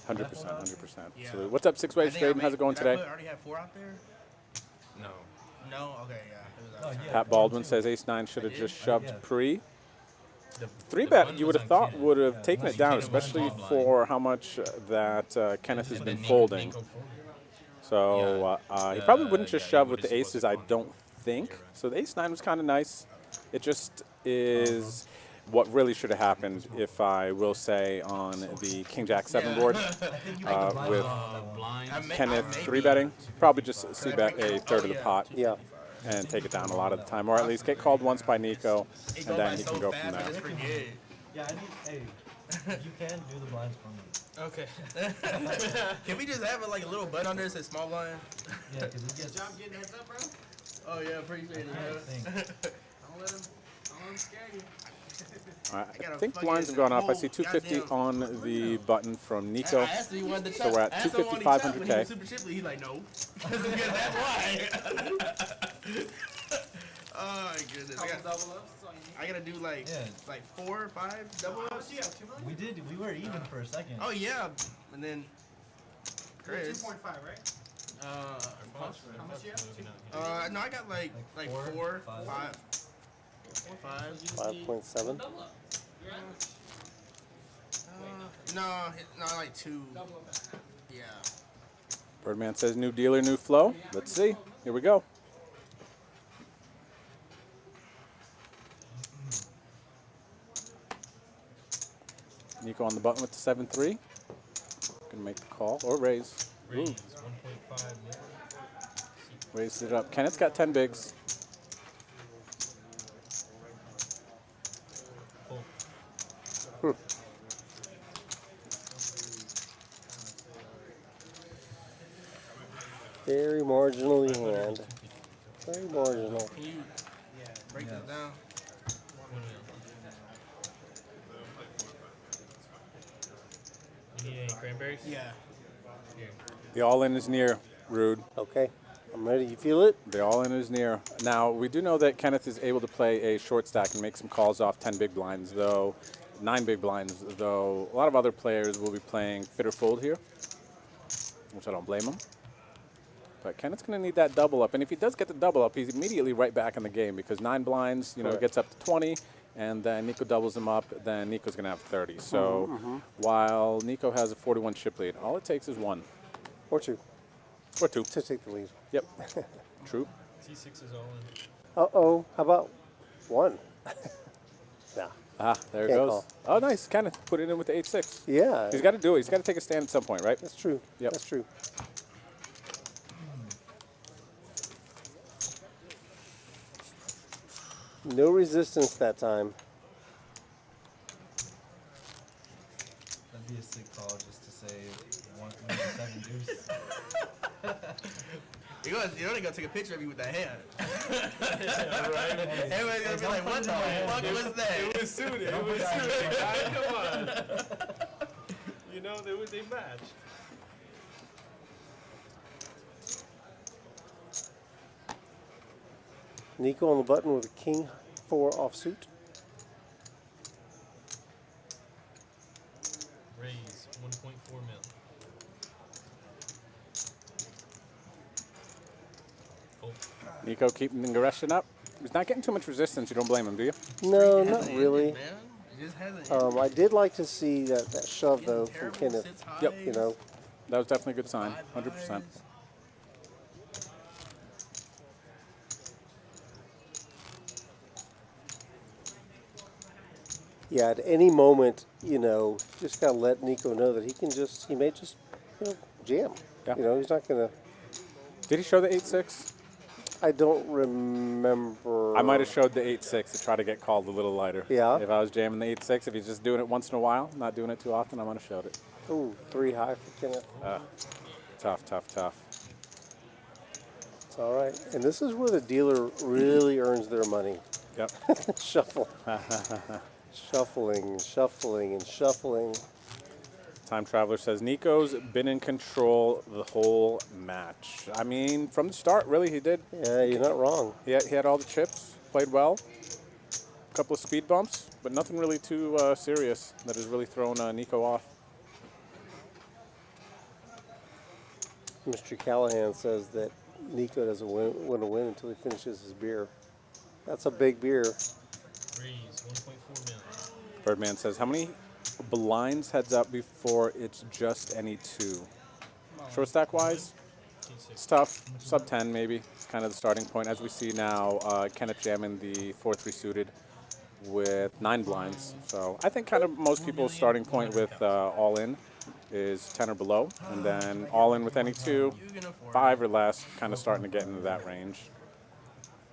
100%, 100%. So what's up, Six Waves Trading? How's it going today? I already have 4 out there? No. No? Okay, yeah. It was Pat Baldwin says Ace-9 should have just shoved pre. 3-bet, you would have thought would have taken it down, especially for how much that Kenneth has been folding. So he probably wouldn't just shove with the aces, I don't think. So the Ace-9 was kind of nice. It just is what really should have happened, if I will say, on the King-Jack-7 board with Kenneth 3-betting. Probably just C-bet a third of the pot. Yeah. And take it down a lot of the time, or at least get called once by Nico, and then he can go from there. Yeah, hey, you can do the blinds for me. Okay. Can we just have like a little button on there that says small blind? Yeah, because it gets... Good job getting heads up, bro. Oh, yeah, appreciate it, bro. Don't let him scare you. All right, I think blinds have gone up. I see 250 on the button from Nico. So we're at 250, 500K. Super chippy, he's like, no. That's why. Oh my goodness. I gotta do like 4 or 5 double ups. We were even for a second. Oh yeah. And then Chris. 2.5, right? How much you have? No, I got like 4, 5. 5.7. No, like 2. Yeah. Birdman says new dealer, new flow. Let's see. Here we go. Nico on the button with the 7-3. Gonna make the call or raise. Ooh. 1.5. Raised it up. Kenneth's got 10 bigs. Very marginally hand. Very marginal. Can you break this down? You need any cranberries? Yeah. Here. The all-in is near, Rude. Okay. I'm ready. You feel it? The all-in is near. Now, we do know that Kenneth is able to play a short stack and make some calls off 10 big blinds, though. 9 big blinds, though. A lot of other players will be playing fit or fold here, which I don't blame them. But Kenneth's going to need that double up. And if he does get the double up, he's immediately right back in the game because 9 blinds, Correct. gets up to 20. And then Nico doubles him up, then Nico's going to have 30. So while Nico has a 41 chip lead, all it takes is 1. Or 2. Or 2. To take the lead. Yep. True. T6 is all in. Uh-oh. How about 1? Nah. Ah, there it Can't goes. call. Oh, nice. Kenneth put it in with the 8-6. Yeah. He's got to do it. He's got to take a stand at some point, right? That's true. Yep. That's true. No resistance that time. That'd be a sick call just to say 1.7 deuce. You're only gonna take a picture of you with that hand. Right? Everybody's gonna be like, what the fuck was that? It was suited. It was suited. Guys, come on. They match. Nico on the button with a king 4 offsuit. Raise 1.4 mil. Nico keeping the aggression up. He's not getting too much resistance. You don't blame him, do you? No, not really. It just hasn't I did like to see that shove, though, from Kenneth. Yep. That was definitely a good sign. 100%. Yeah, at any moment, just got to let Nico know that he may just, jam. Yeah. He's not going to. Did he show the 8-6? I don't remember. I might have showed the 8-6 to try to get called a little lighter. Yeah. If I was jamming the 8-6, if he's just doing it once in a while, not doing it too often, I might have showed it. Ooh, 3 high for Kenneth. Tough. It's all right. And this is where the dealer really earns their money. Yep. Shuffle. Shuffling. Time Traveler says, Nico's been in control the whole match. I mean, from the start, really, he did. Yeah, you're not wrong. He had all the chips, played well. A couple of speed bumps, but nothing really too serious that has really thrown Nico off. Mr. Callahan says that Nico doesn't want to win until he finishes his beer. That's a big beer. Raise 1.4 mil. Birdman says, how many blinds heads up before it's just any 2? Short stack wise, it's tough. Sub 10 maybe. It's kind of the starting point. As we see now, Kenneth jamming the 4-3 suited with 9 blinds. So I think kind of most people's starting point with all in is 10 or below. And then all in with any 2, 5 or less, kind of starting to get into that range.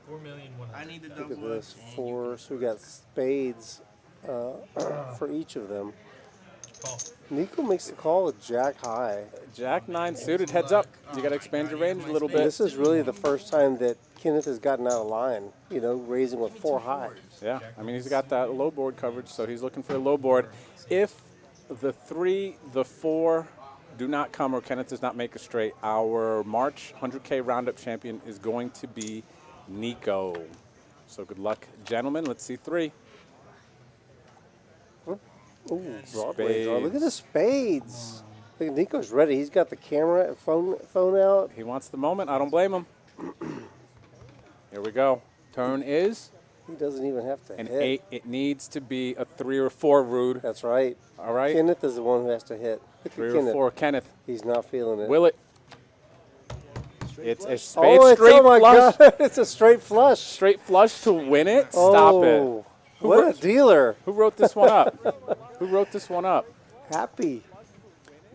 4,100,000. I need the Look double at up. this. 4. So we got spades for each of them. Nico makes the call with Jack high. Jack 9 suited, heads up. You got to expand your range a little bit. This is really the first time that Kenneth has gotten out of line, raising with 4 high. Yeah, I mean, he's got that low board coverage, so he's looking for a low board. If the 3, the 4 do not come or Kenneth does not make a straight, our March 100K Roundup champion is going to be Nico. So good luck, gentlemen. Let's see 3. Ooh, Broadway draw. Look at the spades. Look at Nico's ready. He's got the camera and phone out. He wants the moment. I don't blame him. Here we go. Turn is? He doesn't even have to an hit. 8. It needs to be a 3 or 4, Rude. That's right. All right. Kenneth is the one who has to hit. Look 3 at or Kenneth. 4. Kenneth. He's not feeling it. Will it? It's a spade straight oh my flush. God. It's a straight flush. Straight flush to win it? Stop it. What a dealer. Who wrote this one up? Who wrote this one up? Happy.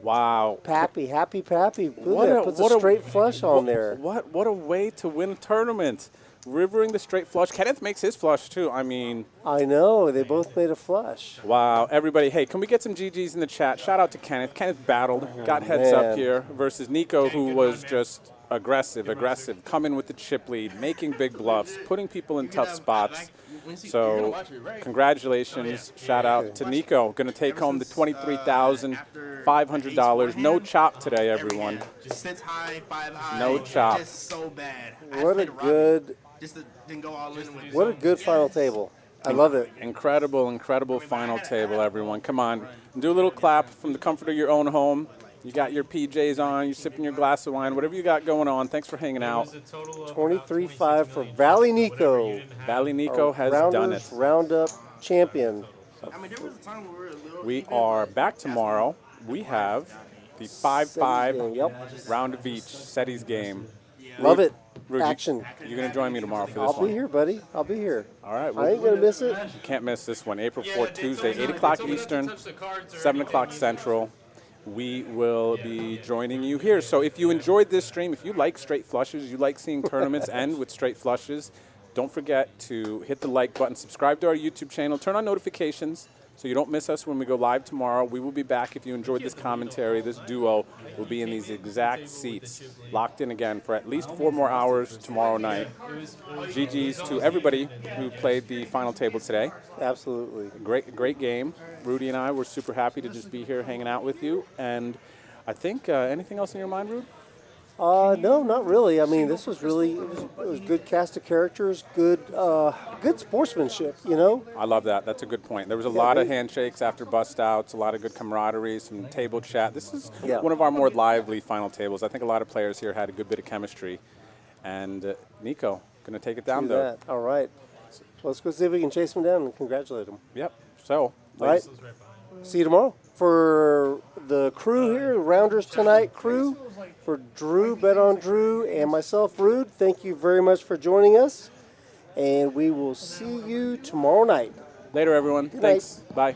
Wow. Happy Pappy. What a, puts what a straight flush on there. What a way to win a tournament. Rivering the straight flush. Kenneth makes his flush too. I mean. I know. They both made a flush. Wow. Everybody, hey, can we get some GGs in the chat? Shout out to Kenneth. Kenneth battled, got heads up here versus Nico, who was just aggressive, coming with the chip lead, making big bluffs, putting people in tough spots. So congratulations. Shout out to Nico. Going to take home the $23,500. No chop today, everyone. Just sits high, 5 high. No chop. Just so bad. What a good. Just didn't go all in with it. What a good final table. I love it. Incredible final table, everyone. Come on. Do a little clap from the comfort of your own home. You got your PJs on, you're sipping your glass of wine, whatever you got going on. Thanks for hanging out. 23-5 for Valley Nico. Valley Nico has done it. Roundup champion. I mean, there was a time where we were a little. We are back tomorrow. We have the 5-5 round of each Setties game. Love it. Rude, Action. You're going to join me tomorrow for this I'll one. be here, buddy. I'll be here. All right. I ain't going to miss it. You can't miss this one. April 4th, Tuesday, 8 o'clock Eastern, 7 o'clock Central. We will be joining you here. So if you enjoyed this stream, if you like straight flushes, you like seeing tournaments end with straight flushes, don't forget to hit the like button, subscribe to our YouTube channel, turn on notifications so you don't miss us when we go live tomorrow. We will be back. If you enjoyed this commentary, this duo will be in these exact seats, locked in again for at least 4 more hours tomorrow night. GG's to everybody who played the final table today. Absolutely. Great game. Rudy and I were super happy to just be here hanging out with you. And I think, anything else in your mind, Rude? No, not really. I mean, this was really it was good cast of characters, good sportsmanship. You know. I love that. That's a good point. There was a lot of handshakes after bust outs, a lot of good camaraderie, some table chat. This is one of our more lively final tables. I think a lot of players here had a good bit of chemistry. And Nico, gonna take it down though. All right. Let's go see if we can chase him down and congratulate him. Yep. So, all right. See you tomorrow. For the crew here, Rounders Tonight crew, for Drew, Bet on Drew, and myself, Rude, thank you very much for joining us. And we will see you tomorrow night. Later, everyone. Thanks. Bye.